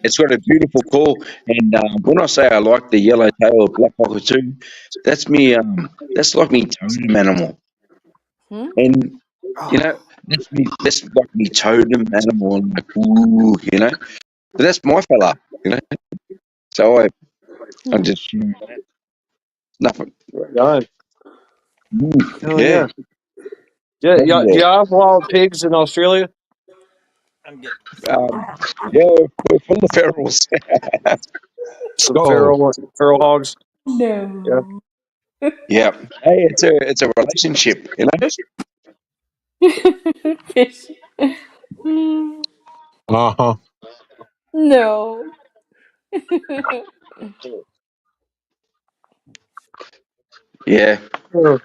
It's got a beautiful call, and when I say I like the yellow-tailed black cockatoo, that's me. That's like me totem animal, Hmm? and you Oh, know that's me. That's like me totem animal, and like ooh, you know. But that's my fella, you know. So I Hmm. just nothing. Right on. Ooh, Hell yeah, yeah. Yeah, do yeah. y'all have wild pigs in Australia? I'm getting Um, yeah, we're full of ferals. Some Skull. feral hogs. Yeah. No. Yeah. Hey, it's a relationship, you know. Fish. Hmm. Uh-huh. No. Yeah. Oh,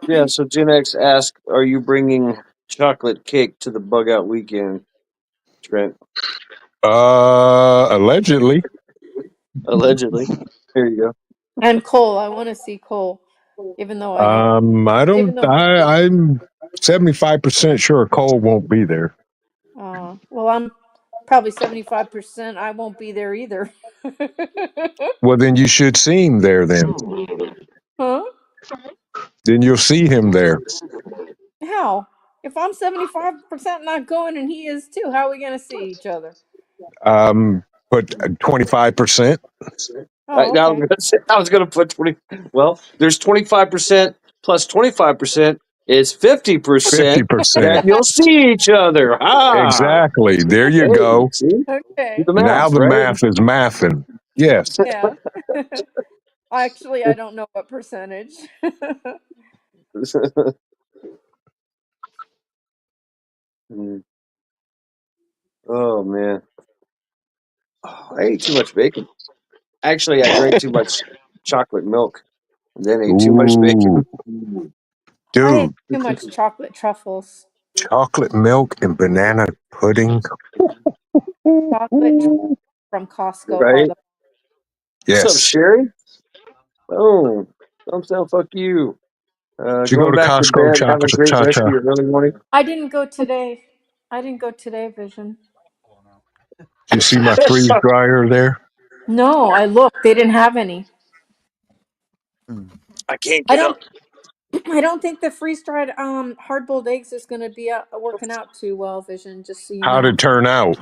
yeah. So Gen X asked, "Are you bringing chocolate cake to the bug out weekend, Trent?" Allegedly. Allegedly. Here you go. And Cole. I want to see Cole. Even though I know. I Even don't though. I'm 75% sure Cole won't be there. Well, I'm probably 75%. I won't be there either. Well, then you should see him there then. Huh? Then you'll see him there. How? If I'm 75% not going and he is too, how are we going to see each other? But 25%. Oh, Now okay. I was going to put 20. Well, there's 25% plus 25% is 50% that 50%. you'll see each other. Ah, Exactly. There you hey, go. see, do Okay. the Now math, the right? math is mathing. Yes. Yeah. Actually, I don't know what percentage. Mm. Oh man, oh, I ate too much bacon. Actually, I drank too much chocolate milk, and then ate too much bacon. Ooh, I ate dude. too much chocolate truffles. Chocolate milk and banana pudding. Chocolate from Costco are Right? the. What's up, Yes. Sherry? Oh, thumbs down. Fuck you. Did you go Going to back to Costco, bed. Have a great rest Cha-cha? of your early morning. I didn't go today. I didn't go today, Vision. Did you see my freeze dryer there? No, I looked. They didn't have any. I can't I get up. don't. I don't think the freeze dried hard boiled eggs is going to be working out too well, Vision. Just so you How'd know, it turn out?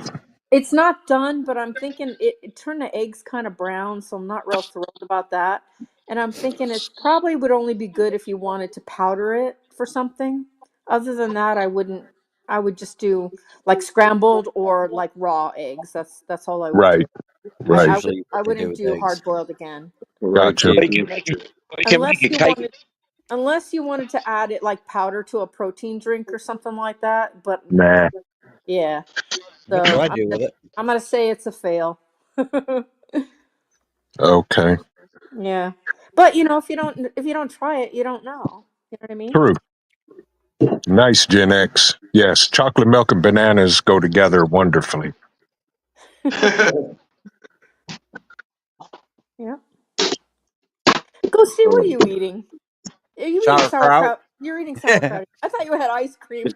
it's not done, but I'm thinking it turned the eggs kind of brown, so I'm not real thrilled about that. And I'm thinking it probably would only be good if you wanted to powder it for something. Other than that, I wouldn't. I would just do like scrambled or like raw eggs. That's all I would do. Right, That's right. usually I what they do wouldn't with do eggs. hard boiled again. Right, Gotcha. Or you KP. can make it. Or you can make Unless a you cake. wanted to add it like powder to a protein drink or something like that, but no. Nah. Yeah. That's what So I do with it. I'm gonna say it's a fail. Okay. Yeah. But if you don't try it, you don't know. You know what I mean? True. Nice, Gen X. Yes, chocolate milk and bananas go together wonderfully. Yeah. Go see, what are you eating? Are you eating Sauerkraut? sauerkraut? You're eating sauerkraut. I thought you had ice cream.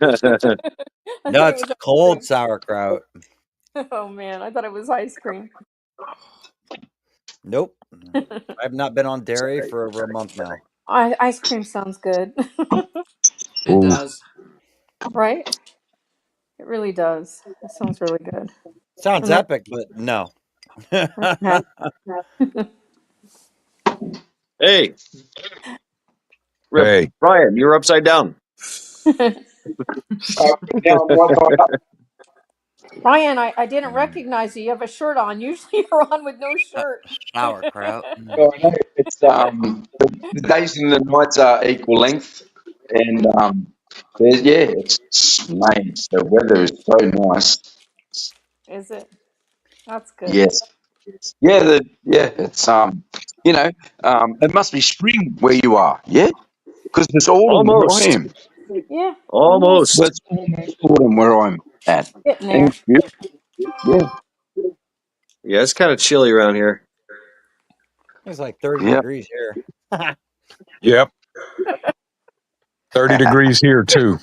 I No, thought it it's was ice cold cream. sauerkraut. Oh man, I thought it was ice cream. Nope. I've not been on dairy for over a month now. Ice cream sounds good. It Ooh. does. Right? It really does. It sounds really good. Sounds Unless, epic, but no. okay. Hey, Rip. Hey, Ryan, you're upside down. Ryan, I didn't recognize you. You have a shirt on. Usually you're on with no shirt. Sauerkraut. So I know it's the days and the nights are equal length, and it's mate. The weather is so nice. Is it? That's good. Yes, it's it must be spring where you are, yeah, because it's autumn where I Almost. am. Yeah. Almost Well, Almost. it's almost autumn where I'm at, getting and there. it's beautiful. Yeah, Yeah, it's kind of chilly around here. It's like 30 yeah. degrees here. yep, 30 degrees here too.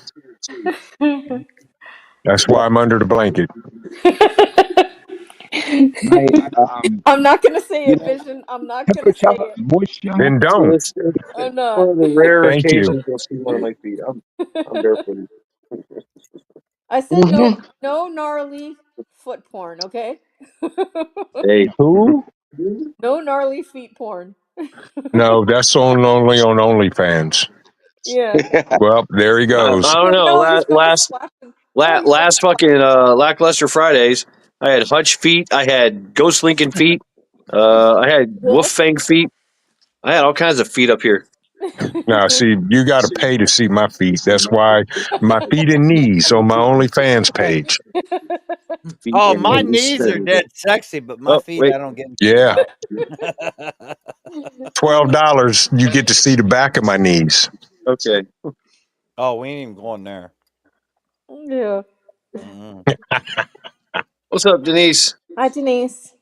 That's why I'm under the blanket. Mate, I'm not gonna say you it, know, Vision. I'm not gonna say temperature, it. moisture. Then So don't. it's I'm one not. of the rare Thank you. occasions you'll see one of my feet. I'm barefooted. I said no, Mm-hmm. no gnarly foot porn. Okay. Hey, Who? No gnarly feet porn. No, that's only on OnlyFans. Yeah. Well, there he I goes. don't know. No, he's got the Last splashing. No, he's got last fucking lackluster Fridays, I had Hutch feet. I had Ghost Lincoln feet. I had Wolf wolf. Fang feet. I had all kinds of feet up here. Now, see, you got to pay to see my feet. That's why my feet and knees on my OnlyFans page. Feet Oh, and my knees. knees are dead sexy, but my Oh feet, wait. I don't get to see Yeah, that. $12. You get to see the back of my knees. Okay. Oh, we ain't even going there. Yeah. Mm-mm. What's up, Denise? Hi, Denise.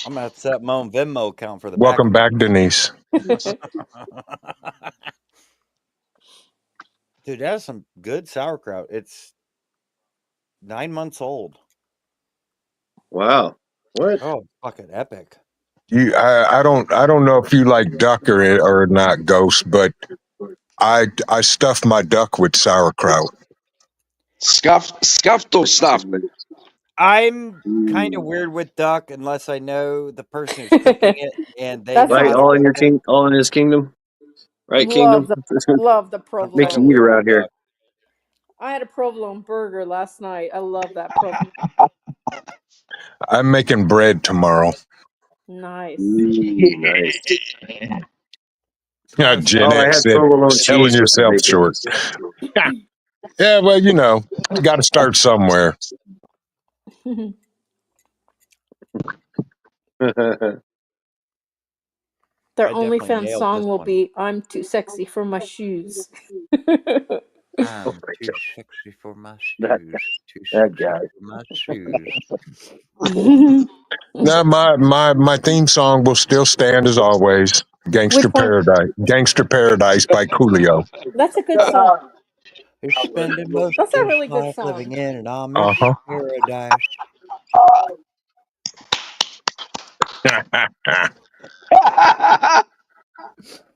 I'm gonna have to set up my own Venmo account for the back Welcome of my back, Denise. Dude, that's some good sauerkraut. It's 9 months old. Wow. What? Oh, fucking epic. I don't know if you like duck or not, Ghost, but I stuff my duck with sauerkraut. Scuffed or stuffed. I'm kind of weird with duck unless I know the person who's cooking it and they That know Right, sounds how to all in cook your it. all in his kingdom. Right, love kingdom. the love the I'm Makes kind of you eat provolone. weird with around here. duck. I had a provolone burger last night. I love that provolone. I'm making bread tomorrow. Nice. Ooh, nice. Sounds Gen Oh, I X had said, provolone selling toast with the yourself bacon. short. Yeah, well, you got to start somewhere. Their I definitely OnlyFans nailed this song will one. be "I'm too sexy for my shoes." I'm too sexy for my that shoes. Too that sexy guy. for my shoes. No, my theme song will still stand as always. Gangster Which one? Paradise. Gangster Paradise by Coolio. That's a good song. You're spending most That's a of really your good life living song. in an Amish Uh paradise. huh.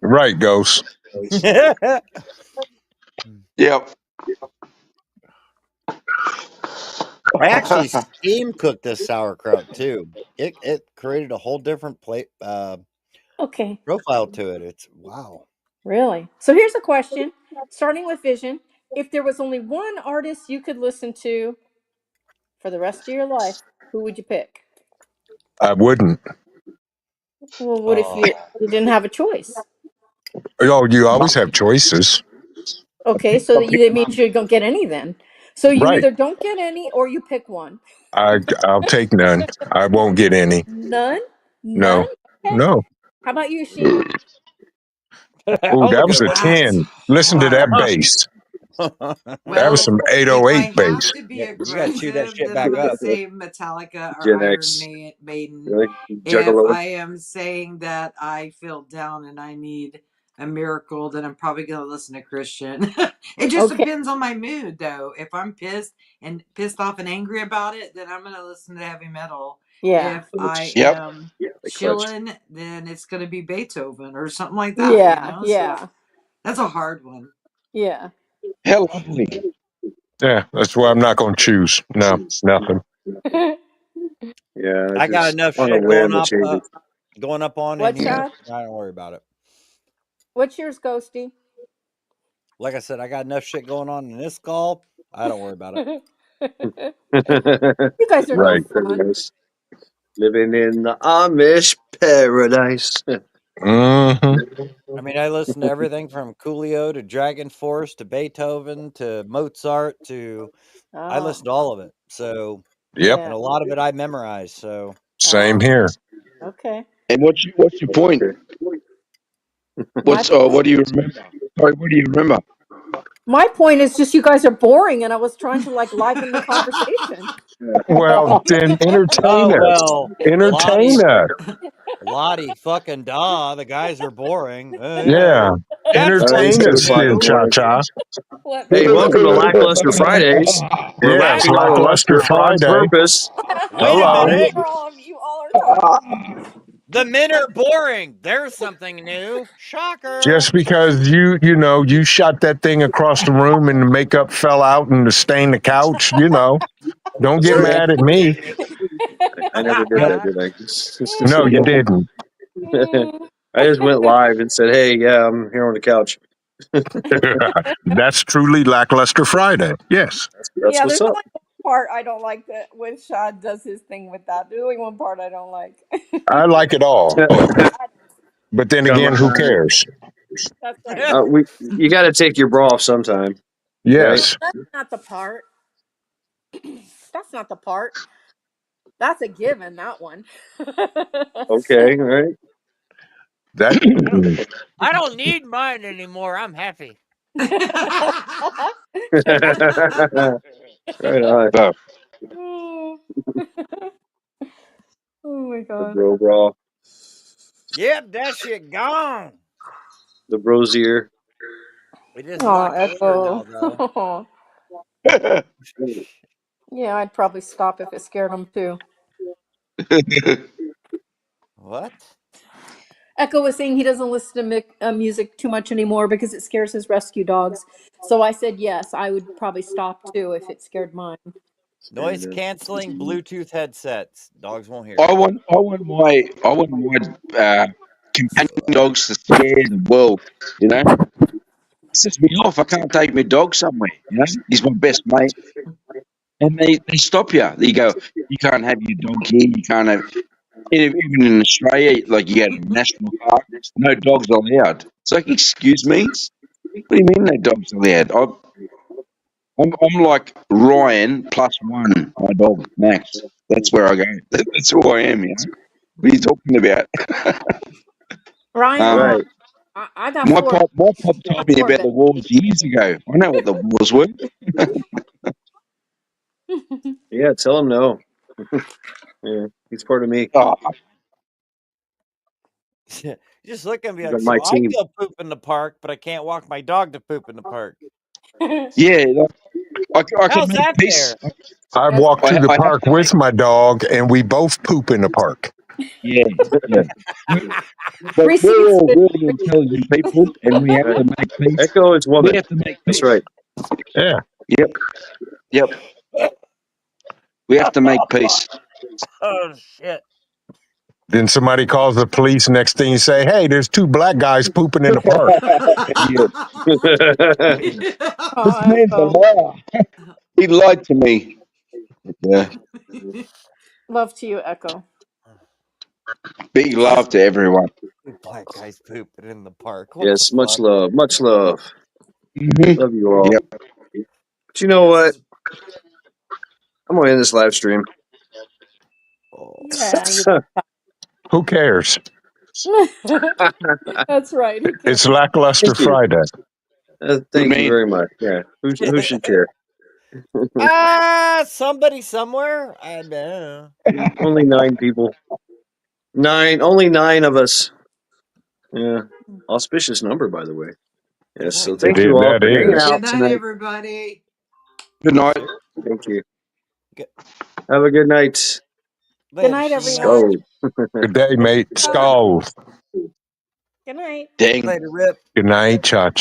Right, Ghost. Yep. I actually steam cooked this sauerkraut too. It created a whole different Okay. profile to it. It's wow. Really? So here's a question, starting with Vision. If there was only one artist you could listen to for the rest of your life, who would you pick? I wouldn't. Well, what if you didn't have a choice? Oh, you always have choices. Okay, so that means you don't get any then. So you Right. either don't get any or you pick one. I'll take none. I won't get any. None? None? No. Okay. No. How about you, Sheen? That Oh, was a that was good a one. That's 10. Listen to that hard. bass. That was Well, some if I 808 have bass. to be Yeah, you gotta chew that aggressive, shit then I'm back going to up. say Metallica or Gen Iron X. Maiden. Like If Juggalo. I am saying that I feel down and I need a miracle, then I'm probably going to listen to Christian. It just Okay. depends on my mood, though. If I'm pissed off and angry about it, then I'm going to listen to heavy metal. Yeah. If I Yep. am The clutch. chilling, then it's going to be Beethoven or something like that, Yeah. So Yeah. that's a hard one. Yeah. How lovely. Yeah, that's why I'm not going to choose. No, nothing. Yeah, I got just enough on a shit whim it changes. going up on in What, here. Chad? I don't worry about it. What's yours, Ghosty? Like I said, I got enough shit going on in this call. I don't worry about it. You guys are no Right. fun. Paradise. Living in the Amish paradise. Hmm. I mean, I listen to everything from Coolio to Dragon Force to Beethoven to Mozart to I Oh, listen to all of it. So, Yep. and yeah. a lot of it I memorize. So, Same Oh, here. okay. And what's your point? My What do you remember? Sorry, what do you remember? my point is just you guys are boring, and I was trying to like liven the conversation. Well, then entertain oh us. well, Entertain us. Lottie fucking da. The guys are boring. Yeah. That's All right, he's Entertain got fucking a us slide then, this new. cha morning. cha. Let Hey, me welcome to Lackluster Fridays. We're Yeah, it's laughing all lackluster luster on Friday. purpose. Wait a Hello. That's minute. what all of you all are talking. The men are boring. There's something new. Shocker. Just because you shot that thing across the room and the makeup fell out and the stain the couch, don't That's get right. mad at me. I never did that, did I? Just No, you didn't. I just went live and said, "Hey, yeah, I'm here on the couch." That's truly lackluster Friday. Yes. That's Yeah, what's there's up. only one part I don't like that when Shad does his thing with that. There's only one part I don't like. I like it all. But then Come again, who on, cares? That's right. you got to take your bra off sometime, right? Yes. That's not the part. That's not the part. That's a given. That one. Okay, all right. That I don't need mine anymore. I'm happy. Right on. Oh, Oh my The god. bro bra, Yep, that shit gone. the brosier. It is a Oh, lot cooler now, though. Echo. Yeah, I'd probably stop if it scared him too. What? Echo was saying he doesn't listen to music too much anymore because it scares his rescue dogs. So I said yes, I would probably stop too if it scared mine. Noise canceling Bluetooth headsets. Dogs won't hear. I want my companion dogs to scare the world. You know, pisses me off. I can't take my dog somewhere. You know, he's my best mate, and they stop you. They go, you can't have your dog here. You can't have. Even in Australia, like you go to a national park, no dogs allowed. It's like, excuse me, what do you mean no dogs allowed? I'm like Ryan plus one, my dog Max. That's where I go. That's who I am. You know, what are you talking about? Ryan, Um, Right. I got my four. pop I got told me four about the wars years ago. I know what the wars were. Yeah, tell him no. Yeah, he's part of me. Oh, Just look at me He's like, on my so I team. go poop in the park, but I can't walk my dog to poop in the park. Yeah, I can How's make that peace. fair? I That's walk to the I have park to with my dog, and we both poop in the park. yeah, yeah. But we're receipts. all really intelligent people, and we have Right. to make peace. Echo is We woman. have to make That's peace. right. Yeah. Yep, yep. We have to make peace. Oh shit! Then somebody calls the police. Next thing you say, "Hey, there's two black guys pooping in the park." Yeah. This Oh, man's a Echo. liar. He lied to me. Yeah. Love to you, Echo. Big love to everyone. Black guys pooping in the park. What Yes, the much fuck? love. Much love. Mm-hmm. Love you all. Yep. But you know what? Yes. I'm going to end this live stream. Oh. Yeah, you. Who cares? That's right. Who cares? It's lackluster Thank you. Friday. Good Thank you man. very much. Yeah. Who should care? Somebody somewhere. I know. Only 9 people. Only 9 of us. Yeah. Auspicious number, by the way. Yes. So It thank you is. all That for hanging is. out Good night, tonight. everybody. Good night. Thank you. Good, Have a good night. Good night, everyone. Skull. Good day, mate. Skull. Good night. Dang. Later, Rip. Good night, Cha.